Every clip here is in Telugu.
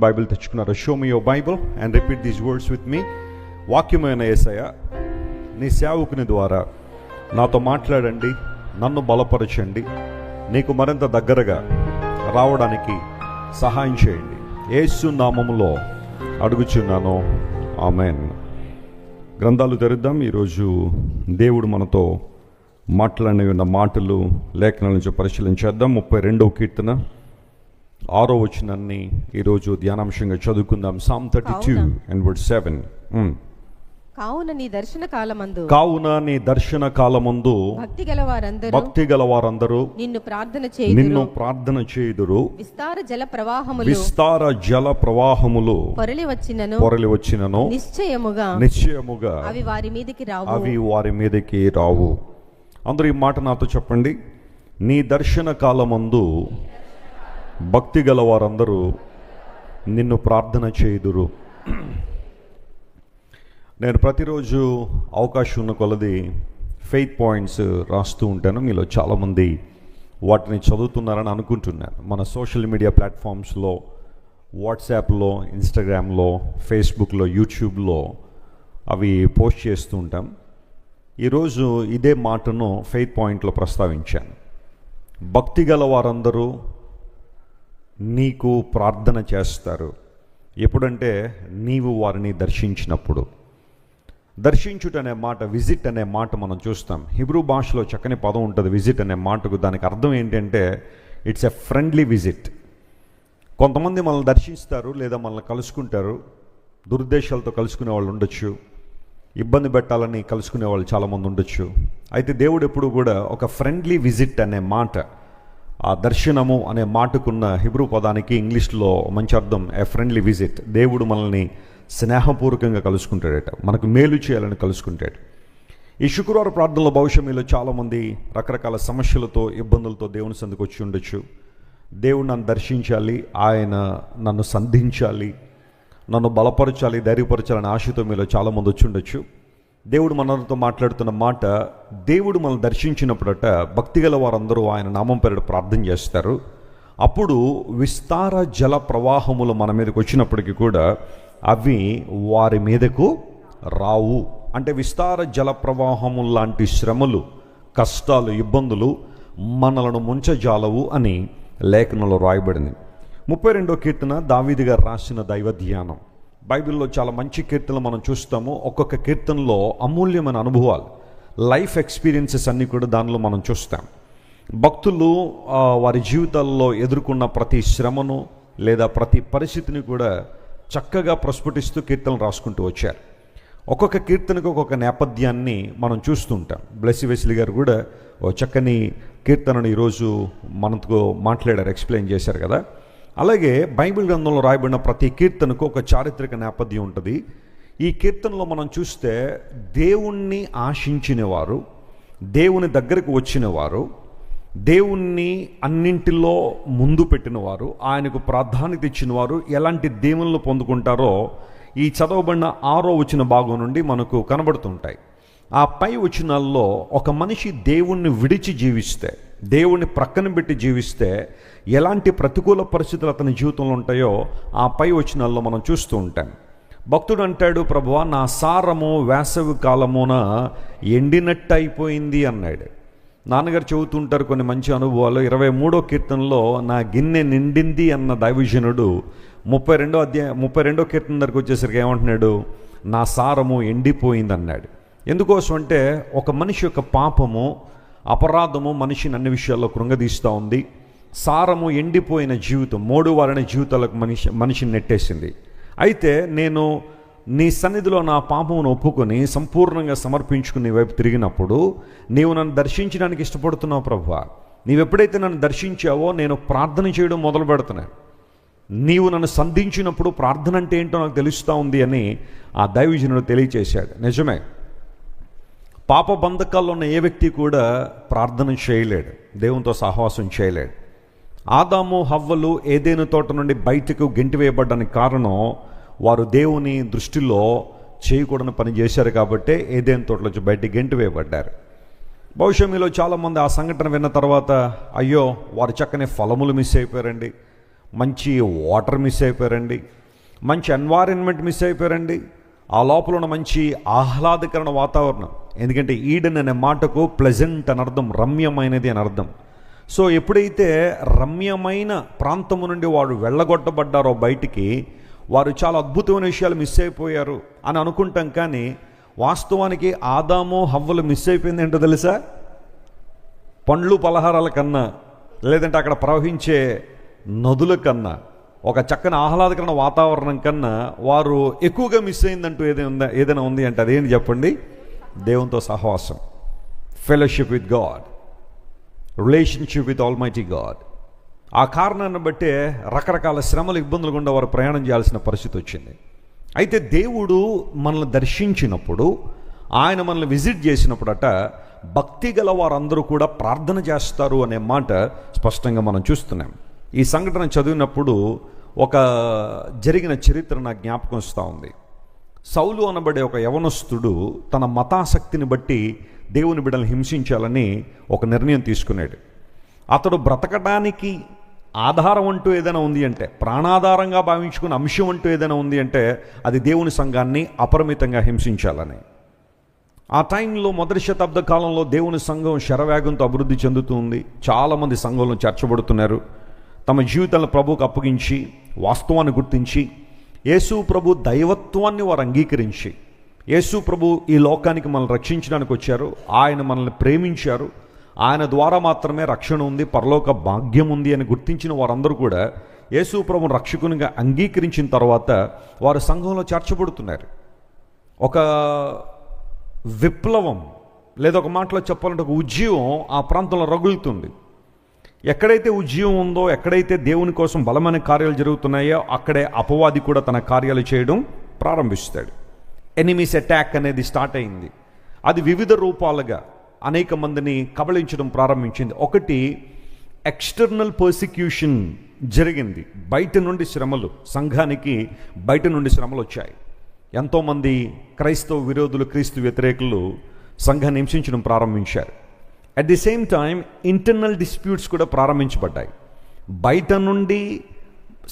బైబిల్ తెచ్చుకున్నారు. Show me your Bible and repeat these words with me. వాక్యమైన యేసయ్య, నీ సేవకుని ద్వారా నాతో మాట్లాడండి, నన్ను బలపరచండి, నీకు మరింత దగ్గరగా రావడానికి సహాయం చేయండి. యేసు నామములో అడుగుచున్నాను, ఆమేన్. గ్రంథాలు తెరుద్దాం. ఈరోజు దేవుడు మనతో మాట్లాడిన ఉన్న మాటలు లేఖనాల నుంచి పరిశీలించేద్దాం. 32వ కీర్తన 6వ వచనాన్ని ఈరోజు ధ్యానాంశంగా చదువుకుందాం. Psalm 32 and verse 7. కావున నీ దర్శన కాలమందు భక్తి గల వారందరూ నిన్ను ప్రార్థన చేయుదురు. విస్తార జల ప్రవాహములు పొరలి వచ్చినను నిశ్చయముగా అవి వారి మీదకి రావు. అందరూ ఈ మాట నాతో చెప్పండి. నీ దర్శన కాలమందు భక్తి గల వారందరూ నిన్ను ప్రార్థన చేయుదురు. నేను ప్రతిరోజు అవకాశం ఉన్న కొలది ఫెయిత్ పాయింట్స్ రాస్తూ ఉంటాను. మీలో చాలామంది వాటిని చదువుతున్నారని అనుకుంటున్నాను. మన సోషల్ మీడియా ప్లాట్ఫామ్స్లో, వాట్సాప్లో, ఇన్స్టాగ్రామ్లో, ఫేస్బుక్లో, యూట్యూబ్లో అవి పోస్ట్ చేస్తూ ఉంటాం. ఈరోజు ఇదే మాటను ఫెయిత్ పాయింట్లో ప్రస్తావించాను. భక్తి గల వారందరూ నీకు ప్రార్థన చేస్తారు. ఎప్పుడంటే నీవు వారిని దర్శించినప్పుడు. దర్శించుట అనే మాట, విజిట్ అనే మాట మనం చూస్తాం. హిబ్రూ భాషలో చక్కని పదం ఉంటుంది విజిట్ అనే మాటకు. దానికి అర్థం ఏంటంటే ఇట్స్ ఎ ఫ్రెండ్లీ విజిట్. కొంతమంది మనల్ని దర్శిస్తారు లేదా మనల్ని కలుసుకుంటారు. దురుద్దేశాలతో కలుసుకునే వాళ్ళు ఉండొచ్చు, ఇబ్బంది పెట్టాలని కలుసుకునే వాళ్ళు చాలామంది ఉండొచ్చు. అయితే దేవుడు ఎప్పుడు కూడా ఒక ఫ్రెండ్లీ విజిట్ అనే మాట, ఆ దర్శనము అనే మాటకున్న హిబ్రూ పదానికి ఇంగ్లీష్లో మంచి అర్థం ఎ ఫ్రెండ్లీ విజిట్. దేవుడు మనల్ని స్నేహపూర్వకంగా కలుసుకుంటాడట, మనకు మేలు చేయాలని కలుసుకుంటాడు. ఈ శుక్రవారం ప్రార్థనలో బహుశా మీలో చాలామంది రకరకాల సమస్యలతో, ఇబ్బందులతో దేవుని సందుకు వచ్చి ఉండొచ్చు. దేవుడు నన్ను దర్శించాలి, ఆయన నన్ను సంధించాలి, నన్ను బలపరచాలి, ధైర్యపరచాలని ఆశతో మీలో చాలామంది వచ్చి ఉండొచ్చు. దేవుడు మనతో మాట్లాడుతున్న మాట, దేవుడు మనల్ని దర్శించినప్పుడట భక్తి గల వారందరూ ఆయన నామం పేరిట ప్రార్థన చేస్తారు. అప్పుడు విస్తార జల ప్రవాహములు మన మీదకి వచ్చినప్పటికీ కూడా అవి వారి మీదకు రావు. అంటే విస్తార జల ప్రవాహములు లాంటి శ్రమలు, కష్టాలు, ఇబ్బందులు మనలను ముంచజాలవు అని లేఖనంలో రాయబడింది. 32వ కీర్తన దావీదు గారు రాసిన దైవ ధ్యానం. బైబిల్లో చాలా మంచి కీర్తనలు మనం చూస్తాము. ఒక్కొక్క కీర్తనలో అమూల్యమైన అనుభవాలు, లైఫ్ ఎక్స్పీరియన్సెస్ అన్నీ కూడా దానిలో మనం చూస్తాం. భక్తులు వారి జీవితాల్లో ఎదుర్కొన్న ప్రతి శ్రమను లేదా ప్రతి పరిస్థితిని కూడా చక్కగా ప్రస్ఫుటిస్తూ కీర్తనలు రాసుకుంటూ వచ్చారు. ఒక్కొక్క కీర్తనకు ఒక్కొక్క నేపథ్యాన్ని మనం చూస్తూ ఉంటాం. బ్లెస్సీ వెస్లీ గారు కూడా ఓ చక్కని కీర్తనను ఈరోజు మనతో మాట్లాడారు, ఎక్స్ప్లెయిన్ చేశారు కదా. అలాగే బైబిల్ గ్రంథంలో రాయబడిన ప్రతి కీర్తనకు ఒక చారిత్రక నేపథ్యం ఉంటుంది. ఈ కీర్తనలో మనం చూస్తే దేవుణ్ణి ఆశించినవారు, దేవుని దగ్గరకు వచ్చినవారు, దేవుణ్ణి అన్నింటిలో ముందు పెట్టినవారు, ఆయనకు ప్రాధాన్యత ఇచ్చినవారు ఎలాంటి దేవుళ్ళు పొందుకుంటారో ఈ చదవబడిన 6వ వచన భాగం నుండి మనకు కనబడుతుంటాయి. ఆ పై వచనాల్లో ఒక మనిషి దేవుణ్ణి విడిచి జీవిస్తే, దేవుణ్ణి ప్రక్కన పెట్టి జీవిస్తే ఎలాంటి ప్రతికూల పరిస్థితులు అతని జీవితంలో ఉంటాయో ఆ పై వచనాల్లో మనం చూస్తూ ఉంటాం. భక్తుడు అంటాడు, ప్రభువా నా సారము వేసవి కాలమున ఎండినట్టు అయిపోయింది అన్నాడు. నాన్నగారు చెబుతుంటారు కొన్ని మంచి అనుభవాలు. 23వ కీర్తనలో నా గిన్నె నిండింది అన్న దైవజనుడు 32వ కీర్తన దగ్గరికి వచ్చేసరికి ఏమంటున్నాడు, నా సారము ఎండిపోయింది అన్నాడు. ఎందుకోసం అంటే ఒక మనిషి యొక్క పాపము, అపరాధము మనిషిని అన్ని విషయాల్లో కృంగదీస్తూ ఉంది. సారము ఎండిపోయిన జీవితం, మోడువారిన జీవితాలకు మనిషిని నెట్టేసింది. అయితే నేను నీ సన్నిధిలో నా పాపమును ఒప్పుకొని సంపూర్ణంగా సమర్పించుకుని వైపు తిరిగినప్పుడు నీవు నన్ను దర్శించడానికి ఇష్టపడుతున్నావు ప్రభువా. నీవెప్పుడైతే నన్ను దర్శించావో నేను ప్రార్థన చేయడం మొదలు పెడుతున్నాను. నీవు నన్ను సంధించినప్పుడు ప్రార్థన అంటే ఏంటో నాకు తెలుస్తూ ఉంది అని ఆ దైవజనుడు తెలియచేశాడు. నిజమే, పాప బంధకాల్లో ఉన్న ఏ వ్యక్తి కూడా ప్రార్థన చేయలేడు, దేవునితో సహవాసం చేయలేడు. ఆదాము హవ్వలు ఏదెను తోట నుండి బయటకు గెంటివేయబడ్డానికి కారణం వారు దేవుని దృష్టిలో చేయకూడని పని చేశారు కాబట్టే ఏదెను తోటలోంచి బయటికి గెంటివేయబడ్డారు. బహుశా మీలో చాలామంది ఆ సంఘటన విన్న తర్వాత అయ్యో వారు చక్కని ఫలములు మిస్ అయిపోయారండి, మంచి వాటర్ మిస్ అయిపోయారండి, మంచి ఎన్వైరన్మెంట్ మిస్ అయిపోయారండి, ఆ లోపల ఉన్న మంచి ఆహ్లాదకరణ వాతావరణం. ఎందుకంటే ఈడెన్ అనే మాటకు ప్లెజెంట్ అని అర్థం, రమ్యమైనది అని అర్థం. సో ఎప్పుడైతే రమ్యమైన ప్రాంతము నుండి వాడు వెళ్ళగొట్టబడ్డారో బయటికి, వారు చాలా అద్భుతమైన విషయాలు మిస్ అయిపోయారు అని అనుకుంటాం. కానీ వాస్తవానికి ఆదాము హవ్వలు మిస్ అయిపోయింది ఏంటో తెలుసా? పండ్లు పలహారాల కన్నా, లేదంటే అక్కడ ప్రవహించే నదుల కన్నా, ఒక చక్కని ఆహ్లాదకరణ వాతావరణం కన్నా వారు ఎక్కువగా మిస్ అయిందంటూ ఏదైనా ఉంది అంటే అదేంటి చెప్పండి? దేవునితో సహవాసం, fellowship with God, relationship with almighty God. ఆ కారణాన్ని బట్టే రకరకాల శ్రమలు, ఇబ్బందులు గుండా వారు ప్రయాణం చేయాల్సిన పరిస్థితి వచ్చింది. అయితే దేవుడు మనల్ని దర్శించినప్పుడు, ఆయన మనల్ని విజిట్ చేసినప్పుడట, భక్తి గల వారందరూ కూడా ప్రార్థన చేస్తారు అనే మాట స్పష్టంగా మనం చూస్తున్నాం. ఈ సంఘటన చదివినప్పుడు ఒక జరిగిన చరిత్ర నాకు జ్ఞాపకం వస్తూ ఉంది. సౌలు అనబడే ఒక యవనస్తుడు తన మతాసక్తిని బట్టి దేవుని బిడ్డలను హింసించాలని ఒక నిర్ణయం తీసుకున్నాడు. అతడు బ్రతకడానికి ఆధారం అంటూ ఏదైనా ఉంది అంటే, ప్రాణాధారంగా భావించుకున్న అంశం అంటూ ఏదైనా ఉంది అంటే అది దేవుని సంఘాన్ని అపరిమితంగా హింసించాలని. ఆ టైంలో మొదటి శతాబ్ద కాలంలో దేవుని సంఘం శరవేగంతో అభివృద్ధి చెందుతుంది. చాలామంది సంఘంలో చేర్చబడుతున్నారు. తమ జీవితాలను ప్రభువుకు అప్పగించి, వాస్తవాన్ని గుర్తించి, యేసు ప్రభు దైవత్వాన్ని వారు అంగీకరించి, యేసు ప్రభు ఈ లోకానికి మనల్ని రక్షించడానికి వచ్చారు, ఆయన మనల్ని ప్రేమించారు, ఆయన ద్వారా మాత్రమే రక్షణ ఉంది, పరలోక భాగ్యం ఉంది అని గుర్తించిన వారందరూ కూడా యేసు ప్రభువును రక్షకునిగా అంగీకరించిన తర్వాత వారు సంఘంలో చేర్చబడుతున్నారు. ఒక విప్లవం, లేదా ఒక మాటలో చెప్పాలంటే ఒక ఉద్యమం ఆ ప్రాంతంలో రగులుతుంది. ఎక్కడైతే ఉద్యమం ఉందో, ఎక్కడైతే దేవుని కోసం బలమైన కార్యాలు జరుగుతున్నాయో అక్కడే అపవాది కూడా తన కార్యాలు చేయడం ప్రారంభిస్తాడు. ఎనిమీస్ అటాక్ అనేది స్టార్ట్ అయింది. అది వివిధ రూపాలుగా అనేక మందిని కబళించడం ప్రారంభించింది. ఒకటి, ఎక్స్టర్నల్ పర్సిక్యూషన్ జరిగింది. బయట నుండి శ్రమలు, సంఘానికి బయట నుండి శ్రమలు వచ్చాయి. ఎంతోమంది క్రైస్తవ విరోధులు, క్రీస్తు వ్యతిరేకులు సంఘాన్ని హింసించడం ప్రారంభించారు. At the same time internal disputes కూడా ప్రారంభించబడ్డాయి. బయట నుండి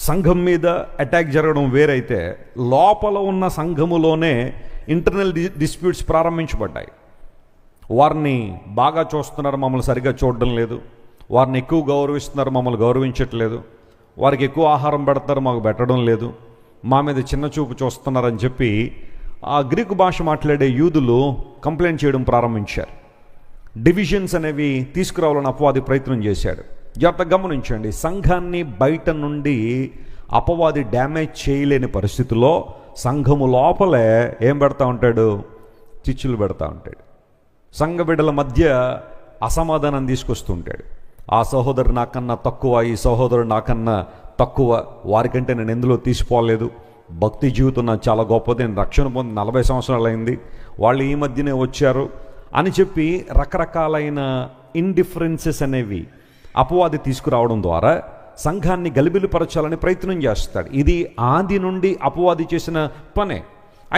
సంఘం మీద అటాక్ జరగడం వేరైతే, లోపల ఉన్న సంఘములోనే ఇంటర్నల్ డిస్ప్యూట్స్ ప్రారంభించబడ్డాయి. వారిని బాగా చూస్తున్నారు, మమ్మల్ని సరిగ్గా చూడడం లేదు. వారిని ఎక్కువ గౌరవిస్తున్నారు, మమ్మల్ని గౌరవించట్లేదు. వారికి ఎక్కువ ఆహారం పెడతారు, మాకు పెట్టడం లేదు. మా మీద చిన్న చూపు చూస్తున్నారని చెప్పి ఆ గ్రీకు భాష మాట్లాడే యూదులు కంప్లైంట్ చేయడం ప్రారంభించారు. డివిజన్స్ అనేవి తీసుకురావాలని అపవాది ప్రయత్నం చేశాడు. జాగ్రత్తగా గమనించండి, సంఘాన్ని బయట నుండి అపవాది డ్యామేజ్ చేయలేని పరిస్థితుల్లో సంఘము లోపలే ఏం పెడతా ఉంటాడు? చిచ్చులు పెడతా ఉంటాడు. సంఘ బిడ్డల మధ్య అసమాధానం తీసుకొస్తూ ఉంటాడు. ఆ సహోదరు నాకన్నా తక్కువ, ఈ సహోదరుడు నాకన్నా తక్కువ, వారికంటే నేను ఎందులో తీసిపోలేదు, భక్తి జీవితం నాకు చాలా గొప్పది, నేను రక్షణ పొంది 40 సంవత్సరాలు అయింది, వాళ్ళు ఈ మధ్యనే వచ్చారు అని చెప్పి రకరకాలైన ఇండిఫరెన్సెస్ అనేవి అపవాది తీసుకురావడం ద్వారా సంఘాన్ని గలిబిలిపరచాలని ప్రయత్నం చేస్తాడు. ఇది ఆది నుండి అపవాది చేసిన పనే.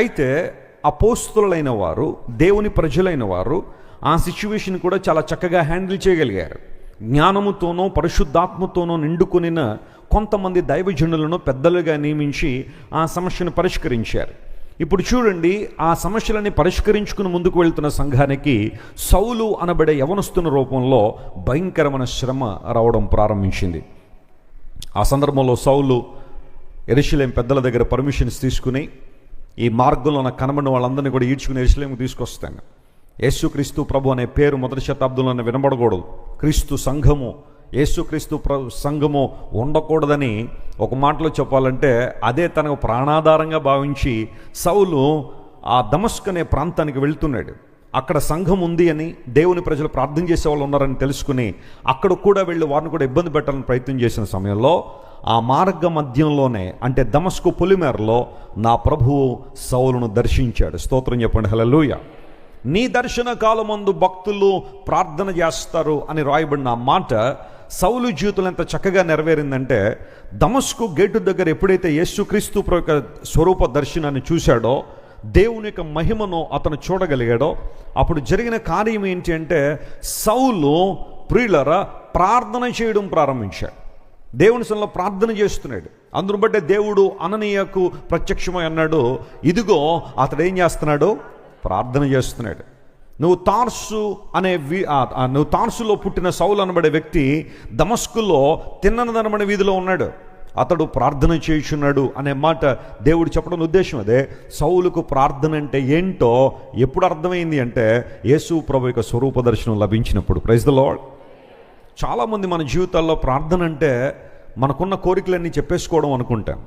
అయితే అపోస్తులైన వారు, దేవుని ప్రజలైన వారు ఆ సిచ్యువేషన్ కూడా చాలా చక్కగా హ్యాండిల్ చేయగలిగారు. జ్ఞానముతోనో పరిశుద్ధాత్మతోనో నిండుకొనిన కొంతమంది దైవజనులను పెద్దలుగా నియమించి ఆ సమస్యను పరిష్కరించారు. ఇప్పుడు చూడండి, ఆ సమస్యలని పరిష్కరించుకుని ముందుకు వెళ్తున్న సంఘానికి సౌలు అనబడే యవనస్తున్న రూపంలో భయంకరమైన శ్రమ రావడం ప్రారంభించింది. ఆ సందర్భంలో సౌలు యెరూషలేం పెద్దల దగ్గర పర్మిషన్స్ తీసుకుని, ఈ మార్గంలో నాకు కనబడిన వాళ్ళందరినీ కూడా ఈడ్చుకుని యెరూషలేంకు తీసుకొస్తాను. యేసుక్రీస్తు ప్రభు అనే పేరు మొదటి శతాబ్దంలోనే వినబడకూడదు. క్రీస్తు సంఘము, యేసుక్రీస్తు సంఘము ఉండకూడదని ఒక మాటలో చెప్పాలంటే అదే తనకు ప్రాణాధారంగా భావించి సౌలు ఆ దమస్క్ అనే ప్రాంతానికి వెళ్తున్నాడు. అక్కడ సంఘం ఉంది అని, దేవుని ప్రజలు ప్రార్థన చేసే వాళ్ళు ఉన్నారని తెలుసుకుని అక్కడ కూడా వెళ్ళి వారిని కూడా ఇబ్బంది పెట్టాలని ప్రయత్నం చేసిన సమయంలో ఆ మార్గ మధ్యంలోనే, అంటే దమస్కు పొలిమేరలో నా ప్రభువు సౌలును దర్శించాడు. స్తోత్రం చెప్పండి, హల్లెలూయా. నీ దర్శన కాలమందు భక్తులు ప్రార్థన చేస్తారు అని రాయబడిన ఆ మాట సౌలు జీవితంలో ఎంత చక్కగా నెరవేరిందంటే, దమస్కు గేటు దగ్గర ఎప్పుడైతే యేసుక్రీస్తు యొక్క స్వరూప దర్శనాన్ని చూశాడో, దేవుని యొక్క మహిమను అతను చూడగలిగాడో, అప్పుడు జరిగిన కార్యం ఏంటి అంటే సౌలు ప్రియులరా ప్రార్థన చేయడం ప్రారంభించాడు. దేవుని సన్నిధిలో ప్రార్థన చేస్తున్నాడు. అందును బట్టే దేవుడు అననీయకు ప్రత్యక్షమై అన్నాడు, ఇదిగో అతడు ఏం చేస్తున్నాడు, ప్రార్థన చేస్తున్నాడు. నువ్వు తార్సులో పుట్టిన సౌలు అనబడే వ్యక్తి దమస్కులో తిన్ననదనబడే వీధిలో ఉన్నాడు, అతడు ప్రార్థన చేయుచున్నాడు అనే మాట దేవుడు చెప్పడం ఉద్దేశం అదే. సౌలుకు ప్రార్థన అంటే ఏంటో ఎప్పుడు అర్థమైంది అంటే యేసు ప్రభు యొక్క స్వరూప దర్శనం లభించినప్పుడు. Praise the lord. చాలామంది మన జీవితాల్లో ప్రార్థన అంటే మనకున్న కోరికలన్నీ చెప్పేసుకోవడం అనుకుంటాం.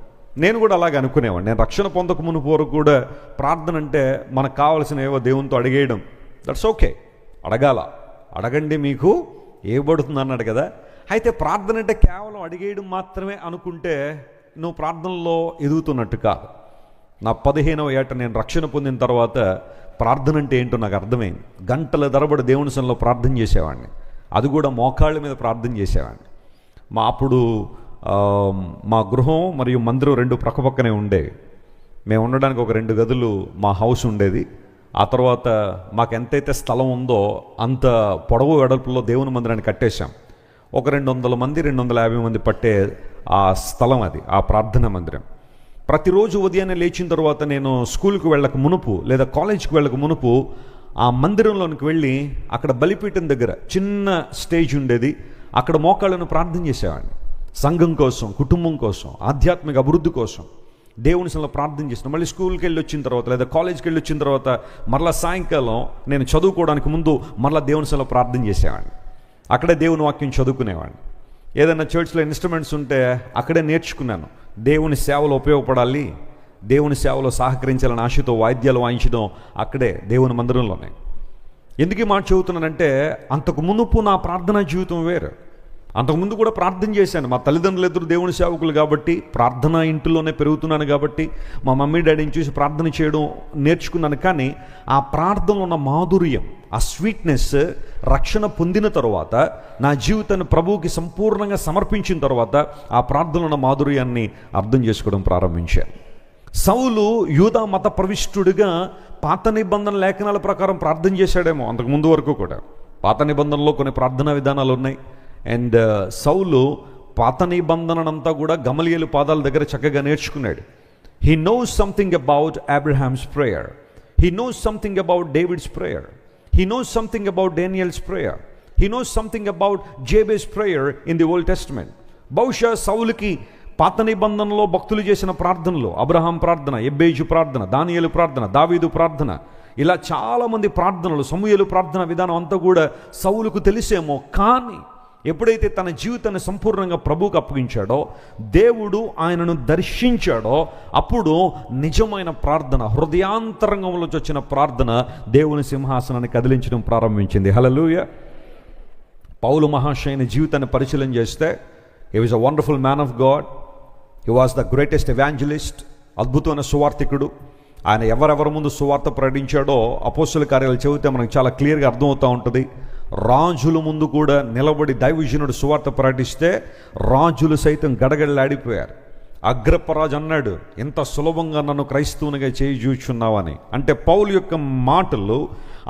నేను కూడా అలాగే అనుకునేవాడిని. నేను రక్షణ పొందక మునుపు వరకు కూడా ప్రార్థన అంటే మనకు కావాల్సిన ఏవో దేవునితో అడిగేయడం, దట్స్ ఓకే, అడగండి మీకు ఏబడుతుంది అన్నాడు కదా. అయితే ప్రార్థన అంటే కేవలం అడిగేయడం మాత్రమే అనుకుంటే నువ్వు ప్రార్థనలో ఎదుగుతున్నట్టు కాదు. నా 15వ ఏట నేను రక్షణ పొందిన తర్వాత ప్రార్థన అంటే ఏంటో నాకు అర్థమైంది. గంటల తరబడి దేవుని సన్నిధిలో ప్రార్థన చేసేవాడిని, అది కూడా మోకాళ్ళ మీద ప్రార్థన చేసేవాడిని. మా గృహం మరియు మందిరం 2 ప్రక్కపక్కనే ఉండేవి. మేము ఉండడానికి ఒక 2 గదులు మా హౌస్ ఉండేది. ఆ తర్వాత మాకు ఎంతైతే స్థలం ఉందో అంత పొడవు వెడల్పులో దేవుని మందిరాన్ని కట్టేశాం. ఒక 200 మంది 250 మంది పట్టే ఆ స్థలం అది, ఆ ప్రార్థన మందిరం. ప్రతిరోజు ఉదయాన్నే లేచిన తర్వాత నేను స్కూల్కి వెళ్ళక మునుపు లేదా కాలేజ్కి వెళ్ళక మునుపు ఆ మందిరంలోనికి వెళ్ళి అక్కడ బలిపీఠం దగ్గర చిన్న స్టేజ్ ఉండేది, అక్కడ మోకాళ్ళను ప్రార్థన చేసేవాడిని. సంఘం కోసం, కుటుంబం కోసం, ఆధ్యాత్మిక అభివృద్ధి కోసం దేవుని సన్నిధిలో ప్రార్థన చేసిన. మళ్ళీ స్కూల్కి వెళ్ళి వచ్చిన తర్వాత లేదా కాలేజ్కి వెళ్ళి వచ్చిన తర్వాత మరలా సాయంకాలం నేను చదువుకోవడానికి ముందు మరలా దేవుని సన్నిధిలో ప్రార్థన చేసేవాడిని. అక్కడే దేవుని వాక్యం చదువుకునేవాడిని. ఏదైనా చర్చ్లో ఇన్స్ట్రుమెంట్స్ ఉంటే అక్కడే నేర్చుకున్నాను. దేవుని సేవలో ఉపయోగపడాలి, దేవుని సేవలో సహకరించాలని ఆశతో వాయిద్యాలు వాయించడం అక్కడే దేవుని మందిరంలోనే. ఎందుకు ఈ మాట చెబుతున్నానంటే అంతకు మునుపు నా ప్రార్థనా జీవితం వేరు. అంతకుముందు కూడా ప్రార్థన చేశాను. మా తల్లిదండ్రులు ఇద్దరు దేవుని సేవకులు కాబట్టి ప్రార్థన ఇంటిలోనే పెరుగుతున్నాను కాబట్టి మా మమ్మీ డాడీని చూసి ప్రార్థన చేయడం నేర్చుకున్నాను. కానీ ఆ ప్రార్థనలో ఉన్న మాధుర్యం, ఆ స్వీట్నెస్ రక్షణ పొందిన తర్వాత నా జీవితాన్ని ప్రభువుకి సంపూర్ణంగా సమర్పించిన తర్వాత ఆ ప్రార్థనలో ఉన్న మాధుర్యాన్ని అర్థం చేసుకోవడం ప్రారంభించాను. సౌలు యూదా మత ప్రవిష్టుడిగా పాత నిబంధన లేఖనాల ప్రకారం ప్రార్థన చేశాడేమో అంతకుముందు వరకు కూడా. పాత నిబంధనలో కొన్ని ప్రార్థనా విధానాలు ఉన్నాయి. అండ్ సౌలు పాత నిబంధనంతా కూడా గమలియేలు పాదాల దగ్గర చక్కగా నేర్చుకున్నాడు. He knows something about Abraham's prayer, he knows something about David's prayer, he knows something about Daniel's prayer, he knows something about Jabez's prayer in the Old Testament. బహుశా సౌలుకి పాత నిబంధనలో భక్తులు చేసిన ప్రార్థనలు, అబ్రహాం ప్రార్థన, ఎబ్బేజు ప్రార్థన, దానియేలు ప్రార్థన, దావీదు ప్రార్థన, ఇలా చాలామంది ప్రార్థనలు, సమూయేలు ప్రార్థన విధానం అంతా కూడా సౌలుకు తెలిసేమో. కానీ ఎప్పుడైతే తన జీవితాన్ని సంపూర్ణంగా ప్రభువుకు అప్పగించాడో, దేవుడు ఆయనను దర్శించాడో, అప్పుడు నిజమైన ప్రార్థన, హృదయాంతరంగంలో వచ్చిన ప్రార్థన దేవుని సింహాసనాన్ని కదిలించడం ప్రారంభించింది. హల్లెలూయా. పౌలు మహాశయుని జీవితాన్ని పరిశీలన చేస్తే he was a wonderful man of God. He was the greatest evangelist. అద్భుతమైన సువార్థికుడు. ఆయన ఎవరెవరి ముందు సువార్త ప్రకటించాడో అపోస్తల కార్యాలు చదివితే మనకు చాలా క్లియర్గా అర్థమవుతూ ఉంటుంది. రాజుల ముందు కూడా నిలబడి దైవజనుడు సువార్త ప్రకటిస్తే రాజులు సైతం గడగడలాడిపోయారు. అగ్రప్పరాజు అన్నాడు, ఎంత సులభంగా నన్ను క్రైస్తవునిగా చేయి చూచున్నావని. అంటే పౌలు యొక్క మాటలు,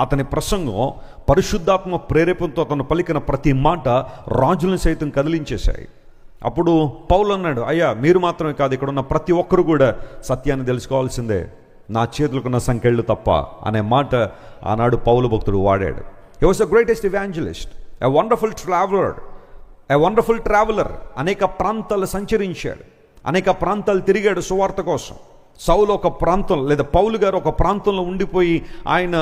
అతని ప్రసంగం పరిశుద్ధాత్మ ప్రేరేపణతో అతను పలికిన ప్రతి మాట రాజులను సైతం కదిలించేశాయి. అప్పుడు పౌలు అన్నాడు, అయ్యా మీరు మాత్రమే కాదు, ఇక్కడ ఉన్న ప్రతి ఒక్కరు కూడా సత్యాన్ని తెలుసుకోవాల్సిందే, నా చేతులకున్న సంకెళ్ళు తప్ప అనే మాట ఆనాడు పౌలు భక్తుడు వాడాడు. He was the greatest evangelist, a wonderful traveller. అనేక ప్రాంతాలు సంచరించాడు, అనేక ప్రాంతాలు తిరిగాడు సువార్త కోసం. సౌలు ఒక ప్రాంతం లేదా పౌలు గారు ఒక ప్రాంతంలో ఉండిపోయి ఆయన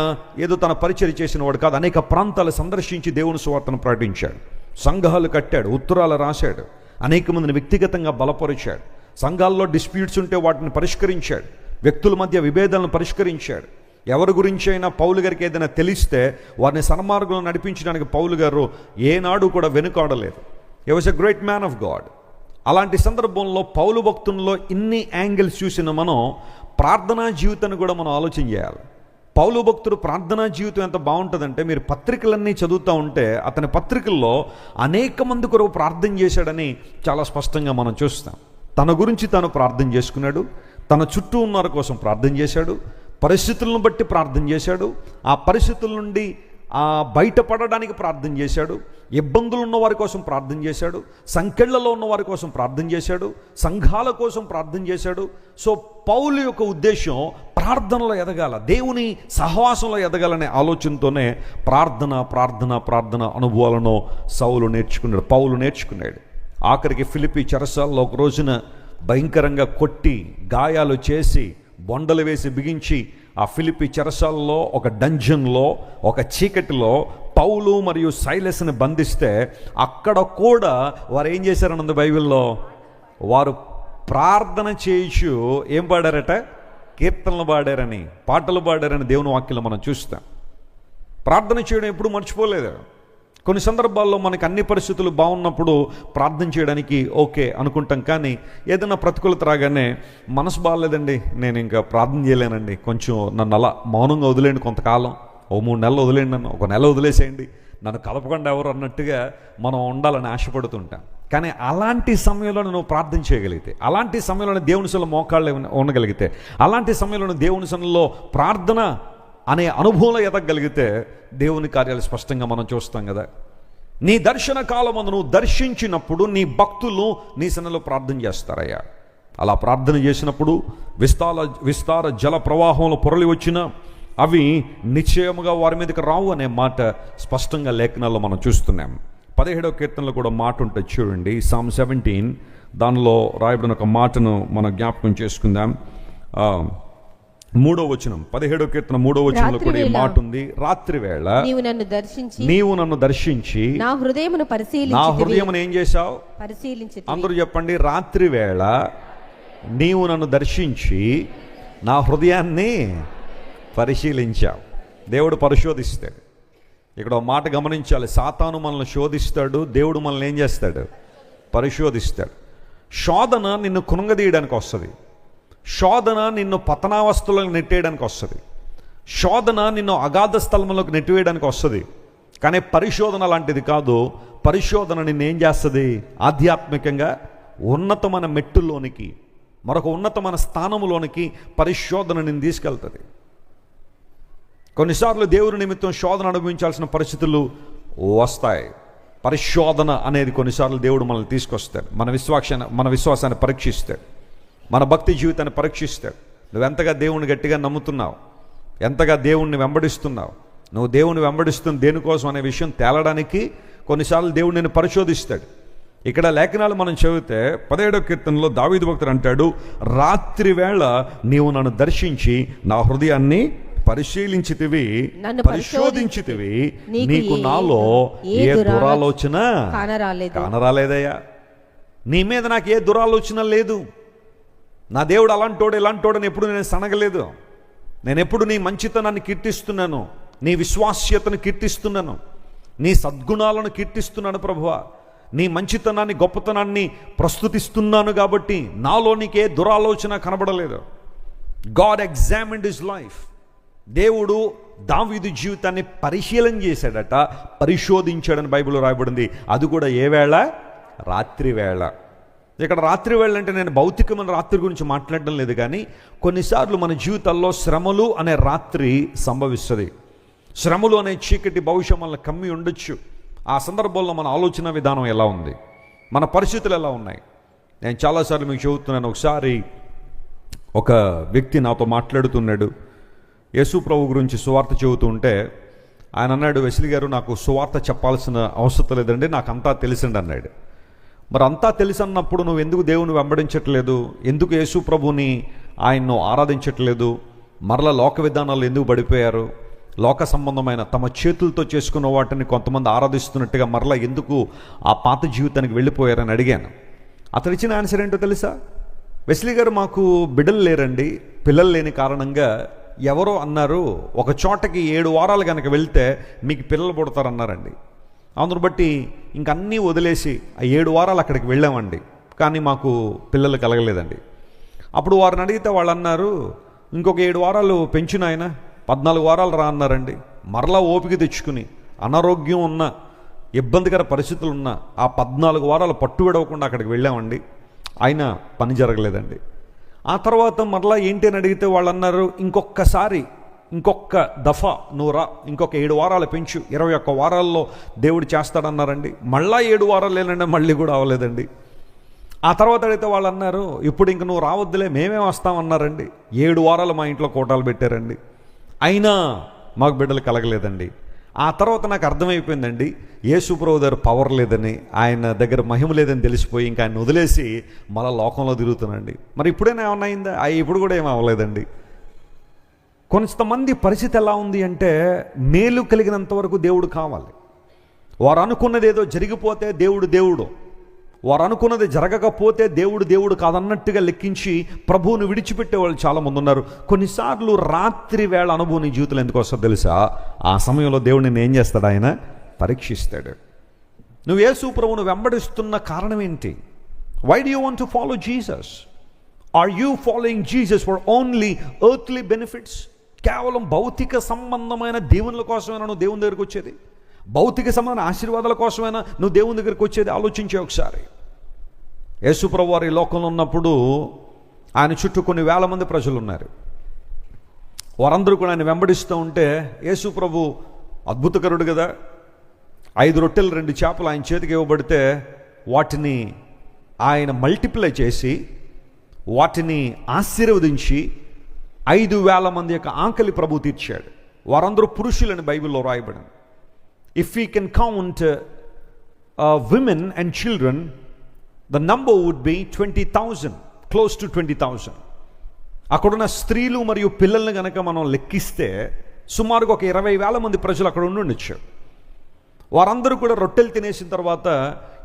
ఏదో తన పరిచయం చేసిన వాడు కాదు. అనేక ప్రాంతాలు సందర్శించి దేవుని సువార్తను ప్రకటించాడు, సంఘాలు కట్టాడు, ఉత్తరాలు రాశాడు, అనేక మందిని వ్యక్తిగతంగా బలపరిచాడు, సంఘాల్లో డిస్ప్యూట్స్ ఉంటే వాటిని పరిష్కరించాడు, వ్యక్తుల మధ్య విభేదాలను పరిష్కరించాడు. ఎవరి గురించి అయినా పౌలు గారికి ఏదైనా తెలిస్తే వారిని సన్మార్గంలో నడిపించడానికి పౌలు గారు ఏనాడు కూడా వెనుకాడలేదు. He was a great man of God. అలాంటి సందర్భంలో పౌలు భక్తుల్లో ఇన్ని యాంగిల్స్ చూసిన మనం ప్రార్థనా జీవితాన్ని కూడా మనం ఆలోచన చేయాలి. పౌలు భక్తుడు ప్రార్థనా జీవితం ఎంత బాగుంటుందంటే, మీరు పత్రికలన్నీ చదువుతూ ఉంటే అతని పత్రికల్లో అనేక మంది కొరకు ప్రార్థన చేశాడని చాలా స్పష్టంగా మనం చూస్తాం. తన గురించి తాను ప్రార్థన చేసుకున్నాడు, తన చుట్టూ ఉన్న కోసం ప్రార్థన చేశాడు, పరిస్థితులను బట్టి ప్రార్థన చేశాడు, ఆ పరిస్థితుల నుండి బయటపడడానికి ప్రార్థన చేశాడు, ఇబ్బందులు ఉన్న వారి కోసం ప్రార్థన చేశాడు, సంకెళ్లలో ఉన్న వారి కోసం ప్రార్థన చేశాడు, సంఘాల కోసం ప్రార్థన చేశాడు. సో పౌలు యొక్క ఉద్దేశం ప్రార్థనలో ఎదగాల, దేవుని సహవాసంలో ఎదగాలనే ఆలోచనతోనే ప్రార్థన ప్రార్థన ప్రార్థన అనుభవాలను పౌలు నేర్చుకున్నాడు. ఆఖరికి ఫిలిప్పీ చెరసాలలో ఒక రోజున భయంకరంగా కొట్టి గాయాలు చేసి బొండలు వేసి బిగించి ఆ ఫిలిప్పీ చెరసాలలో ఒక డంజన్లో ఒక చీకటిలో పౌలు మరియు సైలస్ని బంధిస్తే అక్కడ కూడా వారు ఏం చేశారన్నది బైబిల్లో, వారు ప్రార్థన చేయించు ఏం పాడారట, కీర్తనలు పాడారని, పాటలు పాడారని దేవుని వాక్యంలో మనం చూస్తాం. ప్రార్థన చేయడం ఎప్పుడు మర్చిపోలేదు. కొన్ని సందర్భాల్లో మనకి అన్ని పరిస్థితులు బాగున్నప్పుడు ప్రార్థన చేయడానికి ఓకే అనుకుంటాం, కానీ ఏదైనా ప్రతికూలత రాగానే మనసు బాగాలేదండి, నేను ఇంకా ప్రార్థన చేయలేనండి, కొంచెం నన్ను అలా మౌనంగా వదిలేండి, కొంతకాలం 3 నెలలు వదిలేండి, నన్ను 1 నెల వదిలేసేయండి, నన్ను కలపకుండా ఎవరు అన్నట్టుగా మనం ఉండాలని ఆశపడుతుంటాం. కానీ అలాంటి సమయంలో నువ్వు ప్రార్థన చేయగలిగితే, అలాంటి సమయంలో దేవుని సన్నిధిలో మోకాళ్ళు ఉండగలిగితే, అలాంటి సమయంలో దేవుని సన్నిధిలో ప్రార్థన అనే అనుభవంలో ఎదగలిగితే దేవుని కార్యాలు స్పష్టంగా మనం చూస్తాం కదా. నీ దర్శన కాలమందు నువ్వు దర్శించినప్పుడు నీ భక్తులు నీ సన్నిధిలో ప్రార్థన చేస్తారయ్యా. అలా ప్రార్థన చేసినప్పుడు విస్తార జల ప్రవాహంలో పొరలి వచ్చిన అవి నిశ్చయముగా వారి మీదకి రావు అనే మాట స్పష్టంగా లేఖనాల్లో మనం చూస్తున్నాం. 17వ కీర్తనలో కూడా మాట ఉంటుంది చూడండి, Psalm 17, దానిలో రాయబడిన ఒక మాటను మనం జ్ఞాపకం చేసుకుందాం. 3వ వచనం, 17వ కీర్తన 3వ వచనంలో కూడా ఈ మాట ఉంది. రాత్రి వేళ నీవు నన్ను దర్శించి నా హృదయమును ఏం చేశావు, పరిశీలించి. అందరూ చెప్పండి, రాత్రి వేళ నీవు నన్ను దర్శించి నా హృదయాన్ని పరిశీలించావు. దేవుడు పరిశోధిస్తాడు. ఇక్కడ ఒక మాట గమనించాలి, సాతాను మనల్ని శోధిస్తాడు, దేవుడు మనల్ని ఏం చేస్తాడు, పరిశోధిస్తాడు. శోధన నిన్ను కృంగదీయడానికి వస్తుంది, శోధన నిన్ను పతనావస్థలకు నెట్టేయడానికి వస్తుంది, శోధన నిన్ను అగాధ స్థలంలోకి నెట్టివేయడానికి వస్తుంది. కానీ పరిశోధన లాంటిది కాదు. పరిశోధన నిన్ను ఏం చేస్తుంది, ఆధ్యాత్మికంగా ఉన్నతమైన మెట్టుల్లోనికి, మరొక ఉన్నతమైన స్థానంలోనికి పరిశోధన నిన్ను తీసుకెళ్తుంది. కొన్నిసార్లు దేవుని నిమిత్తం శోధన అనుభవించాల్సిన పరిస్థితులు వస్తాయి. పరిశోధన అనేది కొన్నిసార్లు దేవుడు మనల్ని తీసుకొస్తాడు, మన విశ్వాసాన్ని పరీక్షిస్తాడు, మన భక్తి జీవితాన్ని పరీక్షిస్తాడు. నువ్వెంతగా దేవుణ్ణి గట్టిగా నమ్ముతున్నావు, ఎంతగా దేవుణ్ణి వెంబడిస్తున్నావు, నువ్వు దేవుని వెంబడిస్తున్న దేనికోసం అనే విషయం తేలడానికి కొన్నిసార్లు దేవుడు నిన్ను పరిశోధిస్తాడు. ఇక్కడ లేఖనాలు మనం చదివితే 17వ కీర్తనలో దావీదు భక్తుడు అంటాడు, రాత్రి వేళ నీవు నన్ను దర్శించి నా హృదయాన్ని పరిశోధించితివి, నీకు నాలో ఏ దురాలోచన కానరాలేదయ్యా. నీ మీద నాకు ఏ దురాలోచన లేదు. నా దేవుడు అలాంటోడు ఇలాంటోడని ఎప్పుడు నేను సనగలేదు. నేను ఎప్పుడు నీ మంచితనాన్ని కీర్తిస్తున్నాను, నీ విశ్వాస్యతను కీర్తిస్తున్నాను, నీ సద్గుణాలను కీర్తిస్తున్నాను ప్రభువా, నీ మంచితనాన్ని గొప్పతనాన్ని ప్రస్తుతిస్తున్నాను. కాబట్టి నాలో నీకే దురాలోచన కనబడలేదు. God examined his life. దేవుడు దావీదు జీవితాన్ని పరిశీలన చేశాడట, పరిశోధించాడని బైబిల్లో రాయబడింది. అది కూడా ఏ వేళ, రాత్రి వేళ. ఇక్కడ రాత్రి వేళ అంటే నేను భౌతికమైన రాత్రి గురించి మాట్లాడడం లేదు, కానీ కొన్నిసార్లు మన జీవితాల్లో శ్రమలు అనే రాత్రి సంభవిస్తుంది. శ్రమలు అనే చీకటి బహుశా మనల్ని కమ్మి ఉండొచ్చు. ఆ సందర్భంలో మన ఆలోచన విధానం ఎలా ఉంది, మన పరిస్థితులు ఎలా ఉన్నాయి. నేను చాలాసార్లు మీకు చెబుతున్నాను. ఒకసారి ఒక వ్యక్తి నాతో మాట్లాడుతున్నాడు, యేసు ప్రభు గురించి సువార్త చెబుతూ ఉంటే ఆయన అన్నాడు, వెస్లీ గారు నాకు సువార్త చెప్పాల్సిన అవసరం లేదండి, నాకు అంతా తెలిసిండి అన్నాడు. మరి అంతా తెలిసి అన్నప్పుడు నువ్వు ఎందుకు దేవుని వెంబడించట్లేదు, ఎందుకు యేసు ప్రభుని ఆయన్ను ఆరాధించట్లేదు, మరలా లోక విధానాలు ఎందుకు పడిపోయారు, లోక సంబంధమైన తమ చేతులతో చేసుకున్న వాటిని కొంతమంది ఆరాధిస్తున్నట్టుగా మరలా ఎందుకు ఆ పాత జీవితానికి వెళ్ళిపోయారని అడిగాను. అతను ఇచ్చిన ఆన్సర్ ఏంటో తెలుసా? వెస్లీ గారు మాకు బిడ్డలు లేరండి, పిల్లలు లేని కారణంగా ఎవరో అన్నారు ఒక చోటకి 7 వారాలు కనుక వెళ్తే మీకు పిల్లలు పుడతారన్నారండి. అందును బట్టి ఇంకన్నీ వదిలేసి ఆ 7 వారాలు అక్కడికి వెళ్ళామండి, కానీ మాకు పిల్లలు కలగలేదండి. అప్పుడు వారిని అడిగితే వాళ్ళు అన్నారు, ఇంకొక 7 వారాలు పెంచిన ఆయన 14 వారాలు రా అన్నారండి. మరలా ఓపిక తెచ్చుకుని అనారోగ్యం ఉన్న ఇబ్బందికర పరిస్థితులు ఉన్న ఆ 14 వారాలు పట్టు విడవకుండా అక్కడికి వెళ్ళామండి, అయినా పని జరగలేదండి. ఆ తర్వాత మరలా ఏంటి అని అడిగితే వాళ్ళు అన్నారు, ఇంకొకసారి ఇంకొక దఫా నువ్వు రా, ఇంకొక 7 వారాలు పెంచు, 21 వారాల్లో దేవుడు చేస్తాడన్నారండి. మళ్ళా 7 వారాలు లేనండి, మళ్ళీ కూడా అవ్వలేదండి. ఆ తర్వాత అడిగితే వాళ్ళు అన్నారు, ఇప్పుడు ఇంక నువ్వు రావద్దులే, మేమే వస్తామన్నారండి. 7 వారాలు మా ఇంట్లో కోటాలు పెట్టారండి, అయినా మాకు బిడ్డలు కలగలేదండి. ఆ తర్వాత నాకు అర్థమైపోయిందండి, యేసు ప్రభువు దగ్గర పవర్ లేదని, ఆయన దగ్గర మహిమ లేదని తెలిసిపోయి ఇంకా ఆయన వదిలేసి మళ్ళీ లోకంలో తిరుగుతున్నాండి. మరి ఇప్పుడైనా ఏమన్నా అయిందా? ఇప్పుడు కూడా ఏమీ అవ్వలేదండి. కొంతమంది పరిస్థితి ఎలా ఉంది అంటే, మేలు కలిగినంత వరకు దేవుడు కావాలి. వారు అనుకున్నది ఏదో జరిగిపోతే దేవుడు దేవుడు, వారు అనుకున్నది జరగకపోతే దేవుడు కాదన్నట్టుగా లెక్కించి ప్రభువును విడిచిపెట్టే వాళ్ళు చాలామంది ఉన్నారు. కొన్నిసార్లు రాత్రి వేళ అనుభవం నీ జీవితంలో ఎందుకు వస్తుందో తెలుసా? ఆ సమయంలో దేవుడు నిన్ను ఏం చేస్తాడు? ఆయన పరీక్షిస్తాడు. నువ్వు యేసు ప్రభువును వెంబడిస్తున్న కారణం ఏంటి? Why do you want to follow Jesus? Are you following Jesus for only earthly benefits? కేవలం భౌతిక సంబంధమైన దేవుళ్ళ కోసమైనా నువ్వు దేవుని దగ్గరికి వచ్చేది? భౌతిక సంబంధమైన ఆశీర్వాదాల కోసమైనా నువ్వు దేవుని దగ్గరికి వచ్చేది? ఆలోచించే ఒకసారి. యేసు ప్రభు వారు ఈ లోకంలో ఉన్నప్పుడు ఆయన చుట్టూ కొన్ని వేల మంది ప్రజలు ఉన్నారు. వారందరూ కూడా ఆయన వెంబడిస్తూ ఉంటే, యేసు ప్రభు అద్భుతకరుడు కదా, 5 రొట్టెలు 2 చేపలు ఆయన చేతికి ఇవ్వబడితే వాటిని ఆయన మల్టిప్లై చేసి వాటిని ఆశీర్వదించి 5,000 మంది యొక్క ఆకలి ప్రభు తీర్చాడు. వారందరూ పురుషులని బైబిల్లో రాయబడింది. If we can count women and children, the number would be 20,000, close to 20,000. అక్కడున్న స్త్రీలు మరియు పిల్లల్ని కనుక మనం లెక్కిస్తే సుమారుగా ఒక 20,000 మంది ప్రజలు అక్కడ ఉండొచ్చు. వారందరూ కూడా రొట్టెలు తినేసిన తర్వాత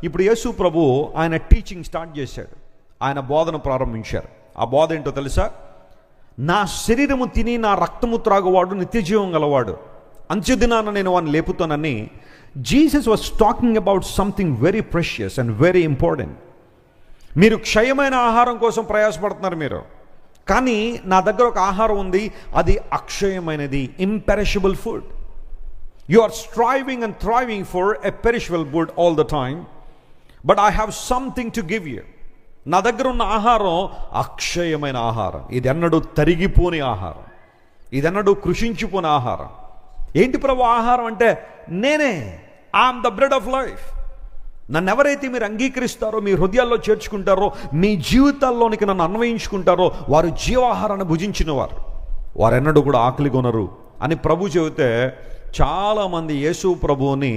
ఇప్పుడు యేసు ప్రభు ఆయన టీచింగ్ స్టార్ట్ చేశాడు, ఆయన బోధన ప్రారంభించారు. ఆ బోధ ఏంటో తెలుసా? నా శరీరము తిని నా రక్తము త్రాగువాడు నిత్యజీవం గలవాడు, అంత్యదినాన నేను వాడిని లేపుతానని Jesus was talking about something very precious and very important. మీరు క్షయమైన ఆహారం కోసం ప్రయాసపడుతున్నారు మీరు, కానీ నా దగ్గర ఒక ఆహారం ఉంది, అది అక్షయమైనది, imperishable food. You are striving and thriving for a perishable food all the time, but I have something to give you. నా దగ్గర ఉన్న ఆహారం అక్షయమైన ఆహారం, ఇది ఎన్నడూ తరిగిపోని ఆహారం, ఇది ఎన్నడూ కృషించిపోని ఆహారం. ఏంటి ప్రభు ఆహారం అంటే? నేనే, I'm the bread of life. నన్ను ఎవరైతే మీరు అంగీకరిస్తారో, మీ హృదయాల్లో చేర్చుకుంటారో, మీ జీవితాల్లోనికి నన్ను అన్వయించుకుంటారో వారు జీవాహారాన్ని భుజించిన వారు ఎన్నడూ కూడా ఆకలి కొనరు అని ప్రభు చెబితే చాలామంది యేసు ప్రభువుని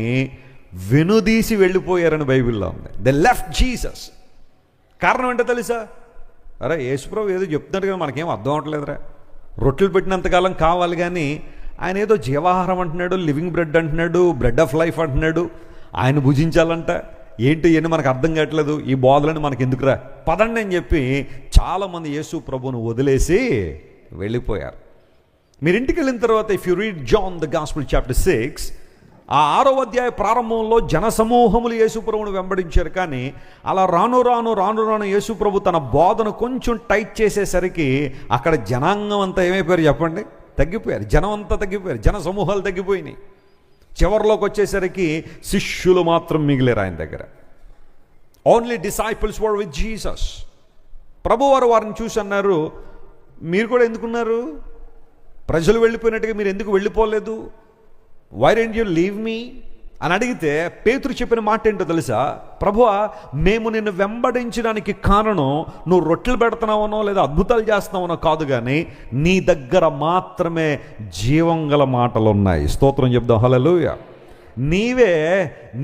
వెనుదీసి వెళ్ళిపోయారని బైబిల్లో ఉంది. They left Jesus. కారణం ఏంటో తెలుసా? అరే యేసు ప్రభు ఏదో చెప్తున్నాడు కానీ మనకేం అర్థం అవట్లేదురా, రొట్టెలు పెట్టినంతకాలం కావాలి కానీ ఆయన ఏదో జీవాహారం అంటున్నాడు, లివింగ్ బ్రెడ్ అంటున్నాడు, బ్రెడ్ ఆఫ్ లైఫ్ అంటున్నాడు, ఆయన భుజించాలంట. ఏంటి ఇవన్నీ మనకు అర్థం కావట్లేదు, ఈ బోధలని మనకి ఎందుకురా, పదండి అని చెప్పి చాలామంది యేసు ప్రభువును వదిలేసి వెళ్ళిపోయారు. మీరు ఇంటికి వెళ్ళిన తర్వాత if you read John the gospel chapter 6, ఆ 6వ అధ్యాయ ప్రారంభంలో జనసమూహములు యేసు ప్రభువును వెంబడించారు. కానీ అలా రాను రాను యేసు ప్రభు తన బోధను కొంచెం టైట్ చేసేసరికి అక్కడ జనాంగం అంతా ఏమైపోయారు చెప్పండి? తగ్గిపోయారు. జనం అంతా తగ్గిపోయారు, జన సమూహాలు తగ్గిపోయినాయి. చివరిలోకి వచ్చేసరికి శిష్యులు మాత్రం మిగిలేరు ఆయన దగ్గర. Only disciples were with Jesus. ప్రభువారు వారిని చూసి అన్నారు, మీరు కూడా ఎందుకున్నారు? ప్రజలు వెళ్ళిపోయినట్టుగా మీరు ఎందుకు వెళ్ళిపోలేదు? Why don't you leave me అని అడిగితే పేతురు చెప్పిన మాట ఏంటో తెలుసా? ప్రభువా, మేము నిన్ను వెంబడించడానికి కారణం నువ్వు రొట్టెలు పెడుతున్నావనో లేదా అద్భుతాలు చేస్తున్నావనో కాదు, కానీ నీ దగ్గర మాత్రమే జీవం గల మాటలు ఉన్నాయి. స్తోత్రం చెప్దాం, హల్లెలూయా. నీవే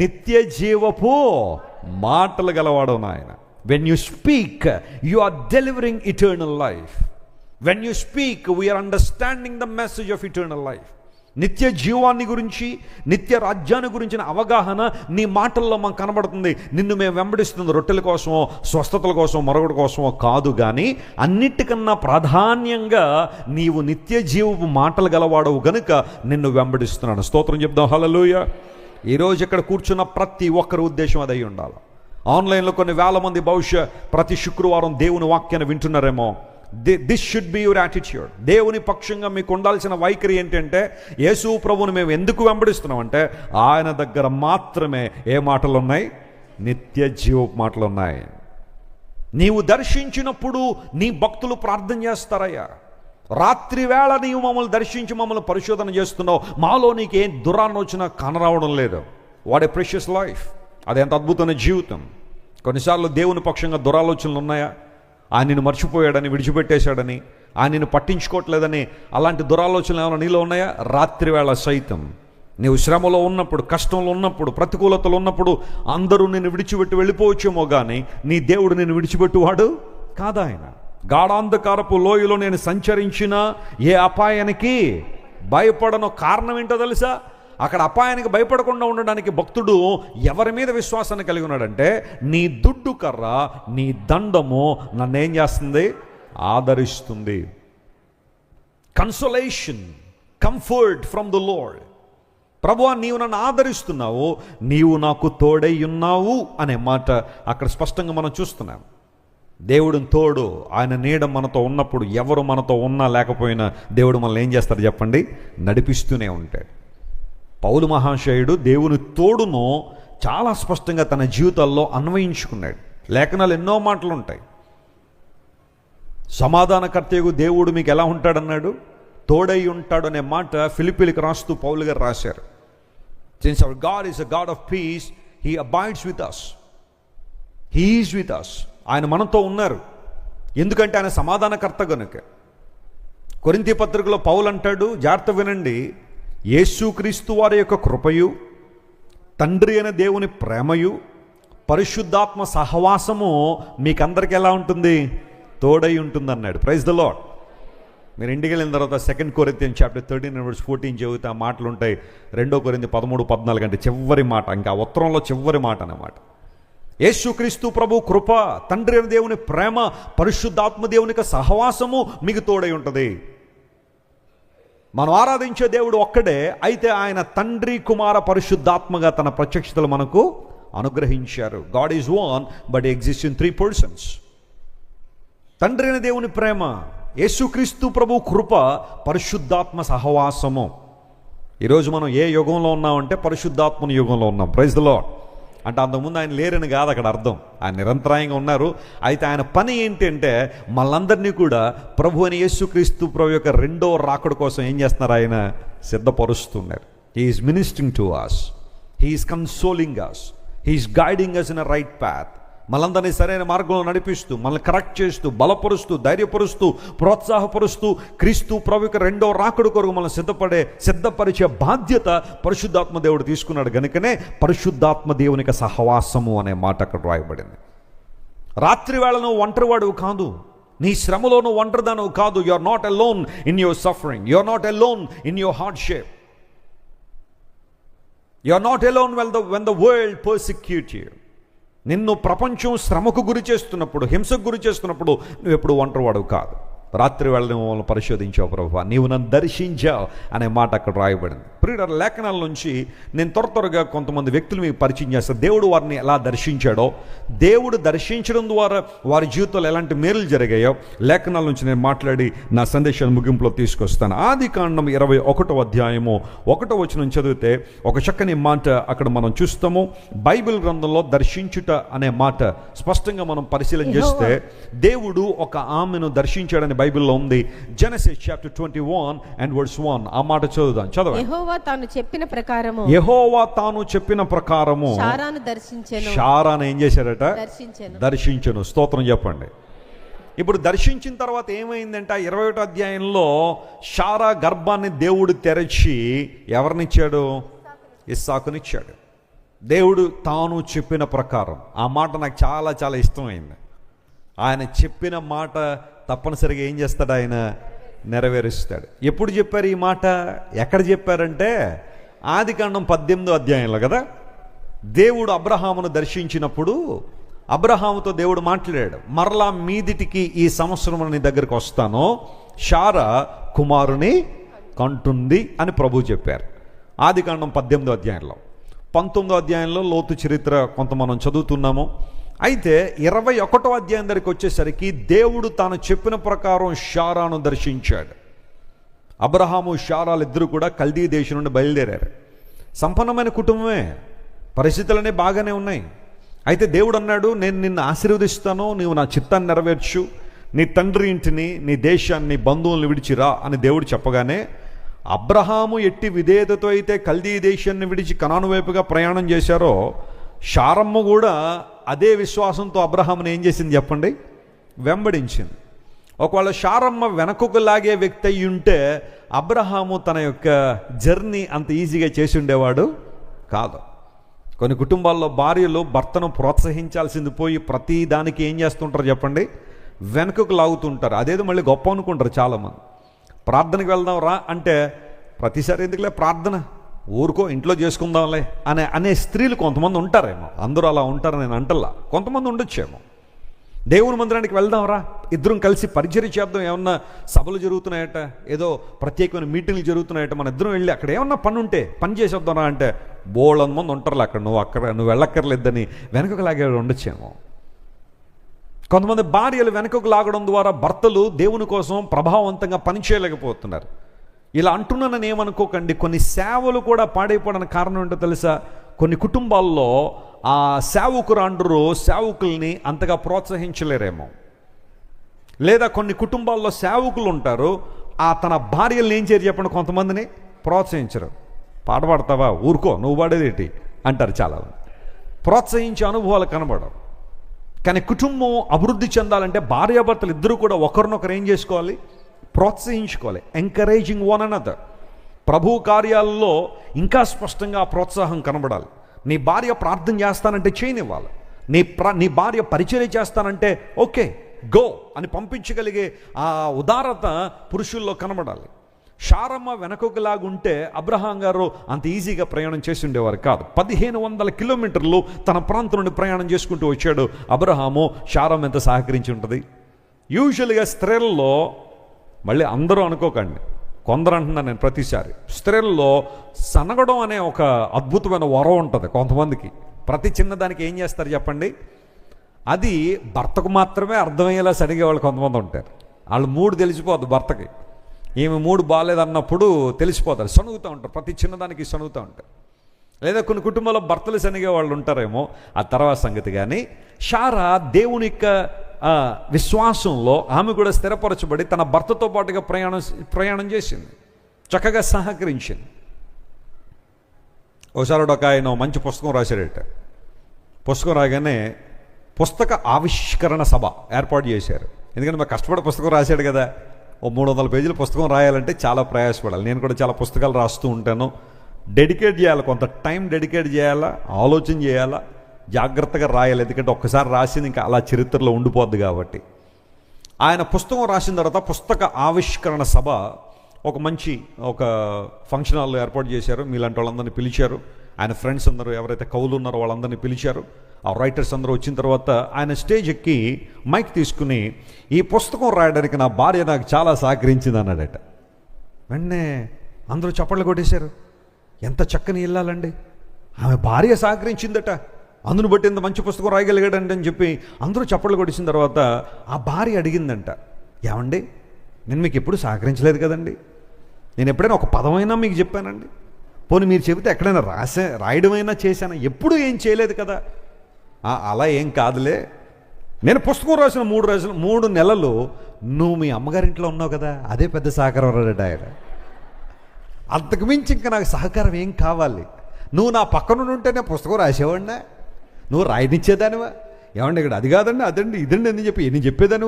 నిత్య జీవపు మాటలు గలవాడు నాయన. When you speak you are delivering eternal life. When you speak we are understanding the message of eternal life. నిత్య జీవాన్ని గురించి, నిత్య రాజ్యాన్ని గురించిన అవగాహన నీ మాటల్లో మాకు కనబడుతుంది. నిన్ను మేము వెంబడిస్తుంది రొట్టెల కోసమో, స్వస్థతల కోసమో, మరొకటి కోసమో కాదు, కానీ అన్నిటికన్నా ప్రాధాన్యంగా నీవు నిత్య జీవపు మాటలు గలవాడవు గనుక నిన్ను వెంబడిస్తున్నాను. స్తోత్రం చెప్దాం, హల్లెలూయా. ఈరోజు ఇక్కడ కూర్చున్న ప్రతి ఒక్కరి ఉద్దేశం అది అయి ఉండాలి. ఆన్లైన్లో కొన్ని వేల మంది బహుశా ప్రతి శుక్రవారం దేవుని వాక్యాన్ని వింటున్నారేమో. This should be your attitude. దేవుని పక్షంగా మీకు ఉండాల్సిన వైఖరి ఏంటంటే, యేసు ప్రభువుని మేము ఎందుకు వెంబడిస్తున్నామంటే ఆయన దగ్గర మాత్రమే ఏ మాటలు ఉన్నాయి? నిత్య జీవ మాటలు ఉన్నాయి. నీవు దర్శించినప్పుడు నీ భక్తులు ప్రార్థన చేస్తారయ్యా, రాత్రి వేళ నీవు మమ్మల్ని దర్శించి మమ్మల్ని పరిశోధన చేస్తున్నావు, మాలో నీకేం దురాలోచన కనరావడం లేదు. What a precious life. అది ఎంత అద్భుతమైన జీవితం. కొన్నిసార్లు దేవుని పక్షంగా దురాలోచనలు ఉన్నాయా? ఆయన నిన్ను మర్చిపోయాడని, విడిచిపెట్టేశాడని, ఆయన నిన్ను పట్టించుకోవట్లేదని అలాంటి దురాలోచనలు ఏమైనా నీలో ఉన్నాయా? రాత్రి వేళ సైతం నీవు శ్రమలో ఉన్నప్పుడు, కష్టంలో ఉన్నప్పుడు, ప్రతికూలతలు ఉన్నప్పుడు అందరూ నిన్ను విడిచిపెట్టి వెళ్ళిపోవచ్చేమో కానీ నీ దేవుడు నిన్ను విడిచిపెట్టువాడు కాదా. ఆయన గాఢాంధకారపు లోయలో నేను సంచరించిన ఏ అపాయానికి భయపడను. కారణం ఏంటో తెలుసా? అక్కడ అపాయానికి భయపడకుండా ఉండడానికి భక్తుడు ఎవరి మీద విశ్వాసాన్ని కలిగి ఉన్నాడంటే, నీ దుడ్డు కర్ర, నీ దండము నన్నేం చేస్తుంది? ఆదరిస్తుంది. Consolation, comfort from the Lord. ప్రభువా, నీవు నన్ను ఆదరిస్తున్నావు, నీవు నాకు తోడై ఉన్నావు అనే మాట అక్కడ స్పష్టంగా మనం చూస్తున్నాం. దేవుడిని తోడు, ఆయన నీడ మనతో ఉన్నప్పుడు, ఎవరు మనతో ఉన్నా లేకపోయినా దేవుడు మనల్ని ఏం చేస్తారు చెప్పండి? నడిపిస్తూనే ఉంటాడు. పౌలు మహాశయుడు దేవుని తోడును చాలా స్పష్టంగా తన జీవితాల్లో అన్వయించుకున్నాడు. లేఖనాలు ఎన్నో మాటలు ఉంటాయి. సమాధానకర్తయగు దేవుడు మీకు ఎలా ఉంటాడన్నాడు? తోడై ఉంటాడు అనే మాట ఫిలిప్పీలకు రాస్తూ పౌలు గారు రాశారు. Since our God is a God of piece, he abides with us. He is with us. ఆయన మనతో ఉన్నారు. ఎందుకంటే ఆయన సమాధానకర్త గనుక. కొరింథీ పత్రికలో పౌలు అంటాడు, జాగ్రత్త వినండి, యేసుక్రీస్తు వారి యొక్క కృపయు, తండ్రి అయిన దేవుని ప్రేమయు, పరిశుద్ధాత్మ సహవాసము మీకందరికి ఎలా ఉంటుంది? తోడై ఉంటుంది అన్నాడు. Praise the lord. మీరు ఇంటికి వెళ్ళిన తర్వాత 2 కొరింథియన్స్ చాప్టర్ 13:14 చదివితే ఆ మాటలు ఉంటాయి. 2 కొరింథీ 13:14 అంటే చివరి మాట, ఇంకా ఉత్తరంలో చివరి మాట అన్నమాట. యేసుక్రీస్తు ప్రభు కృప, తండ్రి అయిన దేవుని ప్రేమ, పరిశుద్ధాత్మ దేవుని యొక్క సహవాసము మీకు తోడై ఉంటుంది. మనం ఆరాధించే దేవుడు ఒక్కడే, అయితే ఆయన తండ్రి, కుమార, పరిశుద్ధాత్మగా తన ప్రత్యక్షతలు మనకు అనుగ్రహించారు. God is one but exist in 3 persons. తండ్రి అయిన దేవుని ప్రేమ, యేసుక్రీస్తు ప్రభు కృప, పరిశుద్ధాత్మ సహవాసము. ఈరోజు మనం ఏ యుగంలో ఉన్నామంటే పరిశుద్ధాత్మని యుగంలో ఉన్నాం. Praise the lord. అంటే అంతకుముందు ఆయన లేరని కాదు అక్కడ అర్థం. ఆయన నిరంతరాయంగా ఉన్నారు. అయితే ఆయన పని ఏంటి అంటే మనందరినీ కూడా ప్రభు అని యేసుక్రీస్తు ప్రభు యొక్క రెండో రాకడ కోసం ఏం చేస్తున్నారు? ఆయన సిద్ధపరుస్తున్నారు. He is ministering to us. He is consoling us. He is guiding us in a right path. మనందరినీ సరైన మార్గంలో నడిపిస్తూ, మనల్ని కరెక్ట్ చేస్తూ, బలపరుస్తూ, ధైర్యపరుస్తూ, ప్రోత్సాహపరుస్తూ, క్రీస్తు ప్రభు యొక్క రెండో రాకడ కొరకు మనం సిద్ధపరిచే బాధ్యత పరిశుద్ధాత్మ దేవుడు తీసుకున్నాడు. కనుకనే పరిశుద్ధాత్మ దేవుని యొక్క సహవాసము అనే మాట అక్కడ రాయబడింది. రాత్రి వేళ నువ్వు ఒంటరివాడు కాదు, నీ శ్రమలో నువ్వు ఒంటరిదానవు కాదు. You are not alone in your suffering. You are not alone in your hardship. You are not alone when the world persecute you. నిన్ను ప్రపంచం శ్రమకు గురి చేస్తున్నప్పుడు, హింసకు గురి చేస్తున్నప్పుడు నువ్వు ఎప్పుడు ఒంటరివాడు కాదు. రాత్రి వేళ నువ్వు పరిశోధించావు ప్రభువా, నీవు నన్ను దర్శించావు అనే మాట అక్కడ రాయబడింది. ప్రియులారా, లేఖనాల నుంచి నేను త్వరగా కొంతమంది వ్యక్తులు మీకు పరిచయం చేస్తాను. దేవుడు వారిని ఎలా దర్శించాడో, దేవుడు దర్శించడం ద్వారా వారి జీవితంలో ఎలాంటి మేలు జరిగాయో లేఖనాల నుంచి నేను మాట్లాడి నా సందేశాన్ని ముగింపులో తీసుకొస్తాను. ఆదికాండం 21వ అధ్యాయము 1వ వచనం చదివితే ఒక చక్కని మాట అక్కడ మనం చూస్తాము. బైబిల్ గ్రంథంలో దర్శించుట అనే మాట స్పష్టంగా మనం పరిశీలన చేస్తే దేవుడు ఒక ఆమెను దర్శించాడని బైబిల్లో ఉంది. Genesis chapter 21 and verse 1. ఆ మాట చదువుదాం. చదవండి. యెహోవా తాను చెప్పిన ప్రకారము షారాను దర్శించెను. షారాను ఏం చేశాడట? దర్శించెను. స్తోత్రం చెప్పండి. ఇప్పుడు దర్శించిన తర్వాత ఏమైందంటే 21వ అధ్యాయంలో షారా గర్భాన్ని దేవుడు తెరచి ఎవరినిచ్చాడు? ఇస్సాకునిచ్చాడు. దేవుడు తాను చెప్పిన ప్రకారం. ఆ మాట నాకు చాలా చాలా ఇష్టమైంది. ఆయన చెప్పిన మాట తప్పనిసరిగా ఏం చేస్తాడు? ఆయన నెరవేరుస్తాడు. ఎప్పుడు చెప్పారు ఈ మాట? ఎక్కడ చెప్పారంటే ఆదికాండం 18వ అధ్యాయంలో కదా. దేవుడు అబ్రహామును దర్శించినప్పుడు అబ్రహాముతో దేవుడు మాట్లాడాడు, మరలా మీదిటికి ఈ సంవత్సరం నీ దగ్గరికి వస్తాను, షారా కుమారుని కంటుంది అని ప్రభు చెప్పారు. ఆదికాండం 18వ అధ్యాయంలో. 19వ అధ్యాయంలో లోతు చరిత్ర కొంత మనం చదువుతున్నాము. అయితే 21వ అధ్యాయం దగ్గరికి వచ్చేసరికి దేవుడు తాను చెప్పిన ప్రకారం షారాను దర్శించాడు. అబ్రహాము షారాలు ఇద్దరు కూడా కల్దీ దేశం నుండి బయలుదేరారు. సంపన్నమైన కుటుంబమే, పరిస్థితులనే బాగానే ఉన్నాయి. అయితే దేవుడు అన్నాడు, నేను నిన్ను ఆశీర్వదిస్తాను, నీవు నా చిత్తాన్ని నెరవేర్చు, నీ తండ్రి ఇంటిని, నీ దేశాన్ని, బంధువులను విడిచిరా అని దేవుడు చెప్పగానే అబ్రహాము ఎట్టి విధేయతతో అయితే కల్దీ దేశాన్ని విడిచి కనాను వైపుగా ప్రయాణం చేశారో, శారమ్మ కూడా అదే విశ్వాసంతో అబ్రహాముని ఏం చేసింది చెప్పండి? వెంబడించింది. ఒకవేళ శారమ్మ వెనకకు లాగే వ్యక్తి అయి ఉంటే అబ్రహాము తన యొక్క జర్నీ అంత ఈజీగా చేసి ఉండేవాడు కాదు. కొన్ని కుటుంబాల్లో భార్యలు భర్తను ప్రోత్సహించాల్సింది పోయి ప్రతి దానికి ఏం చేస్తుంటారు చెప్పండి? వెనుకకు లాగుతుంటారు. అదేదో మళ్ళీ గొప్ప అనుకుంటారు చాలామంది. ప్రార్థనకి వెళ్దాం రా అంటే ప్రతిసారి ఎందుకులే ప్రార్థన, ఊరుకో ఇంట్లో చేసుకుందాంలే అనే స్త్రీలు కొంతమంది ఉంటారేమో. అందరూ అలా ఉంటారు నేను అంటల్లా, కొంతమంది ఉండొచ్చేమో. దేవుని మందిరానికి వెళ్దాం రా, ఇద్దరం కలిసి పరిచర్య చేద్దాం, ఏమన్నా సభలు జరుగుతున్నాయట, ఏదో ప్రత్యేకమైన మీటింగ్లు జరుగుతున్నాయట, మన ఇద్దరం వెళ్ళి అక్కడ ఏమన్నా పని ఉంటే పని చేసేద్దాం రా అంటే బోళ్ళంత మంది ఉంటారు అక్కడ. నువ్వు వెళ్ళక్కర్లేదని వెనకకు లాగే ఉండొచ్చేమో. కొంతమంది భార్యలు వెనకకు లాగడం ద్వారా భర్తలు దేవుని కోసం ప్రభావవంతంగా పనిచేయలేకపోతున్నారు. ఇలా అంటున్నానని ఏమనుకోకండి. కొన్ని సేవలు కూడా పాడైపోవడానికి కారణం ఏంటో తెలుసా? కొన్ని కుటుంబాల్లో ఆ సేవకురాండ్రు సేవకుల్ని అంతగా ప్రోత్సహించలేరేమో. లేదా కొన్ని కుటుంబాల్లో సేవకులు ఉంటారు, తన భార్యలను ఏం చేయరు చెప్పండి? కొంతమందిని ప్రోత్సహించరు. పాట పాడతావా, ఊరుకో నువ్వు పాడేదేంటి అంటారు చాలామంది. ప్రోత్సహించే అనుభవాలు కనబడవు. కానీ కుటుంబం అభివృద్ధి చెందాలంటే భార్యాభర్తలు ఇద్దరూ కూడా ఒకరినొకరు ఏం చేసుకోవాలి? ప్రోత్సహించుకోవాలి. Encouraging one another. ప్రభు కార్యాలలో ఇంకా స్పష్టంగా ప్రోత్సాహం కనబడాలి. నీ భార్య ప్రార్థన చేస్తానంటే చేయనివ్వాలి. నీ భార్య పరిచర్య చేస్తానంటే ఓకే గో అని పంపించగలిగే ఆ ఉదారత పురుషుల్లో కనబడాలి. శారమ్మ వెనకలాగుంటే అబ్రహాం గారు అంత ఈజీగా ప్రయాణం చేసి ఉండేవారు కాదు. 1500 కిలోమీటర్లు తన ప్రాంతం నుండి ప్రయాణం చేసుకుంటూ వచ్చాడు అబ్రహాము. శారమ్మ ఎంత సహకరించి ఉంటుంది? యూజువల్గా స్త్రీల్లో, మళ్ళీ అందరూ అనుకోకండి, కొందరు అంటున్నాను నేను ప్రతిసారి, స్త్రీల్లో సనగడం అనే ఒక అద్భుతమైన వరం ఉంటుంది కొంతమందికి. ప్రతి చిన్నదానికి ఏం చేస్తారు చెప్పండి? అది భర్తకు మాత్రమే అర్థమయ్యేలా సరిగే వాళ్ళు కొంతమంది ఉంటారు. వాళ్ళు మూడు తెలిసిపోద్ది భర్తకి. ఈమె మూడు బాగాలేదన్నప్పుడు తెలిసిపోతారు, సనుగుతూ ఉంటారు, ప్రతి చిన్నదానికి సనుగుతూ ఉంటారు. లేదా కొన్ని కుటుంబాల్లో భర్తలు సనిగే వాళ్ళు ఉంటారేమో, ఆ తర్వాత సంగతి. కానీ శారా దేవుని యొక్క విశ్వాసంలో ఆమె కూడా స్థిరపరచబడి తన భర్తతో పాటుగా ప్రయాణం చేసింది, చక్కగా సహకరించింది. ఒకసారి ఒక ఆయన మంచి పుస్తకం రాశాడట. పుస్తకం రాగానే పుస్తక ఆవిష్కరణ సభ ఏర్పాటు చేశారు. ఎందుకంటే మాకు కష్టపడి పుస్తకం రాశాడు కదా, ఓ 300 పేజీల పుస్తకం రాయాలంటే చాలా ప్రయాసపడాలి. నేను కూడా చాలా పుస్తకాలు రాస్తూ ఉంటాను. డెడికేట్ చేయాలి, కొంత టైం డెడికేట్ చేయాలా, ఆలోచన చేయాలా, జాగ్రత్తగా రాయాలి. ఎందుకంటే ఒక్కసారి రాసింది ఇంకా అలా చరిత్రలో ఉండిపోద్ది కాబట్టి. ఆయన పుస్తకం రాసిన తర్వాత పుస్తక ఆవిష్కరణ సభ ఒక ఫంక్షన్ హాల్లో ఏర్పాటు చేశారు. మీలాంటి వాళ్ళందరినీ పిలిచారు. ఆయన ఫ్రెండ్స్ అందరూ, ఎవరైతే కవులు ఉన్నారో వాళ్ళందరినీ పిలిచారు. ఆ రైటర్స్ అందరూ వచ్చిన తర్వాత ఆయన స్టేజ్ ఎక్కి మైక్ తీసుకుని, ఈ పుస్తకం రాయడానికి నా భార్య నాకు చాలా సహకరించింది అన్నాడట. వెంటనే అందరూ చప్పట్లు కొట్టేశారు. ఎంత చక్కని ఇల్లాలండి, ఆమె భార్య సహకరించిందట, అందును బట్టి ఇంత మంచి పుస్తకం రాయగలిగాడండి అని చెప్పి అందరూ చప్పట్లు కొట్టేసిన తర్వాత ఆ భార్య అడిగిందంట, ఏమండి నేను మీకు ఎప్పుడు సహకరించలేదు కదండి, నేను ఎప్పుడైనా ఒక పదమైనా మీకు చెప్పానండి, పోనీ మీరు చెబితే ఎక్కడైనా రాయడమైనా చేశానా, ఎప్పుడు ఏం చేయలేదు కదా. అలా ఏం కాదులే, నేను పుస్తకం రాసిన 3 నెలలు నువ్వు మీ అమ్మగారింట్లో ఉన్నావు కదా, అదే పెద్ద సహకారం అన్నాడట ఆయన. అంతకుమించి ఇంకా నాకు సహకారం ఏం కావాలి, నువ్వు నా పక్కన ఉంటేనే పుస్తకం రాసేవాడినా, నువ్వు రాయనిచ్చేదానివా, ఏమండి ఇక్కడ అది కాదండి అదండి ఇదండి అని చెప్పి ఎన్ని చెప్పేదాన్ని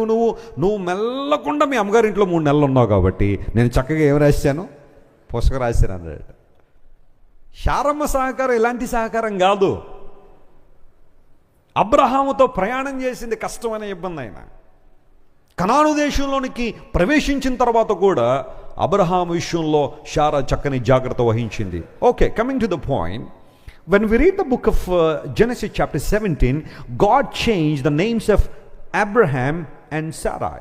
నువ్వు మెల్లకుండా మీ అమ్మగారింట్లో 3 నెలలు ఉన్నావు కాబట్టి నేను చక్కగా ఏం రాశాను, పుస్తకం రాశాను అన్నాడట. శారమ్మ సహకారం ఇలాంటి సహకారం కాదు. అబ్రహాముతో ప్రయాణం చేసింది కష్టమైన ఇబ్బంది. అయిన కనాను దేశంలోనికి ప్రవేశించిన తర్వాత కూడా అబ్రహాము విషయంలో శారా చక్కని జాగ్రత్త వహించింది. Okay, coming to the point, when we read the book of Genesis chapter 17, God changed the names of Abraham and Sarai.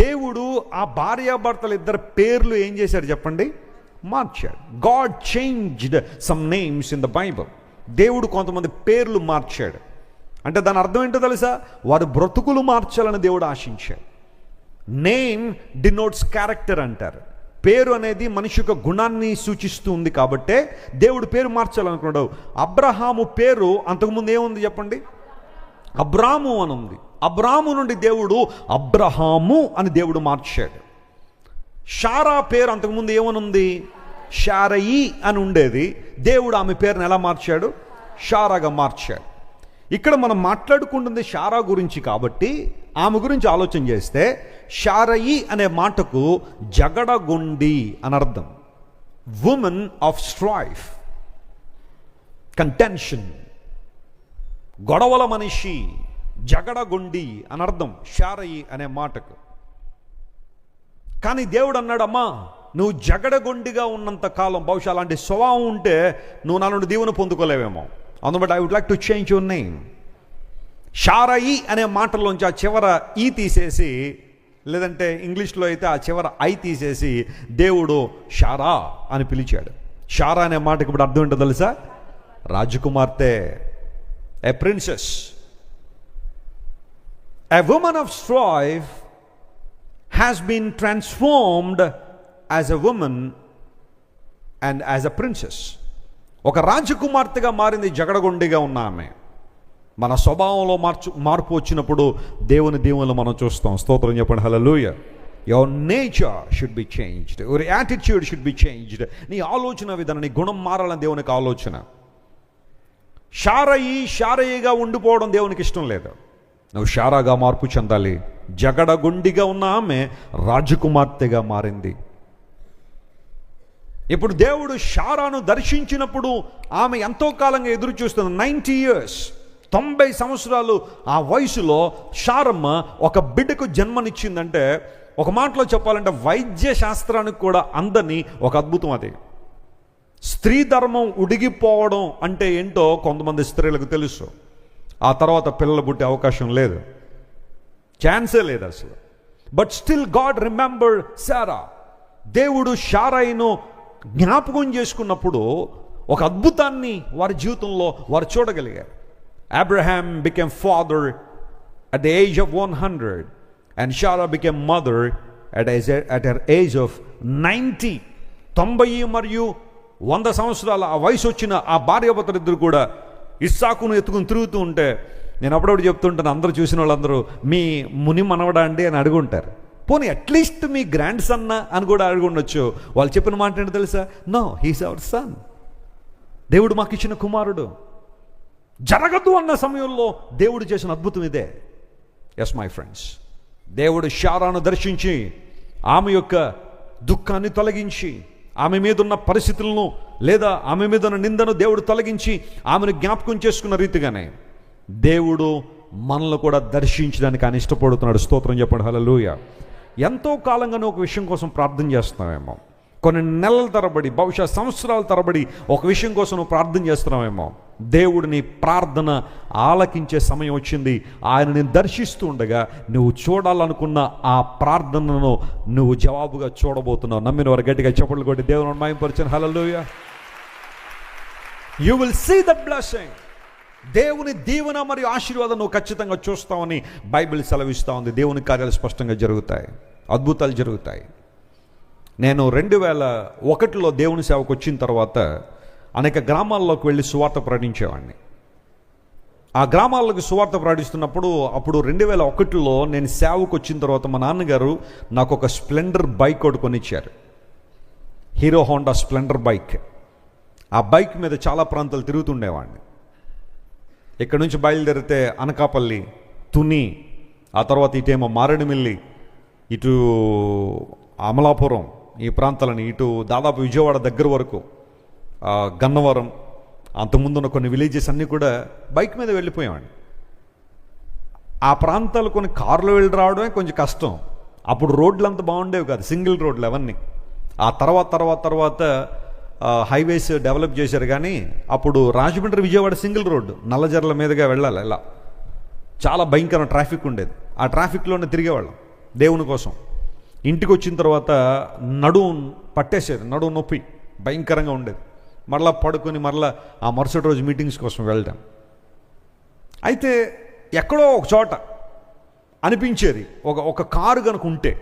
దేవుడు ఆ భార్యాభర్తల ఇద్దరు పేర్లు ఏం చేశాడు చెప్పండి? మార్చాడు. God changed some names in the Bible. దేవుడు కొంతమంది పేర్లు మార్చాడు. అంటే దాని అర్థం ఏంటో తెలుసా? వారి బ్రతుకులు మార్చాలని దేవుడు ఆశించాడు. నేమ్ డినోట్స్ క్యారెక్టర్ అంటారు. పేరు అనేది మనిషి యొక్క గుణాన్ని సూచిస్తుంది. కాబట్టే దేవుడు పేరు మార్చాలనుకున్నాడు. అబ్రహాము పేరు అంతకుముందు ఏముంది చెప్పండి? అబ్రాము అని ఉంది. అబ్రాము నుండి దేవుడు అబ్రహాము అని దేవుడు మార్చాడు. షారా పేరు అంతకుముందు ఏమనుంది? షారయి అని ఉండేది. దేవుడు ఆమె పేరుని ఎలా మార్చాడు? షారాగా మార్చాడు. ఇక్కడ మనం మాట్లాడుకుంటుంది షారా గురించి కాబట్టి ఆమె గురించి ఆలోచన చేస్తే షారయి అనే మాటకు జగడగొండి అని అర్థం. వుమన్ ఆఫ్ స్ట్రైఫ్, కంటెన్షన్, గొడవల మనిషి, జగడగొండి అని అర్థం షారయి అనే మాటకు. కానీ దేవుడు అన్నాడు, అమ్మా నువ్వు జగడగొండిగా ఉన్నంత కాలం బహుశా అలాంటి స్వభావం ఉంటే నువ్వు నా నుండి దీవెన పొందుకోలేవేమో. అందుబట్టి I would like to change your name. Sarai అనే మాటలోంచి ఆ చివర ఈ తీసేసి, లేదంటే ఇంగ్లీష్లో అయితే ఆ చివర ఐ తీసేసి దేవుడు షారా అని పిలిచాడు. షారా అనే మాటకి ఇప్పుడు అర్థం ఏంటో తెలుసా? రాజకుమార్తె, a princess, a woman of strife has been transformed as a woman and as a princess. ఒక రాజకుమార్తెగా మారింది జగడగొండిగా ఉన్న ఆమె. మన స్వభావంలో మార్పు వచ్చినప్పుడు దేవుని దీవెనలు మనం చూస్తాం. స్తోత్రం చెప్పండి, hallelujah. Your nature should be changed, your attitude should be changed. నీ ఆలోచన విధానం, నీ గుణం మారాలని దేవునికి ఆలోచన. షారయిగా ఉండిపోవడం దేవునికి ఇష్టం లేదు. నువ్వు షారాగా మార్పు చెందాలి. జగడగొండిగా ఉన్న ఆమె రాజకుమార్తెగా మారింది. ఇప్పుడు దేవుడు షారాను దర్శించినప్పుడు ఆమె ఎంతో కాలంగా ఎదురు చూస్తుంది. 90 years, 90 సంవత్సరాలు ఆ వయసులో షారమ్మ ఒక బిడ్డకు జన్మనిచ్చిందంటే, ఒక మాటలో చెప్పాలంటే వైద్య శాస్త్రానికి కూడా అందని ఒక అద్భుతం అది. స్త్రీ ధర్మం ఉడిగిపోవడం అంటే ఏంటో కొంతమంది స్త్రీలకు తెలుసు. ఆ తర్వాత పిల్లలు పుట్టే అవకాశం లేదు, ఛాన్సే లేదు అసలు. But still God remembered Sarah. దేవుడు షారాయిను జ్ఞాపకం చేసుకున్నప్పుడు ఒక అద్భుతాన్ని వారి జీవితంలో వారు చూడగలిగారు. Abraham became father at the age of 100 and Sarah became mother at her age of 90. 90 మరియు 100 సంవత్సరాల ఆ వయసు వచ్చిన ఆ భార్యాభర్తలిద్దరు కూడా ఇస్సాకును ఎత్తుకుని తిరుగుతూ ఉంటే, నేను అప్పుడప్పుడు చెప్తుంటాను, అందరూ చూసిన వాళ్ళందరూ మీ ముని మనవడా అండి అని అడుగుంటారు. పోనీ అట్లీస్ట్ మీ గ్రాండ్ సన్ అని కూడా అడుగుండొచ్చు. వాళ్ళు చెప్పిన మాట ఏంటో తెలుసా? No, he's our son. దేవుడు మాకు ఇచ్చిన కుమారుడు. జరగదు అన్న సమయంలో దేవుడు చేసిన అద్భుతం ఇదే. ఎస్ మై ఫ్రెండ్స్, దేవుడు షారాను దర్శించి ఆమె యొక్క దుఃఖాన్ని తొలగించి, ఆమె మీద ఉన్న పరిస్థితులను లేదా ఆమె మీద ఉన్న నిందను దేవుడు తొలగించి ఆమెను జ్ఞాపకం చేసుకున్న రీతిగానే దేవుడు మనల్ని కూడా దర్శించడానికి ఆయన ఇష్టపడుతున్నాడు. స్తోత్రం చెప్పండి, హల్లెలూయా. ఎంతో కాలంగానే ఒక విషయం కోసం ప్రార్థన చేస్తున్నామేమో, కొన్ని నెలల తరబడి, బహుశా సంవత్సరాల తరబడి ఒక విషయం కోసం నువ్వు ప్రార్థన చేస్తున్నావేమో. దేవుడిని ప్రార్థన ఆలకించే సమయం వచ్చింది. ఆయనని దర్శిస్తూ ఉండగా నువ్వు చూడాలనుకున్న ఆ ప్రార్థనను నువ్వు జవాబుగా చూడబోతున్నావు. నమ్మిన వారు గట్టిగా చప్పట్లు కొట్టి దేవుని మహిమపరచండి, hallelujah. You will see the blessing. దేవుని దీవెన మరియు ఆశీర్వాదం నువ్వు ఖచ్చితంగా చూస్తావని బైబిల్ సెలవిస్తూ ఉంది. దేవుని కార్యాలు స్పష్టంగా జరుగుతాయి, అద్భుతాలు జరుగుతాయి. నేను 2001లో దేవుని సేవకు వచ్చిన తర్వాత అనేక గ్రామాల్లోకి వెళ్ళి సువార్త ప్రకటించేవాడిని. ఆ గ్రామాలకు సువార్త ప్రకటిస్తున్నప్పుడు అప్పుడు 2001లో నేను సేవకు వచ్చిన తర్వాత మా నాన్నగారు నాకు ఒక స్ప్లెండర్ బైక్ ఒకటి కొనిచ్చారు, హీరో హోండా స్ప్లెండర్ బైక్. ఆ బైక్ మీద చాలా ప్రాంతాలు తిరుగుతుండేవాడిని. ఇక్కడ నుంచి బయలుదేరితే అనకాపల్లి, తుని, ఆ తర్వాత ఇటేమో మారేడుమిల్లి, ఇటు అమలాపురం, ఈ ప్రాంతాలని, ఇటు దాదాపు విజయవాడ దగ్గర వరకు, గన్నవరం, అంతకుముందున్న కొన్ని విలేజెస్ అన్నీ కూడా బైక్ మీద వెళ్ళిపోయామండి. ఆ ప్రాంతాలు కొన్ని కార్లో వెళ్ళి రావడమే కొంచెం కష్టం. అప్పుడు రోడ్లు అంత బాగుండేవి కాదు, సింగిల్ రోడ్లు అవన్నీ. ఆ తర్వాత హైవేస్ డెవలప్ చేశారు. కానీ అప్పుడు రాజమండ్రి విజయవాడ సింగిల్ రోడ్డు, నల్లజర్ల మీదుగా వెళ్ళాలి. ఇలా చాలా భయంకర ట్రాఫిక్ ఉండేది. ఆ ట్రాఫిక్లోనే తిరిగేవాళ్ళం దేవుని కోసం. ఇంటికి వచ్చిన తర్వాత నడుము పట్టేసేది, నడుము నొప్పి భయంకరంగా ఉండేది. మరలా పడుకొని మరలా ఆ మరుసటి రోజు మీటింగ్స్ కోసం వెళ్ళడం. అయితే ఎక్కడో ఒక చోట అనిపించేది, ఒక కారు కనుక ఉంటే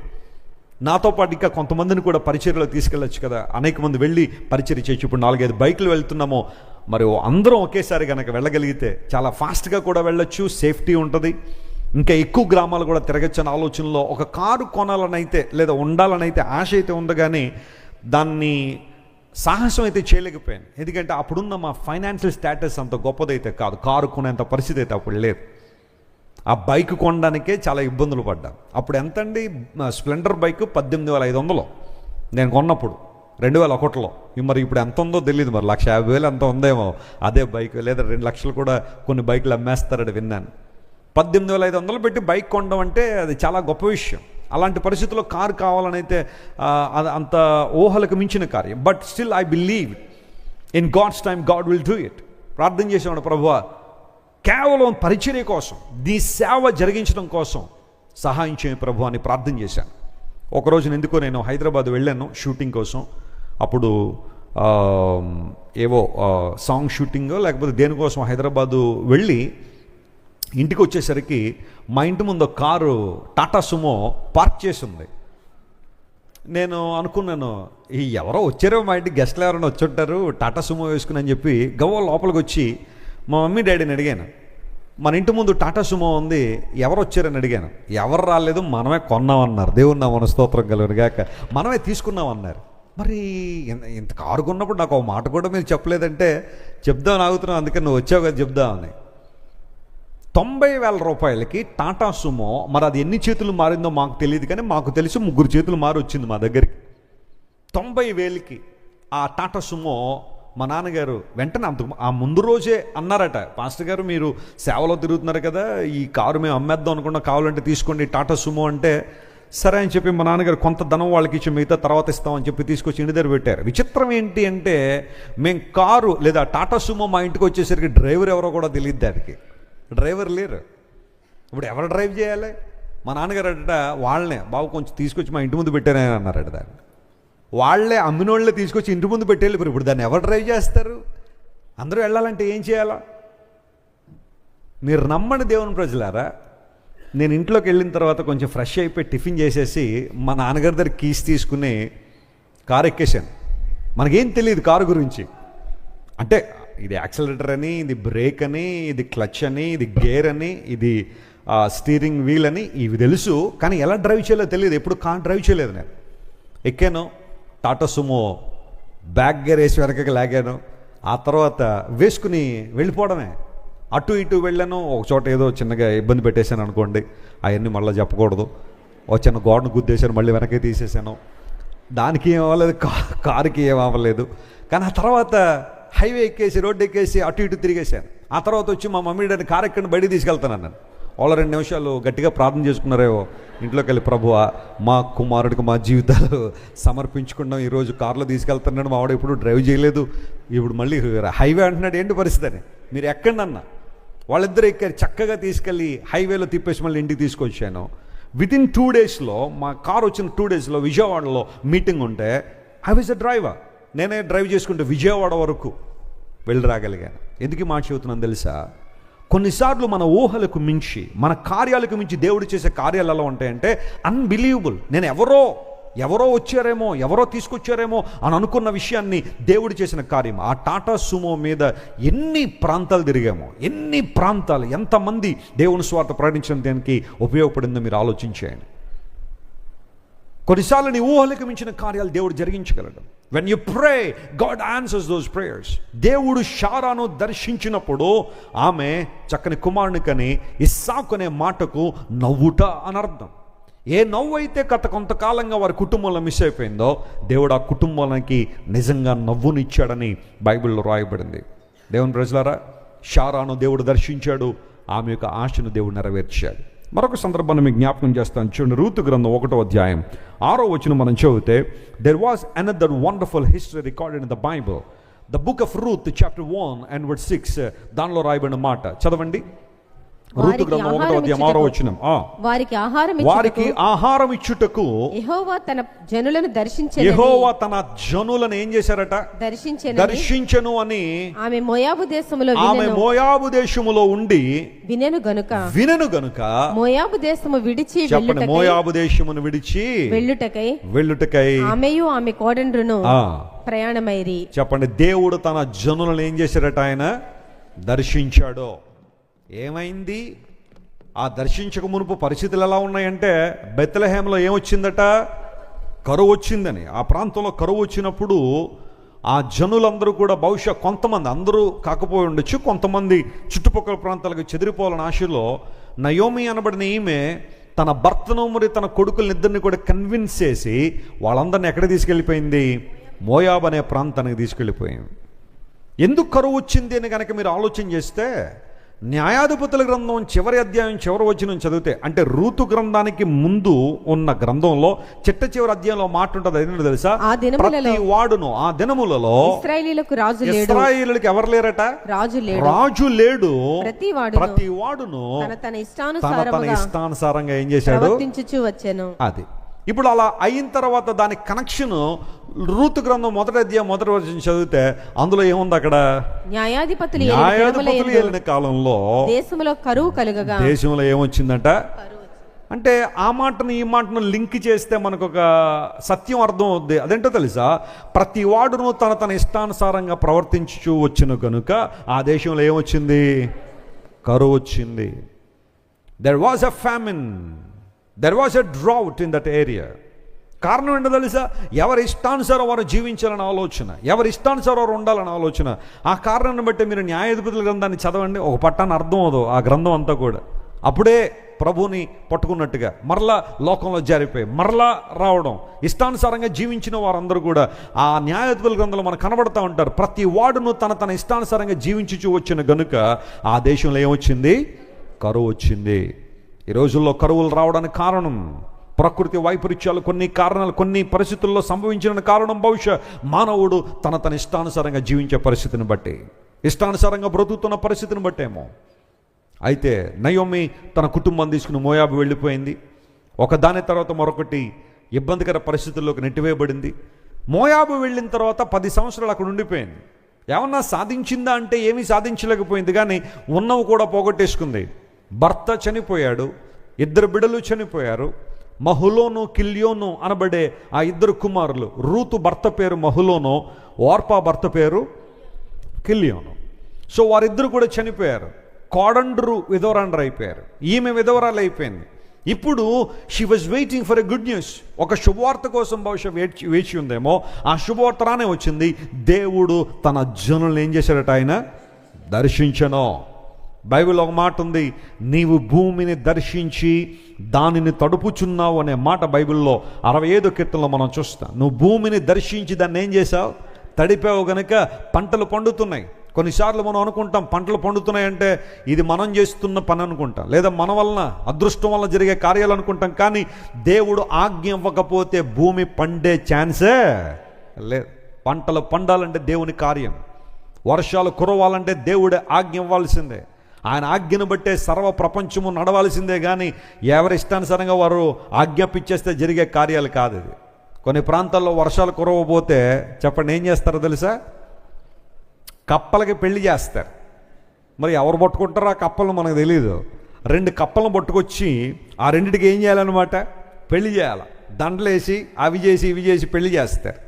నాతో పాటు ఇంకా కొంతమందిని కూడా పరిచర్యలో తీసుకెళ్ళచ్చు కదా. అనేక మంది వెళ్ళి పరిచర్య చేయొచ్చు. ఇప్పుడు 4-5 బైకులు వెళ్తున్నామో, మరి అందరం ఒకేసారి కనుక వెళ్ళగలిగితే చాలా ఫాస్ట్గా కూడా వెళ్ళొచ్చు, సేఫ్టీ ఉంటుంది. ఇంకా ఎక్కువ గ్రామాలు కూడా తిరగచ్చని ఆలోచనలో ఒక కారు కొనాలనైతే లేదా ఉండాలనైతే ఆశ అయితే ఉంది, కానీ దాన్ని సాహసం అయితే చేయలేకపోయాను. ఎందుకంటే అప్పుడున్న మా ఫైనాన్షియల్ స్టేటస్ అంత గొప్పదైతే కాదు, కారు కొనేంత పరిస్థితి అయితే అప్పుడు లేదు. ఆ బైక్ కొనడానికే చాలా ఇబ్బందులు పడ్డాను. అప్పుడు ఎంతండి, స్ప్లెండర్ బైక్ 18,500 నేను కొన్నప్పుడు 2001లో. మరి ఇప్పుడు ఎంత ఉందో తెలియదు, మరి 1,50,000 ఎంత ఉందేమో అదే బైక్, లేదా 2 లక్షలు కూడా కొన్ని బైకులు అమ్మేస్తారని విన్నాను. 18,500 పెట్టి బైక్ కొనడం అంటే అది చాలా గొప్ప విషయం. అలాంటి పరిస్థితుల్లో కారు కావాలని అయితే అంత ఊహలకు మించిన కార్యం. But still I believe in God's time God will do it. ప్రార్థన చేసేవాడు, ప్రభువా కేవలం పరిచర్య కోసం, నీ సేవ జరిగించడం కోసం సహాయం చేయని ప్రభు అని ప్రార్థన చేశాను. ఒకరోజు ఎందుకో నేను హైదరాబాద్ వెళ్ళాను షూటింగ్ కోసం. అప్పుడు ఏవో సాంగ్ షూటింగో లేకపోతే దేనికోసం హైదరాబాదు వెళ్ళి ఇంటికి వచ్చేసరికి మా ఇంటి ముందు కారు టాటా సుమో పార్క్ చేసి ఉంది. నేను అనుకున్నాను, ఈ ఎవరో వచ్చారో మా ఇంటికి, గెస్ట్లు ఎవరైనా వచ్చి ఉంటారు టాటా సుమో వేసుకుని అని చెప్పి గవ్వ లోపలికి వచ్చి మా మమ్మీ డాడీని అడిగాను, మన ఇంటి ముందు టాటా సుమో ఉంది, ఎవరు వచ్చారని అడిగాను. ఎవరు రాలేదు, మనమే కొన్నామన్నారు. దేవుని నా మన స్తోత్రం కలుగునుగాక. మనమే తీసుకున్నామన్నారు. మరి ఇంత కారు కొన్నప్పుడు నాకు ఒక మాట కూడా మీరు చెప్పలేదంటే చెప్దామని ఆగుతున్నాను. అందుకని నువ్వు వచ్చావు కదా చెప్దామని. 90,000 రూపాయలకి టాటా సుమో, మరి అది ఎన్ని చేతులు మారిందో మాకు తెలియదు, కానీ మాకు తెలిసి 3 చేతులు మారి వచ్చింది మా దగ్గరికి. 90,000కి ఆ టాటా సుమో మా నాన్నగారు వెంటనే ఆ ముందు రోజే అన్నారట, పాస్టర్ గారు మీరు సేవలో తిరుగుతున్నారు కదా, ఈ కారు మేము అమ్మేద్దాం అనుకున్నా, కావాలంటే తీసుకోండి టాటా సుమో అంటే, సరే అని చెప్పి మా నాన్నగారు కొంత ధనం వాళ్ళకి ఇచ్చి మిగతా తర్వాత ఇస్తామని చెప్పి తీసుకొచ్చి ఇంటి దగ్గర పెట్టారు. విచిత్రం ఏంటి అంటే, మేము కారు లేదా టాటా సుమో మా ఇంటికి వచ్చేసరికి డ్రైవర్ ఎవరో కూడా తెలియదు, దానికి డ్రైవర్ లేరు. ఇప్పుడు ఎవరు డ్రైవ్ చేయాలి? మా నాన్నగారు అట వాళ్ళనే, బాబు కొంచెం తీసుకొచ్చి మా ఇంటి ముందు పెట్టారని అన్నారట. దాన్ని వాళ్ళే అమ్మినోళ్ళే తీసుకొచ్చి ఇంటి ముందు పెట్టేళ్ళు. ఇప్పుడు దాన్ని ఎవరు డ్రైవ్ చేస్తారు? అందరూ వెళ్ళాలంటే ఏం చేయాలా? మీరు నమ్మండి దేవుని ప్రజలారా, నేను ఇంట్లోకి వెళ్ళిన తర్వాత కొంచెం ఫ్రెష్ అయిపోయి టిఫిన్ చేసేసి మా నాన్నగారి దగ్గర కీస్ తీసుకుని కారు ఎక్కేసాను. మనకేం తెలియదు కారు గురించి. అంటే ఇది యాక్సిలరేటర్ అని, ఇది బ్రేక్ అని, ఇది క్లచ్ అని, ఇది గేర్ అని, ఇది స్టీరింగ్ వీల్ అని, ఇవి తెలుసు, కానీ ఎలా డ్రైవ్ చేయాలో తెలియదు. ఎప్పుడు కార్ డ్రైవ్ చేయలేదు. నేను ఎక్కాను టాటా సుమో, బ్యాక్ గేర్ వేసి వెనకకి లాగాను. ఆ తర్వాత వేసుకుని వెళ్ళిపోవడమే. అటు ఇటు వెళ్ళాను. ఒక చోట ఏదో చిన్నగా ఇబ్బంది పెట్టేశాను అనుకోండి, అవన్నీ మళ్ళీ చెప్పకూడదు. ఒక చిన్న గోడను గుద్దేశాను, మళ్ళీ వెనక్కి తీసేసాను. దానికి ఏం అవ్వలేదు, కారుకి ఏం అవ్వలేదు. కానీ ఆ తర్వాత హైవే ఎక్కేసి రోడ్డు ఎక్కేసి అటు ఇటు తిరిగేశాను. ఆ తర్వాత వచ్చి మా మమ్మీ డాడీ కారు ఎక్కడిని బయటికి తీసుకెళ్తాను అన్నాను. వాళ్ళ 2 నిమిషాలు గట్టిగా ప్రార్థన చేసుకున్నారేవో. ఇంట్లోకి వెళ్ళి, ప్రభువా మా కుమారుడికి మా జీవితాలు సమర్పించుకున్నాం, ఈరోజు కారులో తీసుకెళ్తున్నాడు, మా వాడు ఎప్పుడు డ్రైవ్ చేయలేదు, ఇప్పుడు మళ్ళీ హైవే అంటున్నాడు, ఏంటి పరిస్థితి అని. మీరు ఎక్కండి అన్న. వాళ్ళిద్దరూ ఎక్కారు, చక్కగా తీసుకెళ్ళి హైవేలో తిప్పేసి మళ్ళీ ఇంటికి తీసుకొచ్చాను. వితిన్ 2 డేస్లో, మా కారు వచ్చిన 2 డేస్లో విజయవాడలో మీటింగ్ ఉంటే ఐ వాజ్ ఎ డ్రైవర్. నేనే డ్రైవ్ చేసుకుంటే విజయవాడ వరకు వెళ్ళి రాగలిగాను. ఎందుకు మాట చెబుతున్నాను తెలుసా? కొన్నిసార్లు మన ఊహలకు మించి, మన కార్యాలకు మించి దేవుడు చేసే కార్యాలు ఎలా ఉంటాయంటే అన్బిలీవబుల్. నేను ఎవరో వచ్చారేమో, ఎవరో తీసుకొచ్చారేమో అని అనుకున్న విషయాన్ని దేవుడు చేసిన కార్యం. ఆ టాటా సుమో మీద ఎన్ని ప్రాంతాలు తిరిగామో, ఎన్ని ప్రాంతాలు, ఎంతమంది దేవుని స్వార్థ ప్రకటించడం దానికి ఉపయోగపడిందో మీరు ఆలోచించేయండి. కొన్నిసార్లు నీ ఊహలకు మించిన కార్యాలు దేవుడు జరిగించగలడు. When you pray, God answers those prayers. దేవుడు షారాను దర్శించినప్పుడు ఆమె చక్కని కుమారుని కని ఇస్సాకు అనే మాటకు నవ్వుట అనర్థం. ఏ నవ్వు అయితే కొంతకాలంగా వారి కుటుంబంలో మిస్ అయిపోయిందో, దేవుడు ఆ కుటుంబానికి నిజంగా నవ్వునిచ్చాడని బైబిల్లో రాయబడింది. దేవుని ప్రజలారా, షారాను దేవుడు దర్శించాడు, ఆమె యొక్క ఆశను దేవుడు నెరవేర్చాడు. మరొక సందర్భాన్ని మీకు జ్ఞాపకం చేస్తాను. చూడండి, రూతు గ్రంథం 1వ అధ్యాయం 6వ వచనం మనం చదివితే, there was another wonderful history recorded in the Bible, the book of Ruth chapter 1 and verse 6. దానిలో రాయబడిన మాట చదవండి. రూతు గ్రంథం 1వ అధ్యాయం 6వ వచనం. వారికి ఆహారం ఇచ్చుటకు యెహోవా తన జనులను దర్శించెను. యెహోవా తన జనులను ఏం చేశారట? దర్శించెను అని ఆమె మోయాబు దేశములో ఉండి వినెను గనుక మోయాబు దేశము విడిచి చెప్పండి, మోయాబు దేశమును విడిచి వెళ్ళుటకై ఆమెయు ఆమె కోడండ్రును ప్రయాణమైరి. చెప్పండి, దేవుడు తన జనులను ఏం చేశారట? ఆయన దర్శించాడు. ఏమైంది? ఆ దర్శించక మునుపు పరిస్థితులు ఎలా ఉన్నాయంటే, బెత్లెహేంలో ఏమొచ్చిందట? కరువు వచ్చిందని. ఆ ప్రాంతంలో కరువు వచ్చినప్పుడు ఆ జనులందరూ కూడా బహుశా కొంతమంది, అందరూ కాకపోయి ఉండొచ్చు, కొంతమంది చుట్టుపక్కల ప్రాంతాలకు చెదిరిపోవాలని ఆశలో నయోమి అనబడిన ఈమె తన భర్తను మరియు తన కొడుకులనిద్దరిని కూడా కన్విన్స్ చేసి వాళ్ళందరిని ఎక్కడ తీసుకెళ్ళిపోయింది? మోయాబ్ అనే ప్రాంతానికి తీసుకెళ్ళిపోయింది. ఎందుకు కరువు వచ్చింది అని కనుక మీరు ఆలోచన చేస్తే, న్యాయాధిపతుల గ్రంథం చివరి అధ్యాయం చివరి వచనం చదివితే, అంటే రూతు గ్రంథానికి ముందు ఉన్న గ్రంథంలో చిట్ట చివరి అధ్యాయంలో మాట ఉంటుంది. అదేంటో తెలుసా? ప్రతి వాడును ఆ దినములలో ఇశ్రాయేలీయులకు రాజు లేడు. ఇశ్రాయేలులకు ఎవరు లేరట? రాజు లేడు. ప్రతి వాడును తన ఇష్టానుసారంగా ఏం చేశాడు? వచ్చాను. అది ఇప్పుడు అలా అయిన తర్వాత దాని కనెక్షన్ రూతు గ్రంథం మొదటి అధ్యాయం మొదటి వచనం చదివితే అందులో ఏముంది? అక్కడ న్యాయాధిపతులు ఏలిన కాలంలో దేశంలో కరువు కలుగగా, దేశంలో ఏమొచ్చిందంట? అంటే ఆ మాటను ఈ మాటను లింక్ చేస్తే మనకు ఒక సత్యం అర్థం అవుద్ది. అదేంటో తెలుసా? ప్రతి వాడును తన ఇష్టానుసారంగా ప్రవర్తించు వచ్చిన కనుక ఆ దేశంలో ఏమొచ్చింది? కరువు వచ్చింది. There was a famine, there was a drought in that area. కారణం ఏంటో తెలుసా? ఎవరి ఇష్టానుసారం వారు జీవించాలని ఆలోచన, ఎవరి ఇష్టానుసారం వారు ఉండాలని ఆలోచన. ఆ కారణాన్ని బట్టి మీరు న్యాయాధిపతుల గ్రంథాన్ని చదవండి, ఒక పట్టాన్ని అర్థం అవదు ఆ గ్రంథం అంతా కూడా. అప్పుడే ప్రభువుని పట్టుకున్నట్టుగా మరలా లోకంలో జారిపోయి మరలా రావడం, ఇష్టానుసారంగా జీవించిన వారందరూ కూడా ఆ న్యాయాధిపతుల గ్రంథంలో మనకు కనబడుతూ ఉంటారు. ప్రతి వాడును తన ఇష్టానుసారంగా జీవించుచూ వచ్చిన గనుక ఆ దేశంలో ఏమొచ్చింది? కరువు వచ్చింది. ఈ రోజుల్లో కరువులు రావడానికి కారణం ప్రకృతి వైపరీత్యాలు, కొన్ని కారణాలు, కొన్ని పరిస్థితుల్లో సంభవించిన కారణం బహుశా మానవుడు తన ఇష్టానుసారంగా జీవించే పరిస్థితిని బట్టి, ఇష్టానుసారంగా బ్రతుకుతున్న పరిస్థితిని బట్టేమో. అయితే నయోమి తన కుటుంబం తీసుకుని మోయాబు వెళ్ళిపోయింది. ఒకదాని తర్వాత మరొకటి ఇబ్బందికర పరిస్థితుల్లోకి నెట్టివేయబడింది. మోయాబు వెళ్ళిన తర్వాత 10 సంవత్సరాలు అక్కడ ఉండిపోయింది. ఏమన్నా సాధించిందా అంటే ఏమీ సాధించలేకపోయింది, కానీ ఉన్నవి కూడా పోగొట్టేసుకుంది. భర్త చనిపోయాడు, 2 బిడ్డలు చనిపోయారు. మహులోను కిల్యోను అనబడే ఆ 2 కుమారులు, రూతు భర్త పేరు మహులోను, ఓర్పా భర్త పేరు కిల్యోను. సో వారిద్దరు కూడా చనిపోయారు. కోడండ్రు విధవరాండ్రు అయిపోయారు, ఈమె విధవరాలు అయిపోయింది. ఇప్పుడు she was waiting for a good news. ఒక శుభవార్త కోసం బహుశా వేచి ఉందేమో. ఆ శుభవార్త రానే వచ్చింది. దేవుడు తన జనులను ఏం చేశాడట? ఆయన దర్శించను. బైబిల్ ఒక మాట ఉంది, నీవు భూమిని దర్శించి దానిని తడుపుచున్నావు అనే మాట బైబిల్లో 65వ కీర్తనలో మనం చూస్తాం. నువ్వు భూమిని దర్శించి దాన్ని ఏం చేసావు? తడిపావు గనుక పంటలు పండుతున్నాయి. కొన్నిసార్లు మనం అనుకుంటాం పంటలు పండుతున్నాయంటే ఇది మనం చేస్తున్న పని అనుకుంటాం, లేదా మన వలన అదృష్టం వల్ల జరిగే కార్యాలు అనుకుంటాం. కానీ దేవుడు ఆజ్ఞ ఇవ్వకపోతే భూమి పండే ఛాన్సే లేదు. పంటలు పండాలంటే దేవుని కార్యం, వర్షాలు కురవాలంటే దేవుడే ఆజ్ఞ ఇవ్వాల్సిందే. ఆయన ఆజ్ఞను బట్టే సర్వ ప్రపంచము నడవాల్సిందే, కానీ ఎవరి ఇష్టానుసారంగా వారు ఆజ్ఞాపించేస్తే జరిగే కార్యాలు కాదు ఇది. కొన్ని ప్రాంతాల్లో వర్షాలు కురవబోతే చెప్పండి ఏం చేస్తారో తెలుసా? కప్పలకి పెళ్లి చేస్తారు. మరి ఎవరు పట్టుకుంటారో ఆ కప్పలను మనకు తెలియదు. 2 కప్పలను పట్టుకొచ్చి ఆ రెండిటికి ఏం చేయాలన్నమాట? పెళ్లి చేయాలి. దండలేసి అవి చేసి ఇవి చేసి పెళ్లి చేస్తారు.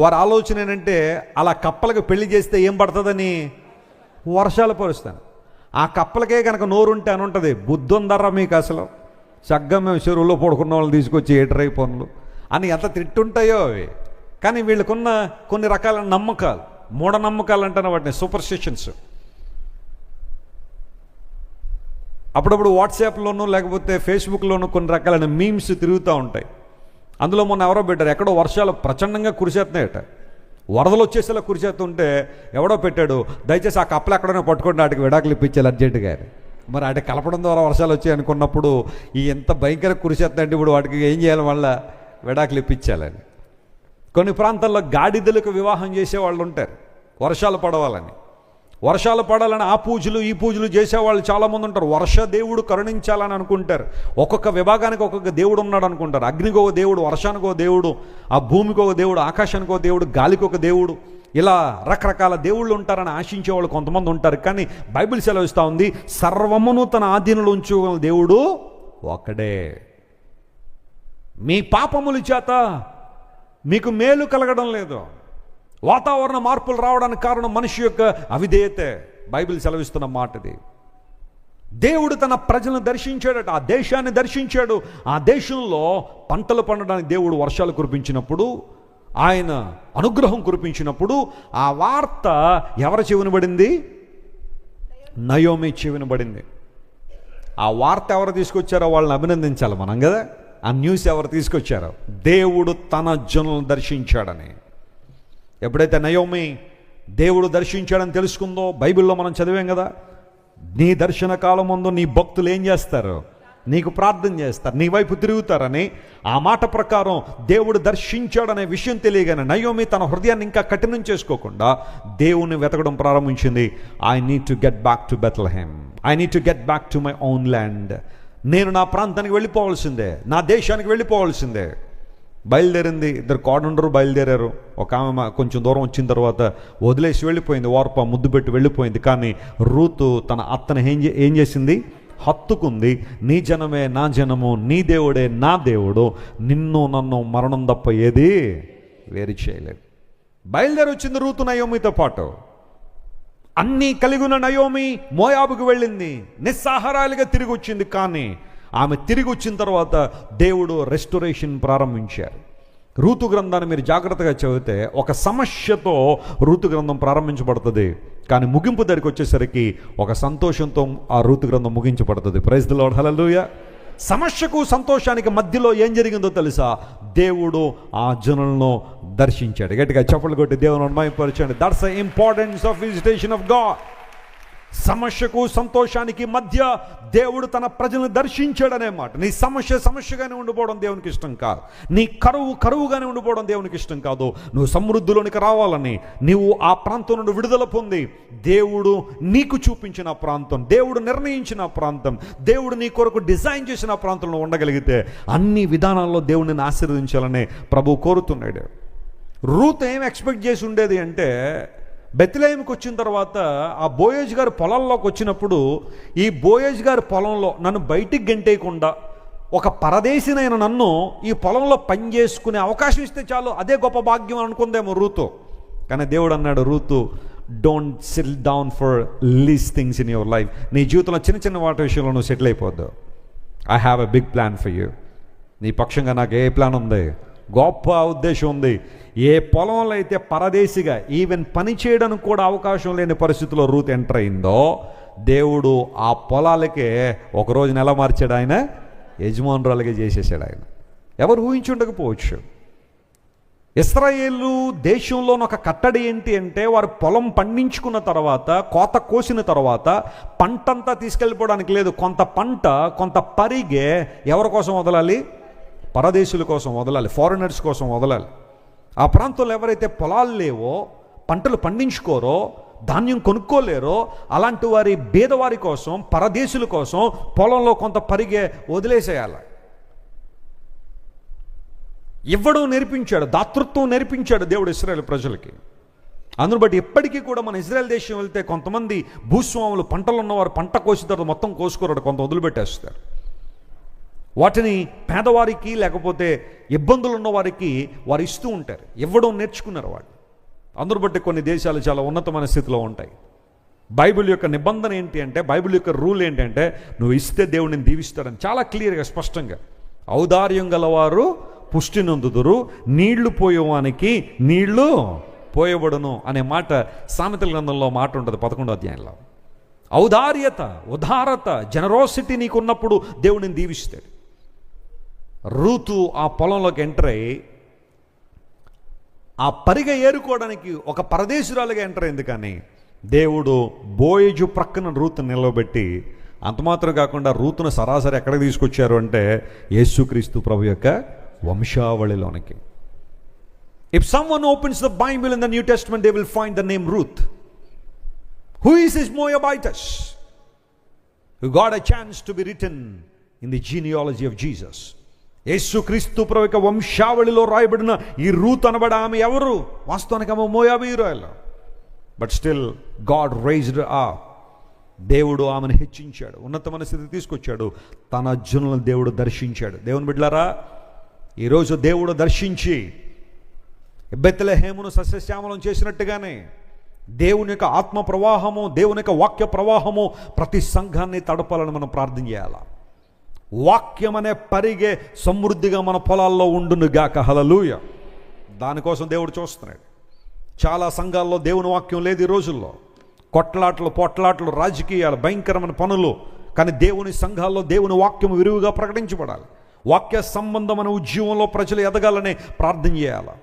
వారి ఆలోచన ఏంటంటే అలా కప్పలకు పెళ్లి చేస్తే ఏం పడుతుందని? వర్షాలు పరుస్తాను. ఆ కప్పలకే కనుక నోరుంటే అని ఉంటుంది, బుద్ధి ఉందర్రా మీకు అసలు, చక్కగా మేము చెరువులో పడుకున్న వాళ్ళని తీసుకొచ్చి ఏటరై పనులు అని ఎంత తిట్టుంటాయో అవి. కానీ వీళ్ళకున్న కొన్ని రకాల నమ్మకాలు, మూఢనమ్మకాలు అంటాను వాటిని, సూపర్ స్టిషన్స్. అప్పుడప్పుడు వాట్సాప్లోనూ లేకపోతే ఫేస్బుక్లోనూ కొన్ని రకాలైన మీమ్స్ తిరుగుతూ ఉంటాయి. అందులో మొన్న ఎవరో పెట్టారు, ఎక్కడో వర్షాలు ప్రచండంగా కురిసేస్తున్నాయట, వరదలు వచ్చేసేలా కురిసేస్తుంటే ఎవడో పెట్టాడు, దయచేసి ఆ కప్పలు ఎక్కడైనా పట్టుకోండి, వాటికి విడాకులు ఇప్పించాలి అర్జెంటుగా. మరి వాటి కలపడం ద్వారా వర్షాలు వచ్చాయి అనుకున్నప్పుడు ఈ ఎంత భయంకర కురిసేస్తుందంటే ఇప్పుడు వాటికి ఏం చేయాలి? వల్ల విడాకులు ఇప్పించాలని. కొన్ని ప్రాంతాల్లో గాడిదలకు వివాహం చేసేవాళ్ళు ఉంటారు వర్షాలు పడవాలని. వర్షాలు పడాలని ఆ పూజలు ఈ పూజలు చేసేవాళ్ళు చాలామంది ఉంటారు. వర్ష దేవుడు కరుణించాలని అనుకుంటారు. ఒక్కొక్క విభాగానికి ఒక్కొక్క దేవుడు ఉన్నాడు అనుకుంటారు. అగ్నికి ఒక దేవుడు, వర్షానికి ఒక దేవుడు, ఆ భూమికి ఒక దేవుడు, ఆకాశానికి ఒక దేవుడు, గాలికి ఒక దేవుడు, ఇలా రకరకాల దేవుళ్ళు ఉంటారని ఆశించే వాళ్ళు కొంతమంది ఉంటారు. కానీ బైబిల్ సెలవిస్తూ ఉంది, సర్వమును తన ఆధీనంలో ఉంచుకోగల దేవుడు ఒకడే. మీ పాపముల చేత మీకు మేలు కలగడం లేదు. వాతావరణ మార్పులు రావడానికి కారణం మనిషి యొక్క అవిధేయతే. బైబిల్ సెలవిస్తున్న మాటది. దేవుడు తన ప్రజలను దర్శించాడట, ఆ దేశాన్ని దర్శించాడు. ఆ దేశంలో పంటలు పండడానికి దేవుడు వర్షాలు కురిపించినప్పుడు, ఆయన అనుగ్రహం కురిపించినప్పుడు ఆ వార్త ఎవరి చెవిన పడింది? నయోమి చెవిన పడింది. ఆ వార్త ఎవరు తీసుకొచ్చారో వాళ్ళని అభినందించాలి మనం కదా. ఆ న్యూస్ ఎవరు తీసుకొచ్చారో? దేవుడు తన జనులను దర్శించాడని. ఎప్పుడైతే నయోమి దేవుడు దర్శించాడని తెలుసుకుందో, బైబిల్లో మనం చదివాం కదా, నీ దర్శన కాలం ముందు నీ భక్తులు ఏం చేస్తారు? నీకు ప్రార్థన చేస్తారు, నీ వైపు తిరుగుతారని. ఆ మాట ప్రకారం దేవుడు దర్శించాడనే విషయం తెలియగానే నయోమి తన హృదయాన్ని ఇంకా కఠినం చేసుకోకుండా దేవుని వెతకడం ప్రారంభించింది. I need to get back to Bethlehem, I need to get back to my own land. నేను నా ప్రాంతానికి వెళ్ళిపోవాల్సిందే, నా దేశానికి వెళ్ళిపోవాల్సిందే. బయలుదేరింది. ఇద్దరు కోడండరు బయలుదేరారు. ఒక ఆమె కొంచెం దూరం వచ్చిన తర్వాత వదిలేసి వెళ్ళిపోయింది. వార్ప ముద్దు పెట్టి వెళ్ళిపోయింది. కానీ రూతు తన అత్తను ఏం చేసింది? హత్తుకుంది. నీ జనమే నా జనము, నీ దేవుడే నా దేవుడు, నిన్ను నన్ను మరణం తప్ప ఏది వేరు చేయలేదు. బయలుదేరి వచ్చింది రూతు నయోమితో పాటు. అన్నీ కలిగి ఉన్న నయోమి మోయాబుకు వెళ్ళింది, నిస్సహారాలుగా తిరిగి వచ్చింది. కానీ ఆమె తిరిగి వచ్చిన తర్వాత దేవుడు రెస్టోరేషన్ ప్రారంభించారు. రూతు గ్రంథాన్ని మీరు జాగ్రత్తగా చదివితే ఒక సమస్యతో రూతు గ్రంథం ప్రారంభించబడుతుంది. కానీ ముగింపు దగ్గరికి వచ్చేసరికి ఒక సంతోషంతో ఆ రూతు గ్రంథం ముగించబడుతుంది. ప్రైజ్ ది లార్డ్, హల్లెలూయా. సమస్యకు సంతోషానికి మధ్యలో ఏం జరిగిందో తెలుసా? దేవుడు ఆ జనులను దర్శించాడు. గట్టిగా చప్పట్లు కొట్టి దేవుని మహిమపరచండి. That's the importance of visitation of God. సమస్యకు సంతోషానికి మధ్య దేవుడు తన ప్రజలను దర్శించాడనే మాట. నీ సమస్య సమస్యగానే ఉండిపోవడం దేవునికి ఇష్టం కాదు. నీ కరువుగానే ఉండిపోవడం దేవునికి ఇష్టం కాదు. నువ్వు సమృద్ధిలోనికి రావాలని, నీవు ఆ ప్రాంతం నుండి విడుదల పొంది, దేవుడు నీకు చూపించిన ప్రాంతం, దేవుడు నిర్ణయించిన ప్రాంతం, దేవుడు నీ కొరకు డిజైన్ చేసిన ప్రాంతంలో ఉండగలిగితే అన్ని విధానాల్లో దేవుడిని ఆశీర్వదించాలని ప్రభు కోరుతున్నాడు. రూత్ ఏం ఎక్స్పెక్ట్ చేసి ఉండేది అంటే, బెత్లెహేముకి వచ్చిన తర్వాత ఆ బోయేజ్ గారి పొలంలోకి వచ్చినప్పుడు, ఈ బోయేజ్ గారి పొలంలో నన్ను బయటికి గెంటేయకుండా ఒక పరదేశినైన నన్ను ఈ పొలంలో పని చేసుకునే అవకాశం ఇస్తే చాలు, అదే గొప్ప భాగ్యం అనుకుందేమో రూతు. కానీ దేవుడు అన్నాడు, Ruth, don't settle down for less things in your life. నీ జీవితంలో చిన్న చిన్న వాటి విషయంలో నువ్వు సెటిల్ అయిపోద్దు. I have a big plan for you. నీ పక్షంగా నాకు ఏ ప్లాన్ ఉంది? గొప్ప ఉద్దేశం ఉంది. ఏ పొలంలో అయితే పరదేశిగా ఈవెన్ పని చేయడానికి కూడా అవకాశం లేని పరిస్థితిలో రూత్ ఎంటర్ అయిందో, దేవుడు ఆ పొలాలకే ఒకరోజు నెల మార్చాడు. ఆయన యజమానురాలుగా చేసేసాడు. ఆయన ఎవరు ఊహించుండకపోవచ్చు. ఇశ్రాయేలు దేశంలోని ఒక కట్టడి ఏంటి అంటే, వారు పొలం పండించుకున్న తర్వాత, కోత కోసిన తర్వాత పంటంతా తీసుకెళ్ళిపోవడానికి లేదు. కొంత పంట, కొంత పరిగే ఎవరి కోసం వదలాలి? పరదేశుల కోసం వదలాలి, ఫారినర్స్ కోసం వదలాలి. ఆ ప్రాంతంలో ఎవరైతే పొలాలు లేవో, పంటలు పండించుకోరో, ధాన్యం కొనుక్కోలేరో, అలాంటి వారి బీదవారి కోసం, పరదేశుల కోసం పొలంలో కొంత పరిగే వదిలేసేయాలి. ఇవ్వడం నేర్పించాడు, దాతృత్వం నేర్పించాడు దేవుడు ఇశ్రాయేలు ప్రజలకి. అందును బట్టి ఇప్పటికీ కూడా మన ఇజ్రాయెల్ దేశం వెళ్తే కొంతమంది భూస్వాములు, పంటలు ఉన్నవారు పంట కోసిన తర్వాత మొత్తం కోసుకోరాడు, కొంత వదిలిపెట్టేస్తారు. వాటిని పేదవారికి లేకపోతే ఇబ్బందులు ఉన్న వారికి వారు ఇస్తూ ఉంటారు. ఇవ్వడం నేర్చుకున్నారు వాళ్ళు. అందును బట్టి కొన్ని దేశాలు చాలా ఉన్నతమైన స్థితిలో ఉంటాయి. బైబిల్ యొక్క నిబంధన ఏంటి అంటే, బైబిల్ యొక్క రూల్ ఏంటంటే, నువ్వు ఇస్తే దేవుడిని దీవిస్తాడని చాలా క్లియర్గా, స్పష్టంగా. ఔదార్యం గలవారు పుష్టి నొందుదురు, నీళ్లు పోయేవానికి నీళ్లు పోయబడును అనే మాట సామెతల గ్రంథంలో మాట ఉంటుంది 11వ అధ్యాయంలో. ఔదార్యత, ఉదారత, జనరోసిటీ నీకు ఉన్నప్పుడు దేవుడిని దీవిస్తాడు. రూతు ఆ పొలంలోకి ఎంటర్ అయ్యి ఆ పరిగ ఏరుకోవడానికి ఒక పరదేశురాలుగా ఎంటర్ అయింది. కానీ దేవుడు బోయేజు ప్రక్కన రూతును నిలవబెట్టి, అంతమాత్రం కాకుండా రూతును సరాసరి ఎక్కడికి తీసుకొచ్చారు అంటే యేసుక్రీస్తు ప్రభు యొక్క వంశావళిలోనికి. If someone opens the Bible in the New Testament, they will find the name Ruth. Who is his Moabitess? Who got a chance to be written in the genealogy of Jesus. యేసుక్రీస్తు ప్రభు యొక్క వంశావళిలో రాయబడిన ఈ రూత్ అనబడే ఆమె ఎవరు? వాస్తవానికి ఆమె మోయాబీయురాలు. But still God raised up. దేవుడు ఆమెను హెచ్చించాడు, ఉన్నతమైన స్థితికి తీసుకొచ్చాడు. తన జనులను దేవుడు దర్శించాడు. దేవుని బిడ్డలారా, ఈరోజు దేవుడు దర్శించి బెత్లెహేమును సస్యశ్యామలం చేసినట్టుగానే దేవుని యొక్క ఆత్మ ప్రవాహము, దేవుని యొక్క వాక్య ప్రవాహము ప్రతి సంఘాన్ని తడపాలని మనం ప్రార్థన చేయాలి. వాక్యం అనే పరిగే సమృద్ధిగా మన పొలాల్లో ఉండును గాక. హల్లెలూయా. దానికోసం దేవుడు చూస్తున్నాడు. చాలా సంఘాల్లో దేవుని వాక్యం లేదు ఈ రోజుల్లో. కొట్లాటలు, పొట్లాటలు, రాజకీయాలు, భయంకరమైన పనులు. కానీ దేవుని సంఘాల్లో దేవుని వాక్యం విరివిగా ప్రకటించబడాలి. వాక్య సంబంధమైన ఉద్యమంలో ప్రజలు ఎదగాలని ప్రార్థన చేయాలి.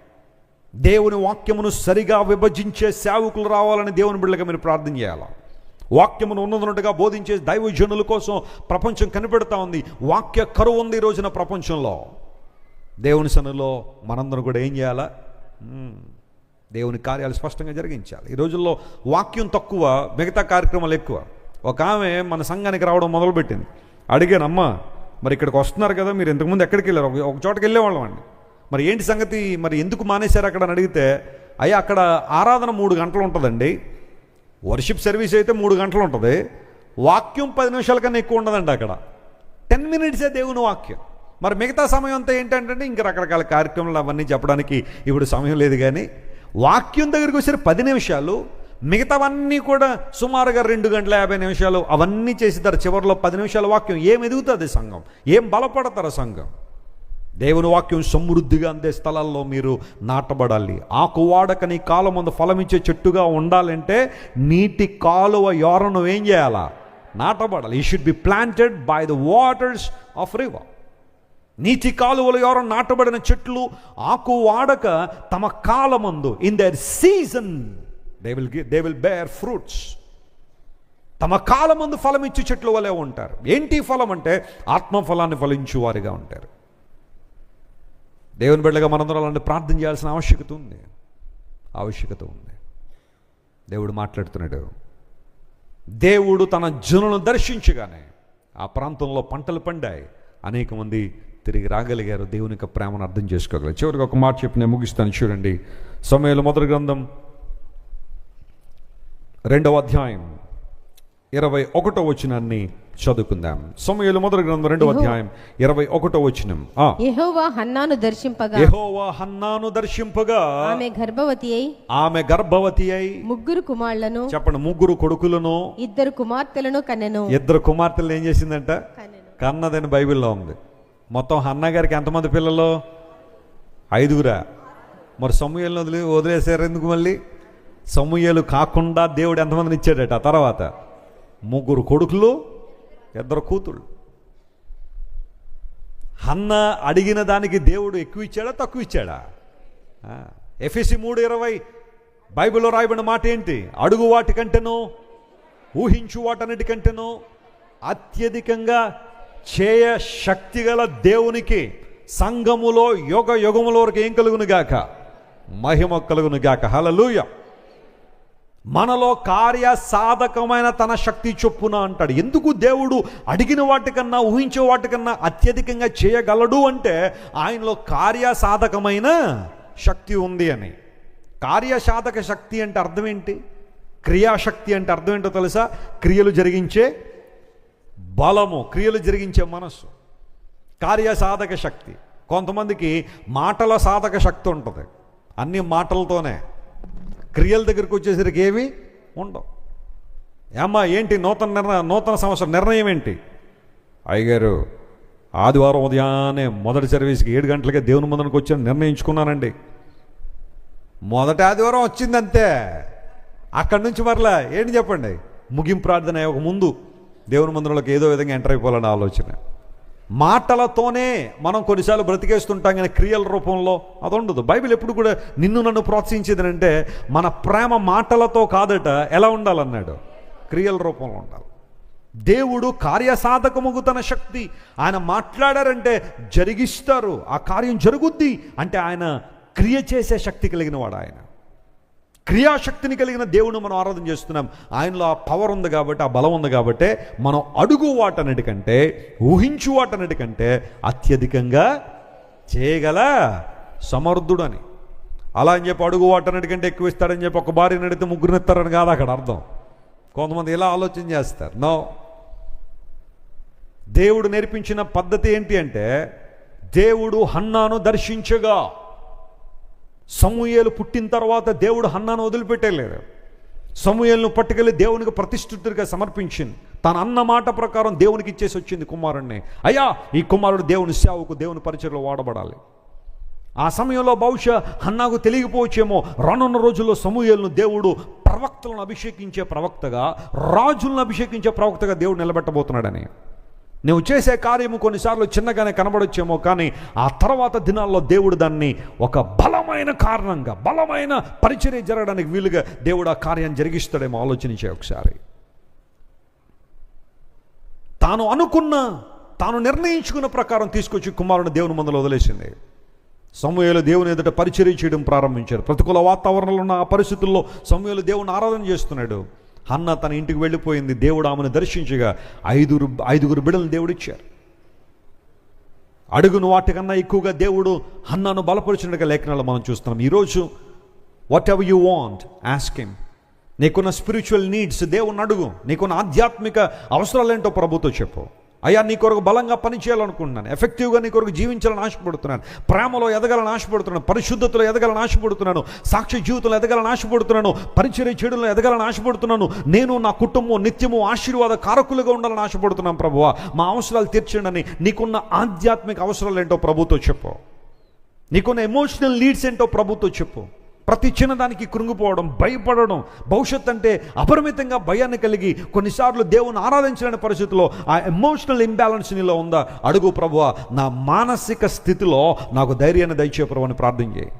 దేవుని వాక్యమును సరిగా విభజించే సేవకులు రావాలని దేవుని బిడ్డలుగా మీరు ప్రార్థన చేయాలి. వాక్యమును ఉన్నదన్నట్టుగా బోధించే దైవజనుల కోసం ప్రపంచం కనిపెడతా ఉంది. వాక్య కరువు ఉంది ఈ రోజున ప్రపంచంలో. దేవుని సన్నిధిలో మనందరం కూడా ఏం చేయాలా? దేవుని కార్యాలు స్పష్టంగా జరిగించాలి. ఈ రోజుల్లో వాక్యం తక్కువ, మిగతా కార్యక్రమాలు ఎక్కువ. ఒక ఆమె మన సంఘానికి రావడం మొదలుపెట్టింది. అడిగాను, అమ్మ మరి ఇక్కడికి వస్తున్నారు కదా, మీరు ఇంతకుముందు ఎక్కడికి వెళ్ళారు? ఒక చోటకి వెళ్ళేవాళ్ళం అండి. మరి ఏంటి సంగతి, మరి ఎందుకు మానేశారు అక్కడ అని అడిగితే, అయ్యా అక్కడ ఆరాధన 3 గంటలు ఉంటుందండి, వర్షిప్ సర్వీస్ అయితే 3 గంటలు ఉంటుంది, వాక్యం 10 నిమిషాల కన్నా ఎక్కువ ఉండదండి. అక్కడ 10 మినిట్సే దేవుని వాక్యం. మరి మిగతా సమయం అంతా ఏంటంటే ఇంకా రకరకాల కార్యక్రమాలు అవన్నీ చెప్పడానికి ఇప్పుడు సమయం లేదు. కానీ వాక్యం దగ్గరికి వచ్చే 10 నిమిషాలు, మిగతావన్నీ కూడా సుమారుగా 2 గంటల 50 నిమిషాలు అవన్నీ చేసిస్తారు. చివరిలో 10 నిమిషాల వాక్యం. ఏం ఎదుగుతుంది సంఘం? ఏం బలపడతారు సంఘం? దేవుని వాక్యం సమృద్ధిగా అందే స్థలాల్లో మీరు నాటబడాలి. ఆకు వాడకని కాలం ముందు ఫలమిచ్చే చెట్టుగా ఉండాలంటే నీటి కాలువ యోరను ఏం చేయాలా? నాటబడాలి. He should be planted by the waters of river. నీటి కాలువల యోరం నాటబడిన చెట్లు ఆకు వాడక తమ కాలమందు, in their season they will bear fruits. తమ కాలమందు ఫలం ఇచ్చే చెట్లు వలె ఉంటారు. ఏంటి ఫలం అంటే ఆత్మఫలాన్ని ఫలించు వారిగా ఉంటారు. దేవుని బిడ్డగా మనందరం అలాంటి ప్రార్థన చేయాల్సిన ఆవశ్యకత ఉంది. దేవుడు మాట్లాడుతున్నాడు. దేవుడు తన జనులను దర్శించగానే ఆ ప్రాంతంలో పంటలు పండాయి. అనేక మంది తిరిగి రాగలిగారు. దేవుని యొక్క ప్రేమను అర్థం చేసుకోగలరు. చివరికి ఒక మాట చెప్పి నేను ముగిస్తాను. చూడండి, సమూయేలు మొదటి గ్రంథం 2వ అధ్యాయం 21వ వచనాన్ని చదువుకుందాం. సమూయేలు మొదటి గ్రంథం 2వ అధ్యాయం 21వ వచనం. యెహోవా హన్నాను దర్శింపగా ఆమె గర్భవతి అయి 3 కుమారులను, చెప్పండి, 3 కొడుకులను 2 కుమార్తెలను కన్నెను. 2 కుమార్తెలు ఏం చేసిందంట? కన్నదని బైబిల్లో ఉంది. మొత్తం హన్నా గారికి ఎంతమంది పిల్లలు? 5. మరి సమూయేలును వదిలేశారు ఎందుకు? మళ్ళీ సమూయేలు కాకుండా దేవుడు ఎంతమందిని ఇచ్చాడట? తర్వాత 3 కొడుకులు 2 కూతుళ్ళు. హన్నా అడిగిన దానికి దేవుడు ఎక్కువ ఇచ్చాడా తక్కువ ఇచ్చాడా? ఎఫెసీ 3:20 బైబిల్లో రాయబడిన మాట ఏంటి? అడుగు వాటికంటేనో ఊహించు వాటన్నిటికంటేనో అత్యధికంగా చేయ శక్తి గల దేవునికి సంఘములో యుగముల వరకు ఏం కలుగును గాక? మహిమ కలుగును గాక. హల్లెలూయా. మనలో కార్య సాధకమైన తన శక్తి చొప్పున అంటాడు. ఎందుకు దేవుడు అడిగిన వాటికన్నా ఊహించే వాటికన్నా అత్యధికంగా చేయగలడు అంటే ఆయనలో కార్యసాధకమైన శక్తి ఉంది అని. కార్యసాధక శక్తి అంటే అర్థం ఏంటి? క్రియాశక్తి అంటే అర్థం ఏంటో తెలుసా? క్రియలు జరిగించే బలము, క్రియలు జరిగించే మనస్సు. కార్యసాధక శక్తి. కొంతమందికి మాటల సాధక శక్తి ఉంటుంది. అన్ని మాటలతోనే. క్రియల దగ్గరికి వచ్చేసరికి ఏమీ ఉండవు. ఏమ్మా ఏంటి నూతన సంవత్సరం నిర్ణయం ఏంటి? అయ్యగారు ఆదివారం ఉదయాన్నే మొదటి సర్వీస్కి 7 గంటలకే దేవుని మందిరానికి వచ్చాను, నిర్ణయించుకున్నానండి. మొదటి ఆదివారం వచ్చిందంతే. అక్కడి నుంచి మరలా ఏంటి చెప్పండి? ముగింపు ప్రార్థన ఒక ముందు దేవుని మందిరంలోకి ఏదో విధంగా ఎంటర్ అయిపోవాలని ఆలోచన. మాటలతోనే మనం కొన్నిసార్లు బ్రతికేస్తుంటాం, కానీ క్రియల రూపంలో అది ఉండదు. బైబిల్ ఎప్పుడు కూడా నిన్ను నన్ను ప్రోత్సహించేది అంటే మన ప్రేమ మాటలతో కాదట, ఎలా ఉండాలన్నాడు? క్రియల రూపంలో ఉండాలి. దేవుడు కార్యసాధకముగు తన శక్తి. ఆయన మాట్లాడారంటే జరిగిస్తారు, ఆ కార్యం జరుగుద్ది. అంటే ఆయన క్రియ చేసే శక్తి కలిగిన వాడు. ఆయన క్రియాశక్తిని కలిగిన దేవుని మనం ఆరాధన చేస్తున్నాం. ఆయనలో ఆ పవర్ ఉంది కాబట్టి, ఆ బలం ఉంది కాబట్టి మనం అడుగు వాటన్నిటికంటే ఊహించు వాటన్నిటికంటే అత్యధికంగా చేయగల సమర్థుడని. అలా అని చెప్పి అడుగు వాటన్నిటికంటే ఎక్కువ ఇస్తాడని చెప్పి ఒక భార్యని అడిగితే 3 ఇస్తారని కాదు అక్కడ అర్థం. కొంతమంది ఇలా ఆలోచన చేస్తారు. నో, దేవుడు నేర్పించిన పద్ధతి ఏంటి అంటే దేవుడు హన్నాను దర్శించగా. సమూయేలు పుట్టిన తర్వాత దేవుడు హన్నాను వదిలిపెట్టలేదు. సమూయేలును పట్టుకెళ్ళి దేవునికి ప్రతిష్ఠితుడిగా సమర్పించింది. తన అన్న మాట ప్రకారం దేవునికి ఇచ్చేసి వచ్చింది కుమారుణ్ణి. అయ్యా, ఈ కుమారుడు దేవుని సేవకు, దేవుని పరిచయలో వాడబడాలి. ఆ సమయంలో బహుశా హన్నాకు తెలియకపోవచ్చేమో, రానున్న రోజుల్లో సమూయేలును దేవుడు ప్రవక్తలను అభిషేకించే ప్రవక్తగా, రాజులను అభిషేకించే ప్రవక్తగా దేవుడు నిలబెట్టబోతున్నాడని. నువ్వు చేసే కార్యము కొన్నిసార్లు చిన్నగానే కనబడొచ్చేమో, కానీ ఆ తర్వాత దినాల్లో దేవుడు దాన్ని ఒక బలమైన కారణంగా, బలమైన పరిచర్య జరగడానికి వీలుగా దేవుడు ఆ కార్యాన్ని జరిగిస్తాడేమో. ఆలోచించే ఒకసారి. తాను నిర్ణయించుకున్న ప్రకారం తీసుకొచ్చి కుమారుని దేవుని ముందర వదిలేసింది. సమూయేలు దేవుని ఎదుట పరిచర్య చేయడం ప్రారంభించారు. ప్రతికూల వాతావరణంలో ఉన్న ఆ పరిస్థితుల్లో సమూయేలు దేవుని ఆరాధన చేస్తున్నాడు. హన్న తన ఇంటికి వెళ్ళిపోయింది. దేవుడు ఆమెను దర్శించగా ఐదుగురు బిడ్డలను దేవుడిచ్చారు. అడుగును వాటికన్నా ఎక్కువగా దేవుడు హన్నాను బలపరిచినట్టుగా లేఖనాలు మనం చూస్తున్నాం. ఈరోజు what ever you want ask him. నీకున్న స్పిరిచువల్ నీడ్స్ దేవుని అడుగు. నీకున్న ఆధ్యాత్మిక అవసరాలు ఏంటో ప్రభుతో చెప్పు. అయ్యా, నీ కొరకు బలంగా పనిచేయాలనుకుంటున్నాను, ఎఫెక్టివ్గా నీ కొరకు జీవించాలని ఆశపడుతున్నాను, ప్రేమలో ఎదగాలని ఆశపడుతున్నాను, పరిశుద్ధతలో ఎదగాలని ఆశపడుతున్నాను, సాక్షి జీవితంలో ఎదగాలని ఆశపడుతున్నాను, పరిచర్య చేయడంలో ఎదగాలని ఆశపడుతున్నాను, నేను నా కుటుంబం నిత్యము ఆశీర్వాద కారకులుగా ఉండాలని ఆశపడుతున్నాను ప్రభువా, మా అవసరాలు తీర్చండి. నీకున్న ఆధ్యాత్మిక అవసరాలు ఏంటో ప్రభుతో చెప్పు. నీకున్న ఎమోషనల్ నీడ్స్ ఏంటో ప్రభుతో చెప్పు. ప్రతి చిన్నదానికి కృంగిపోవడం, భయపడడం, భవిష్యత్ అంటే అపరిమితంగా భయాన్ని కలిగి కొన్నిసార్లు దేవుని ఆరాధించలేని పరిస్థితిలో ఆ ఎమోషనల్ ఇంబ్యాలెన్స్ నీలో ఉందా? అడుగు ప్రభువా, నా మానసిక స్థితిలో నాకు ధైర్యాన్ని దయచే ప్రభు అని ప్రార్థన చేయి.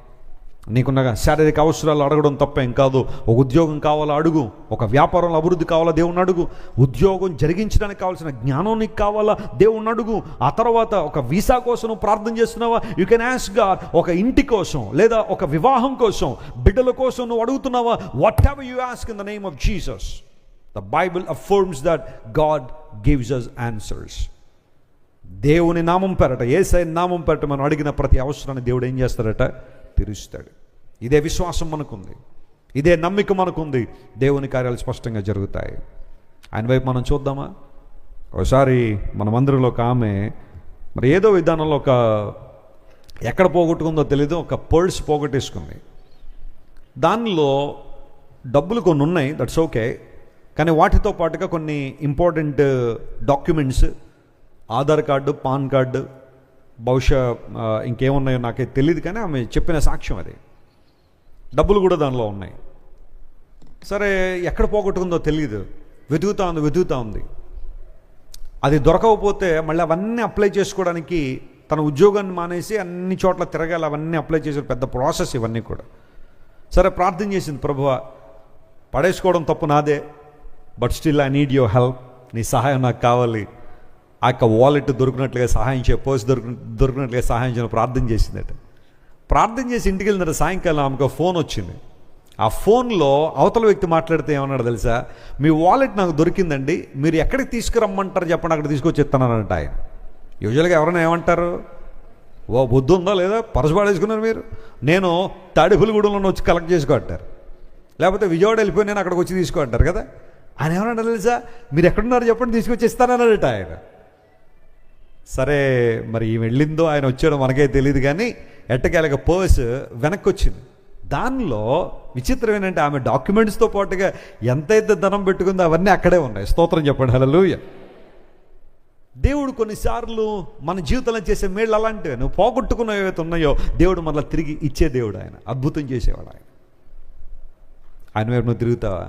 నీకున్న శారీరక అవసరాలు అడగడం తప్పేం కాదు. ఒక ఉద్యోగం కావాలా అడుగు. ఒక వ్యాపారంలో అభివృద్ధి కావాలా దేవుని అడుగు. ఉద్యోగం జరిగించడానికి కావాల్సిన జ్ఞానం నీకు కావాలా దేవుని అడుగు. ఆ తర్వాత ఒక వీసా కోసం ప్రార్థన చేస్తున్నావా? You can ask God. ఒక ఇంటి కోసం లేదా ఒక వివాహం కోసం, బిడ్డల కోసం నువ్వు అడుగుతున్నావా? Whatever you ask in the name of Jesus, the Bible affirms that God gives us answers. దేవుని నామం పేరట, యేసయ్య నామం పేరట మనం అడిగిన ప్రతి అవసరాన్ని దేవుడు ఏం చేస్తాడట? తీరుస్తాడు. ఇదే విశ్వాసం మనకుంది, ఇదే నమ్మిక మనకుంది. దేవుని కార్యాలు స్పష్టంగా జరుగుతాయి. ఆయన వైపు మనం చూద్దామా? ఒకసారి మన మందిరంలో ఒక ఆమె మరి ఏదో విధానంలో ఎక్కడ పోగొట్టుకుందో తెలీదు, ఒక పర్స్ పోగొట్టేసుకుంది. దానిలో డబ్బులు కొన్ని ఉన్నాయి, దట్స్ ఓకే. కానీ వాటితో పాటుగా కొన్ని important documents, Aadhaar card, pan card, బహుశా ఇంకేమున్నాయో నాకే తెలియదు, కానీ ఆమె చెప్పిన సాక్ష్యం అది. డబ్బులు కూడా దానిలో ఉన్నాయి. సరే, ఎక్కడ పోగొట్టుకుందో తెలియదు, వెతుకుతా ఉంది. అది దొరకకపోతే మళ్ళీ అవన్నీ అప్లై చేసుకోవడానికి తన ఉద్యోగాన్ని మానేసి అన్ని చోట్ల తిరగాలి, అవన్నీ అప్లై చేసే పెద్ద ప్రాసెస్ ఇవన్నీ కూడా. సరే, ప్రార్థన చేసింది, ప్రభువా పడేసుకోవడం తప్పు నాదే, but still I need your help. నీ సహాయం నాకు కావాలి. ఆ యొక్క వాలెట్ దొరికినట్లుగా సహాయం చేయ, పర్స్ దొరికినట్లుగా సహాయం చేయని ప్రార్థన చేసిందట. ప్రార్థన చేసి ఇంటికి వెళ్ళిన సాయంకాలం ఆమెకు ఫోన్ వచ్చింది. ఆ ఫోన్లో అవతల వ్యక్తి మాట్లాడితే ఏమన్నాడు తెలుసా? మీ వాలెట్ నాకు దొరికిందండి, మీరు ఎక్కడికి తీసుకురమ్మంటారు చెప్పండి, అక్కడ తీసుకొచ్చి ఇస్తానంట ఆయన. యూజువల్గా ఎవరైనా ఏమంటారు? ఓ బుద్ధి ఉందా లేదా, పరసు పాడేసుకున్నారు మీరు, నేను తాడేపల్లిగూడెంలో వచ్చి కలెక్ట్ చేసుకోంటారు, లేకపోతే విజయవాడ వెళ్ళిపోయి నేను అక్కడికి వచ్చి తీసుకోంటారు కదా. ఆయన ఏమన్నా తెలుసా? మీరు ఎక్కడున్నారు చెప్పండి, తీసుకొచ్చి ఇస్తానన్నాడట ఆయన. సరే, మరి వెళ్ళిందో ఆయన వచ్చాడో మనకే తెలియదు, కానీ ఎట్టకేలక పర్స్ వెనక్కి వచ్చింది. దానిలో విచిత్రం ఏంటంటే ఆమె డాక్యుమెంట్స్తో పాటుగా ఎంతైతే ధనం పెట్టుకుందో అవన్నీ అక్కడే ఉన్నాయి. స్తోత్రం చెప్పండి, హల్లెలూయా. దేవుడు కొన్నిసార్లు మన జీవితంలో చేసే మేళ్ళు అలాంటివి. నువ్వు పోగొట్టుకున్న ఏవైతే ఉన్నాయో దేవుడు మళ్ళీ తిరిగి ఇచ్చే దేవుడు ఆయన, అద్భుతం చేసేవాడు ఆయన. ఆయన వైపు నువ్వు తిరుగుతావా?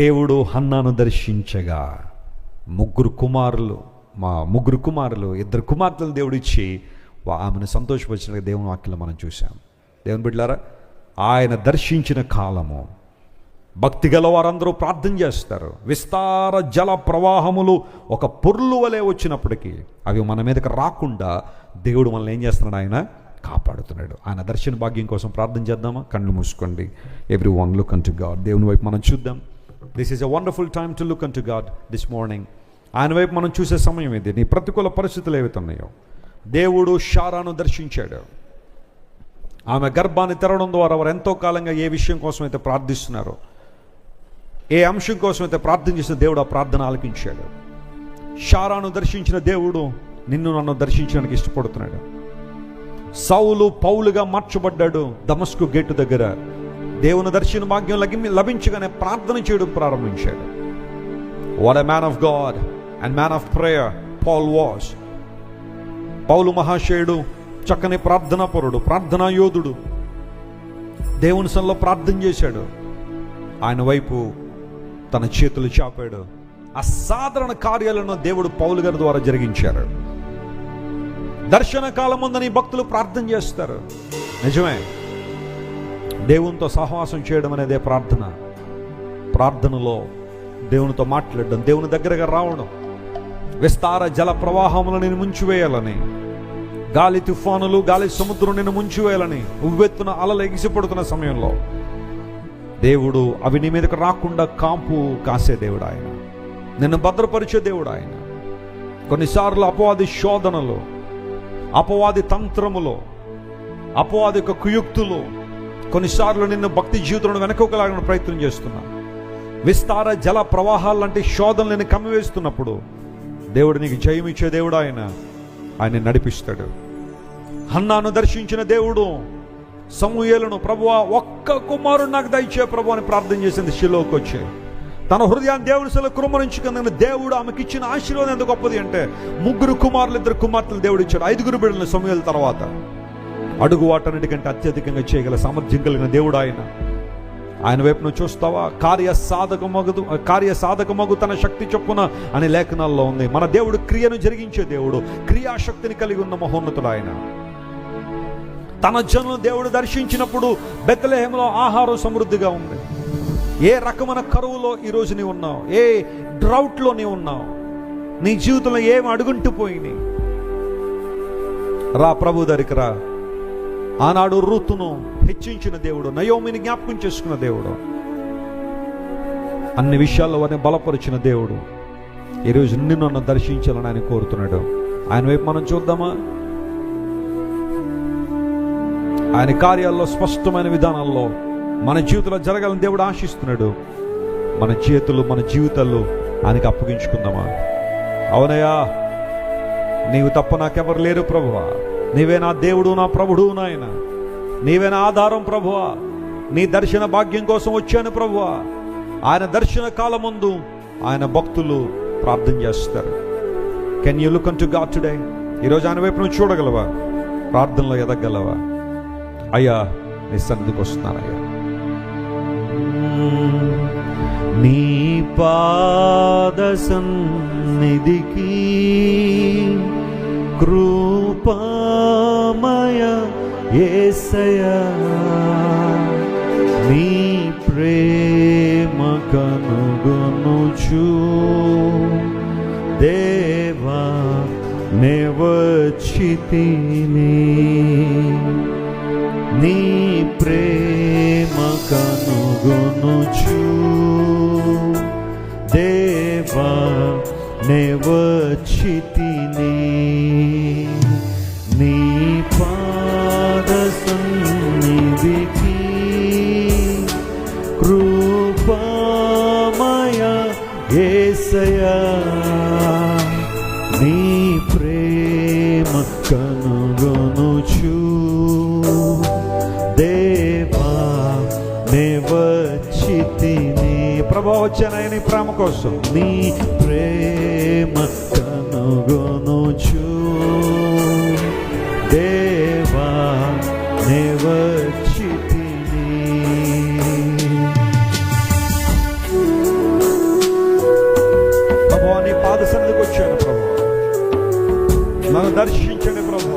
దేవుడు హన్నాను దర్శించగా ముగ్గురు కుమారులు, 2 కుమార్తెలను దేవుడు ఇచ్చి ఆమెను సంతోషపరిచినగా దేవుని వాక్యంలో మనం చూసాం. దేవుని బిడ్డలారా, ఆయన దర్శించిన కాలము, భక్తి గల వారందరూ ప్రార్థన చేస్తారు. విస్తార జల ప్రవాహములు ఒక పొర్లు వలె వచ్చినప్పటికీ అవి మన మీదకి రాకుండా దేవుడు మనల్ని ఏం చేస్తున్నాడు? ఆయన కాపాడుతున్నాడు. ఆయన దర్శన భాగ్యం కోసం ప్రార్థన చేద్దామా? కళ్ళు మూసుకోండి. Everyone look an to God. దేవుని వైపు మనం చూద్దాం. This is a wonderful time to look an to God this morning. ఆయన వైపు మనం చూసే సమయం ఇది. నీ ప్రతికూల పరిస్థితులు ఏవైతున్నాయో దేవుడు షారాను దర్శించాడు. ఆమె గర్భాన్ని తెరవడం ద్వారా వారు ఎంతో కాలంగా ఏ విషయం కోసం అయితే ప్రార్థిస్తున్నారో, ఏ అంశం కోసం అయితే ప్రార్థన చేసిన దేవుడు ఆ ప్రార్థన ఆలకించాడు. షారాను దర్శించిన దేవుడు నిన్ను నన్ను దర్శించడానికి ఇష్టపడుతున్నాడు. సౌలు పౌలుగా మార్చబడ్డాడు దమస్కు గేటు దగ్గర. దేవుని దర్శన భాగ్యం లభించగానే ప్రార్థన చేయడం ప్రారంభించాడు. What a man of God and man of prayer Paul was. Paul మహాశయుడు చక్కని ప్రార్థనాపరుడు, ప్రార్థనా యోధుడు. దేవుని సన్నిధిలో ప్రార్థన చేశాడు. ఆయన వైపు తన చేతులు చాపాడు. అసాధారణ కార్యాలను దేవుడు పౌలు గారి ద్వారా జరిగించారు. దర్శన కాలం ముందని భక్తులు ప్రార్థన చేస్తారు. నిజమే, దేవునితో సహవాసం చేయడం అనేదే ప్రార్థన. ప్రార్థనలో దేవునితో మాట్లాడడం, దేవుని దగ్గరగా రావడం, విస్తార జల ప్రవాహములను నేను ముంచివేయాలని, గాలి తుఫానులు, గాలి సముద్రం నిన్ను ముంచివేయాలని ఉవ్వెత్తున అలలు ఎగిసిపడుతున్న సమయంలో దేవుడు అవి నీ మీదకు రాకుండా కాంపు కాసే దేవుడు ఆయన. నిన్ను భద్రపరిచే దేవుడు ఆయన. కొన్నిసార్లు అపవాది శోధనలు, అపవాది తంత్రములో, అపవాది యొక్క కుయుక్తులు కొన్నిసార్లు నిన్ను భక్తి జీవితంలో వెనకలాగిన ప్రయత్నం చేస్తున్నా. విస్తార జల ప్రవాహాలు లాంటి శోధనలు నేను కమ్మివేస్తున్నప్పుడు దేవుడు నీకు జయమిచ్చే దేవుడు ఆయన. ఆయన నడిపిస్తాడు. హన్నాను దర్శించిన దేవుడు సమూయేలును, ప్రభువా ఒక్క కుమారుడు నాకు దయచే ప్రభు అని ప్రార్థన చేసింది. షిలోకి వచ్చి తన హృదయాన్ని దేవుని సెల కురుమరించుకున్న దేవుడు ఆమెకి ఇచ్చిన ఆశీర్వాదం ఎంత గొప్పది అంటే 3 కుమారులు 2 కుమార్తెలు దేవుడు ఇచ్చాడు. 5 బిడ్డలను సమూయేలు తర్వాత. అడుగు వాటన్నిటికంటే అత్యధికంగా చేయగల సామర్థ్యం కలిగిన దేవుడు ఆయన. ఆయన వైపు నువ్వు చూస్తావా? కార్యసాధకమగు తన శక్తి చొప్పున అనే లేఖనాల్లో ఉంది. మన దేవుడు క్రియను జరిగించే దేవుడు, క్రియాశక్తిని కలిగి ఉన్న మహోన్నతుడు ఆయన. తన జనులను దేవుడు దర్శించినప్పుడు బెత్లెహేములో ఆహారం సమృద్ధిగా ఉంది. ఏ రకమైన కరువులో ఈరోజు నీవు ఉన్నావు, ఏ డ్రౌట్లో నీవు ఉన్నావు, నీ జీవితంలో ఏమి అడుగుంటూ పోయినాయి, రా ప్రభు దగ్గరికి రా. ఆనాడు రూతును హెచ్చించిన దేవుడు, నయోమిని జ్ఞాపకం చేసుకున్న దేవుడు, అన్ని విషయాల్లో వారిని బలపరిచిన దేవుడు ఈరోజు నిన్ను దర్శించాలని ఆయన కోరుతున్నాడు. ఆయన వైపు మనం చూద్దామా? ఆయన కార్యాల్లో, స్పష్టమైన విధానాల్లో మన జీవితంలో జరగాలని దేవుడు ఆశిస్తున్నాడు. మన చేతులు, మన జీవితాల్లో ఆయనకి అప్పగించుకుందామా? అవునయ్యా, నీవు తప్ప నాకెవరు లేరు ప్రభువా, నీవే నా దేవుడు, నా ప్రభుడు, నాయన నీవే నా ఆధారం ప్రభువా. నీ దర్శన భాగ్యం కోసం వచ్చాను ప్రభువా. ఆయన దర్శన కాలం ముందు ఆయన భక్తులు ప్రార్థన చేస్తారు. Can you look an to God today? ఈరోజు ఆయన వైపు నువ్వు చూడగలవా? ప్రార్థనలో ఎదగలవా? అయ్యా, నీ సన్నిధికి వస్తున్నానయ్యా. నీ పాద సన్నిధికి కృపామయ యేసయ్యా, నీ ప్రేమ కనుగొనుచు దేవా నే వచ్చితిని. నీ ప్రేమ కనుగొనుచు దేవా నే వచ్చితిని. నీ పాద సన్నిధికి కృపామయ యేసయ్యా, నీ ప్రేమ కనుగొనుచు దేవా నే వచ్చితిని. ప్రభు వచ్చానయ్య నీ ప్రేమ కోసం. నీ ప్రేమ కనుగొనుచు దేవా నే వచ్చితిని. ప్రభు నీ పాద సన్నిధికి వచ్చాను ప్రభు, నన్ను దర్శించండి ప్రభు.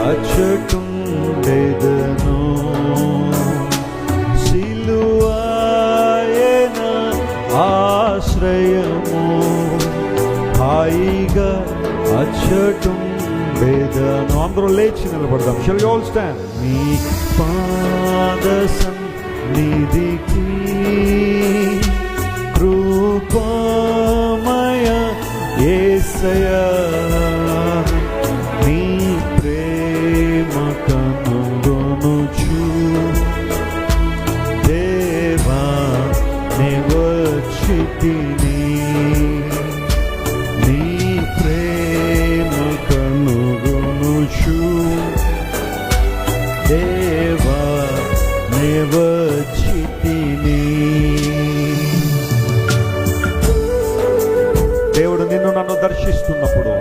అచ్చటుండే ఇచ్చటుండెదను. అందరూ లేచి నిలబడదాం. Shall we all stand? నీ పాద సన్నిధికి కృపామయ యేసయ్యా, నీ ప్రేమ కనుగొనుచు దేవా నే వచ్చితిని, నీ ప్రేమ కనుగొనుచు దేవా నే వచ్చితిని. దేవుడు నిన్ను నన్ను దర్శిస్తున్నప్పుడు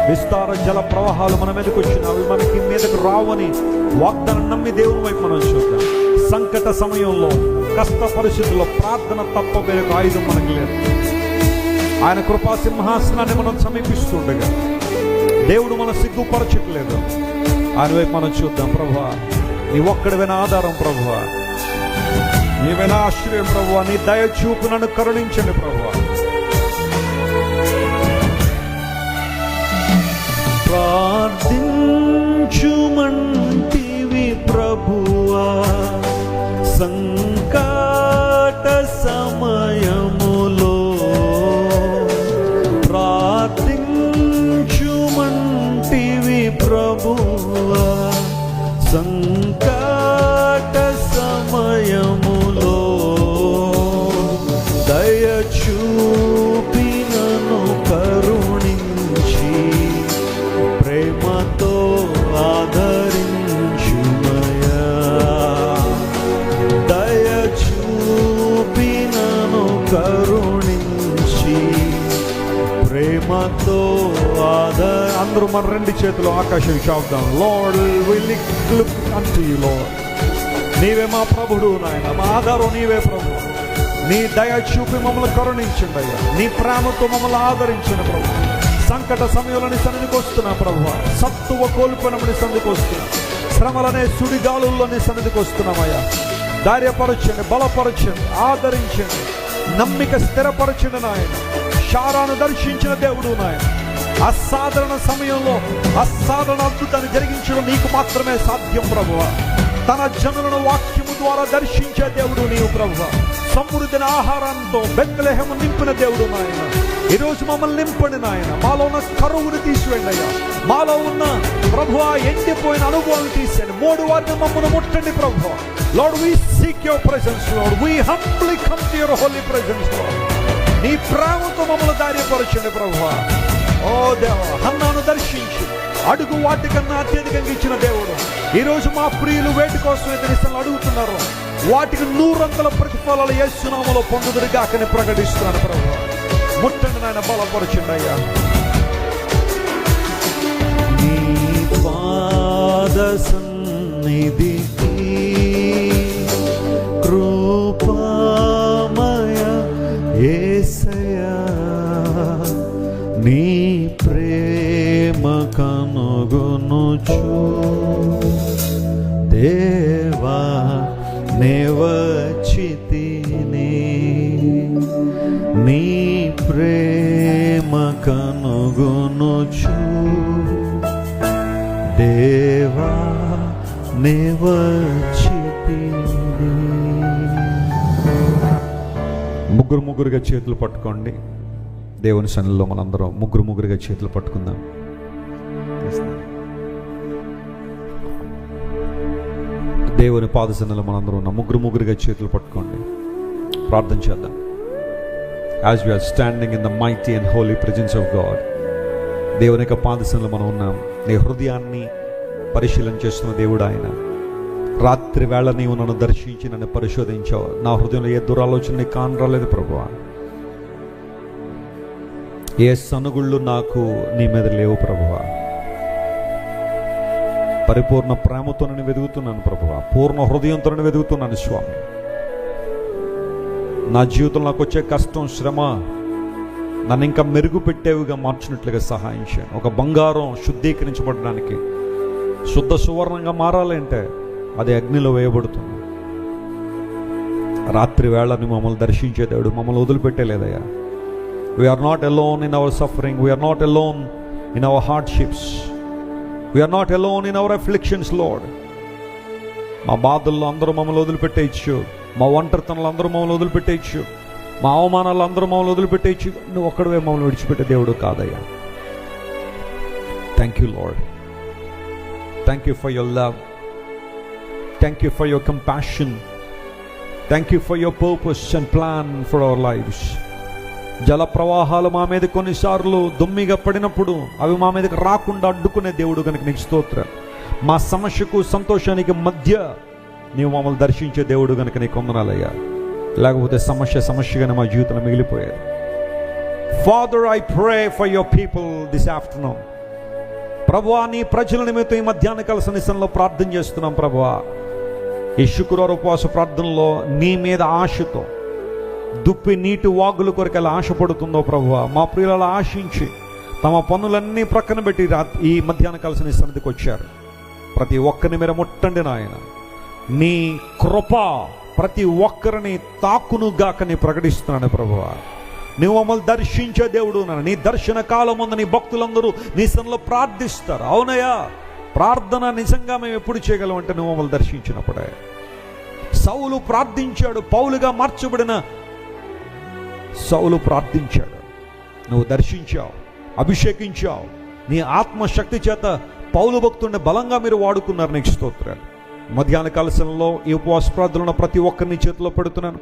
విస్తార జల ప్రవాహాలు మన మీదకి వచ్చిన అవి మనకి మీదకు రావని వాగ్దానం నమ్మి దేవుని వైపు మనం చూద్దాం. సంకట సమయంలో, కష్ట పరిస్థితుల్లో ప్రార్థన తప్ప వేరొక ఆయుధం మనకి లేదు. ఆయన కృపా సింహాసనాన్ని మనం సమీపిస్తుండగా దేవుడు మన సిగ్గుపరచట్లేదు. ఆయన వైపు మనం చూద్దాం. ప్రభువా, నీ ఒక్కడివైన ఆధారం ప్రభువా, నీవైనా ఆశ్రయం ప్రభువా, నీ దయ చూపు నన్ను కరుణించండి ప్రభువా. ప్రార్థించుమంటివి ప్రభువా, సంకట సమయములో ప్రార్థించుమంటివి ప్రభువా, సంకట సమయములో దయ చూపి నన్ను కరుణించి ప్రేమతో ఆదరించుమయా, దయ చూపి నన్ను కరుణించి ప్రేమతో అందరూ మన రెండు చేతులు ఆకాశం చాపుదాం. Lord we look unto you Lord. నీవే మా ప్రభుడు నాయన, మా ఆధారం నీవే ప్రభు. నీ దయ చూపి మమ్మల్ని కరుణించండి అయ్యా, నీ ప్రేమతో మమ్మల్ని ఆదరించిన ప్రభు. సంకట సమయంలో నీ సన్నిధికి వస్తున్నా ప్రభు, సత్తువ కోల్పోయినప్పుడు నీ సన్నిధికి వస్తున్నా, శ్రమలనే సుడిగాలుల్లో నీ సన్నిధికి వస్తున్నామయ్యా. ధైర్యపరచండి, బలపరచండి, ఆదరించండి, నమ్మిక స్థిరపరచండి నాయన. శారాను దర్శించిన దేవుడు నాయన, అసాధారణ సమయంలో అసాధారణ అద్భుతాన్ని జరిగించడం నీకు మాత్రమే సాధ్యం ప్రభువా. తన జనులను వాక్యము ద్వారా దర్శించే దేవుడు నీవు ప్రభువా. సమృద్ధిని ఆహారంతో బెత్లెహేము నింపిన దేవుడు నాయన. ఈరోజు మమ్మల్ని నింపండి నాయన, మాలో ఉన్న కరువుని తీసివేయండి అయ్యా, మాలో ఉన్న ప్రభువా ఎండిపోయిన అనుభవాన్ని తీసేయండి. మూడు వారిని మమ్మల్ని ముట్టండి ప్రభువా. Lord we seek your presence lord, we humbly come to your holy presence lord. నీ ప్రేమతో మమ్మల్ని ధైర్యపరచండి ప్రభువా. ఓ దేవా, హన్నాను దర్శించి అడుగు వాటికన్నా అత్యధికంగా ఇచ్చిన దేవుడు ఈరోజు మా ప్రియులు వేటి కోసం నిశ్చలు అడుగుతున్నారు, వాటికి 100 ప్రతిఫలాలు యేసు నామములో పొందుదురుగాకని ప్రకటిస్తున్నాను ప్రభువా. ముట్టండి నాయన, బలపరచండి అయ్యా. నీ పాద సన్నిధికి కృపామయ యేసయ్యా, నీ ప్రేమ కనుగొనుచు దేవా నే వచ్చితిని, నీ ప్రేమ కనుగొనుచు దేవా నే వచ్చితిని. ముగ్గురుగా చేతులు పట్టుకోండి. దేవుని సన్నిధిలో మనందరం ముగ్గురుగా చేతులు పట్టుకుందాం. దేవుని పాద సన్నిధిలో మనందరం ఉన్న ముగ్గురుగా చేతులు పట్టుకోండి. ప్రార్థన చేద్దాం. As we are standing in the mighty and holy presence of God, దేవుని యొక్క పాద సన్నిధిలో మనం ఉన్నాం. నీ హృదయాన్ని పరిశీలన చేస్తున్న దేవుడు ఆయన. రాత్రి వేళ నీవు నన్ను దర్శించి నన్ను పరిశోధించావు. నా హృదయంలో ఏ దురాలోచన నీకు కానరాలేదు ప్రభువా. ఏ సనుగుళ్ళు నాకు నీ మీద లేవు ప్రభువా. పరిపూర్ణ ప్రేమతో నేను వెతుకుతున్నాను ప్రభువా, పూర్ణ హృదయంతో నేను వెతుకుతున్నాను స్వామి. నా జీవితంలో నాకు వచ్చే కష్టం, శ్రమ నన్ను ఇంకా మెరుగుపెట్టేవిగా మార్చినట్లుగా సహాయం చేయండి. ఒక బంగారం శుద్ధీకరించబడడానికి, శుద్ధ సువర్ణంగా మారాలంటే అది అగ్నిలో వేయబడుతుంది. రాత్రి వేళని మమ్మల్ని దర్శించే దేవుడు, మమ్మల్ని వదిలిపెట్టేలేదయ్యా. We're not alone in our suffering, we're not alone in our hardships. We are not alone in our afflictions, Lord. మా బాధల్లో అందరూ మమ్మల్ని వదిలిపెట్టేయచ్చు, మా ఒంటరితనంలో అందరూ మమ్మల్ని వదిలిపెట్టేయచ్చు, మా అవమానాలు అందరూ మమ్మల్ని వదిలిపెట్టేయచ్చు. నువ్వు ఒక్కడవే మమ్మల్ని విడిచిపెట్టే దేవుడు కాదయ్యా. Thank you lord. Thank you for your love. Thank you for your compassion. Thank you for your purpose and plan for our lives. జల ప్రవాహాలు మా మీద కొన్నిసార్లు దుమ్మిగా పడినప్పుడు అవి మా మీదకి రాకుండా అడ్డుకునే దేవుడు కనుక నీకు స్తోత్రాలు. మా సమస్యకు సంతోషానికి మధ్య నీవు మమ్మల్ని దర్శించే దేవుడు కనుక నీకు వందనాలయ్యా. లేకపోతే సమస్యగానే మా జీవితంలో మిగిలిపోయారు. Father, I pray for your people this afternoon. ప్రభువా, నీ ప్రజల నిమిత్తం ఈ మధ్యాహ్న కాల సన్నిధిలో ప్రార్థన చేస్తున్నాం ప్రభువా. ఈ శుక్రవారం ఉపవాస ప్రార్థనలో నీ మీద ఆశతో దుప్పి నీటి వాగుల కొరకు ఆశపడుతుందో ప్రభువా, మా ప్రియుల ఆశించి తమ పనులన్నీ ప్రక్కన పెట్టి ఈ మధ్యాహ్న కాల సన్నిధికి వచ్చారు. ప్రతి ఒక్కరిని మీరు ముట్టండి నాయన. నీ కృప ప్రతి ఒక్కరిని తాకునుగాకని ప్రకటిస్తున్నాను ప్రభువా. నువ్వు మమ్మల్ని దర్శించే దేవుడు. నీ దర్శన కాలం ముందు నీ భక్తులందరూ నీ సన్నిధిలో ప్రార్థిస్తారు. అవునయ్యా, ప్రార్థన నిజంగా మేము ఎప్పుడు చేయగలం అంటే నువ్వు మమ్మల్ని దర్శించినప్పుడే. సౌలు ప్రార్థించాడు, పౌలుగా మార్చబడిన సౌలు ప్రార్థించాడు. నువ్వు దర్శించావు, అభిషేకించావు. నీ ఆత్మశక్తి చేత పౌలు భక్తుడిని బలంగా మీరు వాడుకున్నారు. నీకు స్తోత్రాలు. మధ్యాహ్న కాలశంలో ఈ ఉపవాస ప్రార్థనలో ప్రతి ఒక్కరిని చేతిలో పెడుతున్నాను.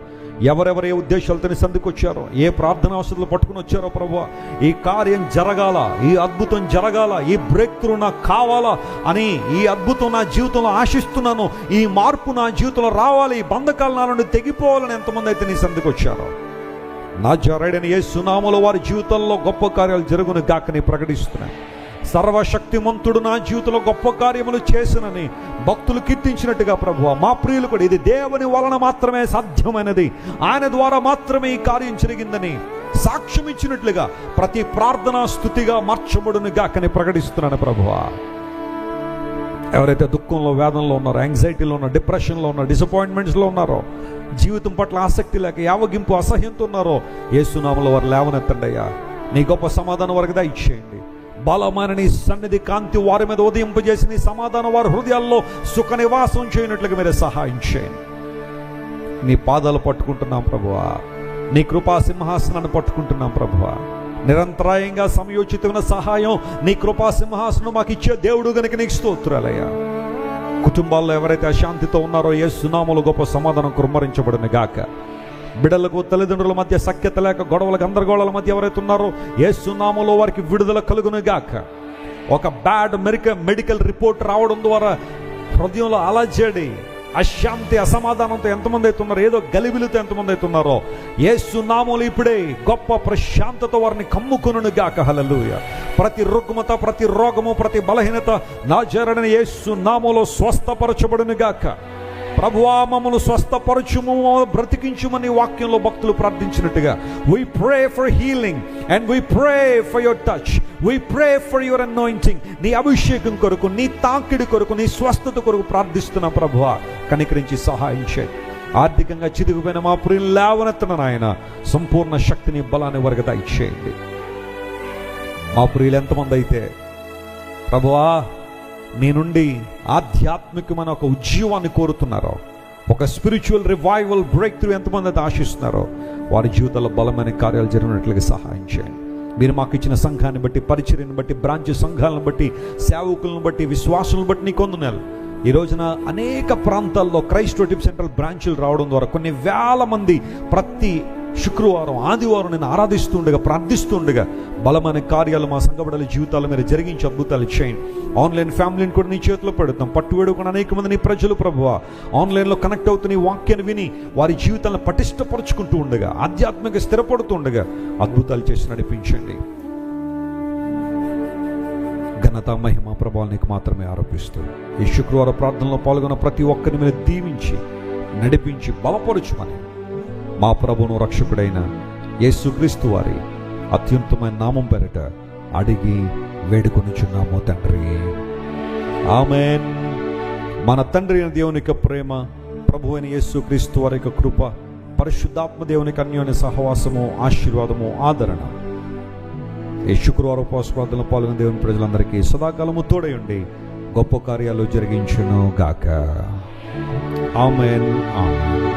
ఎవరెవరు ఏ ఉద్దేశాలతో సందుకొచ్చారో, ఏ ప్రార్థన అవసరాలు పట్టుకుని వచ్చారో ప్రభువా, ఈ కార్యం జరగాల, ఈ అద్భుతం జరగాల, ఈ బ్రేక్ త్రూ నాకు కావాలా అని ఈ అద్భుతం నా జీవితంలో ఆశిస్తున్నాను, ఈ మార్పు నా జీవితంలో రావాలి, ఈ బంధకాలు నా నుండి తెగిపోవాలని ఎంతమంది అయితే నీ సందుకొచ్చారో, నజరేయుడైన యేసు నామములో వారి జీవితంలో గొప్ప కార్యాలు జరుగును గాకని ప్రకటిస్తున్నాను. సర్వశక్తిమంతుడు నా జీవితంలో గొప్ప కార్యములు చేసినని భక్తులు కీర్తించినట్టుగా ప్రభువా, మా ప్రియులు కూడా ఇది దేవుని వలన మాత్రమే సాధ్యమైనది, ఆయన ద్వారా మాత్రమే ఈ కార్యం జరిగిందని సాక్ష్యం ఇచ్చినట్లుగా ప్రతి ప్రార్థనా స్తుతిగా మార్చబడును గాకని ప్రకటిస్తున్నాను ప్రభువా. ఎవరైతే దుఃఖంలో, వేదనలో ఉన్నారో, యాంగ్జైటీలో ఉన్నారో, డిప్రెషన్లో ఉన్నారో, డిసప్పాయింట్మెంట్స్లో ఉన్నారో, జీవితం పట్ల ఆసక్తి లేక యావగింపు అసహ్యంతో ఉన్నారో, యేసునామములో వారు లేవనెత్తండి అయ్యా. నీ గొప్ప సమాధానం వారికి దయచేయండి. బలమైన నీ సన్నిధి కాంతి వారి మీద ఉదయింపజేసి నీ సమాధానం వారి హృదయాల్లో సుఖ నివాసం చేయనట్లుగా మీరు సహాయం చేయండి. నీ పాదాలు పట్టుకుంటున్నాం ప్రభువా, నీ కృపా సింహాసనాన్ని పట్టుకుంటున్నాం ప్రభువా. నిరంతరాయంగా సమయోచితమైన సహాయం నీ కృపా సింహాసనం మాకు ఇచ్చే దేవుడు గనుక నీకు స్తోత్రాలయ్యా. కుటుంబాల్లో ఎవరైతే అశాంతితో ఉన్నారో యేసు నామములో గొప్ప సమాధానం కుమ్మరించబడును గాక. బిడ్డలకు తల్లిదండ్రుల మధ్య సఖ్యత లేక గొడవల గందరగోళాల మధ్య ఎవరైతే ఉన్నారో యేసు నామములో వారికి విడుదల కలుగును గాక. ఒక బ్యాడ్ మెడికల్ రిపోర్ట్ రావడం ద్వారా హృదయంలో అలజడి, అశాంతి, అసమాధానంతో ఎంతమంది అయితే ఉన్నారో, ఏదో గలిబిలితో ఎంతమంది అయితే ఉన్నారో, యేసు నామములో ఇప్పుడే గొప్ప ప్రశాంతత వారిని కమ్ముకొనును గాక. హల్లెలూయా. ప్రతి రుగ్మత, ప్రతి రోగము, ప్రతి బలహీనత నజరేయుడైన యేసు నామములో స్వస్థపరచబడును గాక. ప్రభువా, మమ్మల్ని స్వస్థపరచుము, బ్రతికించుమని వాక్యంలో భక్తులు ప్రార్థించినట్టుగా we pray for healing and we pray for your touch, we pray for your anointing. నీ అభిషేకం కొరకు, నీ తాకిడి కొరకు, నీ స్వస్థత కొరకు ప్రార్థిస్తున్నా ప్రభువా. కనికరించి సహాయం చేయండి. ఆర్థికంగా చిదిగిపోయిన మా ప్రియులు లేవనెత్తన నాయన సంపూర్ణ శక్తిని, బలాన్ని వారికి దయచేయండి. మా ప్రియులు ఎంతమంది అయితే ప్రభువా నీ నుండి ఆధ్యాత్మికమైన ఒక ఉజ్జీవాన్ని కోరుతున్నారో, ఒక స్పిరిచువల్ రివైవల్ బ్రేక్ త్రూ ఎంతమంది అయితే ఆశిస్తున్నారో, వారి జీవితంలో బలమైన కార్యాలు జరిగినట్లుగా సహాయం చేయండి. మీరు మాకు ఇచ్చిన సంఘాన్ని బట్టి, పరిచర్యను బట్టి, బ్రాంచ్ సంఘాలను బట్టి, సేవకులను బట్టి, విశ్వాసులను బట్టి నీకు వందనాలు. ఈ రోజున అనేక ప్రాంతాల్లో క్రైస్ట్ వర్షిప్ సెంటర్ బ్రాంచులు రావడం ద్వారా కొన్ని వేల మంది ప్రతి శుక్రవారం, ఆదివారం నేను ఆరాధిస్తుండగా, ప్రార్థిస్తుండగా బలమైన కార్యాలు మా సంఘబిడ్డల జీవితాలు మీరు జరిగించి అద్భుతాలు చేయండి. ఆన్లైన్ ఫ్యామిలీని కూడా నీ చేతిలో పెడతాం. పట్టువేడుకున్న అనేక మంది నీ ప్రజలు ప్రభువా ఆన్లైన్లో కనెక్ట్ అవుతున్న ఈ వాక్యాన్ని విని వారి జీవితాలను పటిష్టపరుచుకుంటూ ఉండగా, ఆధ్యాత్మిక స్థిరపడుతూ ఉండగా అద్భుతాలు చేసి నడిపించండి. ఘనత, మహిమ, ప్రభావాలు నీకు మాత్రమే ఆరోపిస్తూ ఈ శుక్రవారం ప్రార్థనలో పాల్గొన్న ప్రతి ఒక్కరిని మీరు దీవించి నడిపించి బలపరుచుమని మా ప్రభువును రక్షకుడైన యేసుక్రీస్తు వారి అత్యున్నతమైన నామం పేరిట అడిగి వేడుకొనుచున్నాము తండ్రి. ఆమేన్. మన తండ్రి అయిన దేవుని యొక్క ప్రేమ, ప్రభువైన యేసుక్రీస్తు వారి యొక్క కృప, పరిశుద్ధాత్మ దేవుని అన్యోన్య సహవాసము, ఆశీర్వాదము, ఆదరణ ఈ శుక్రవారం ఉపవాస ప్రార్థనలో పాల్గొన్న దేవుని ప్రజలందరికీ సదాకాలము తోడై ఉండి గొప్ప కార్యాలు జరిగించును గాక. ఆమేన్. ఆమేన్.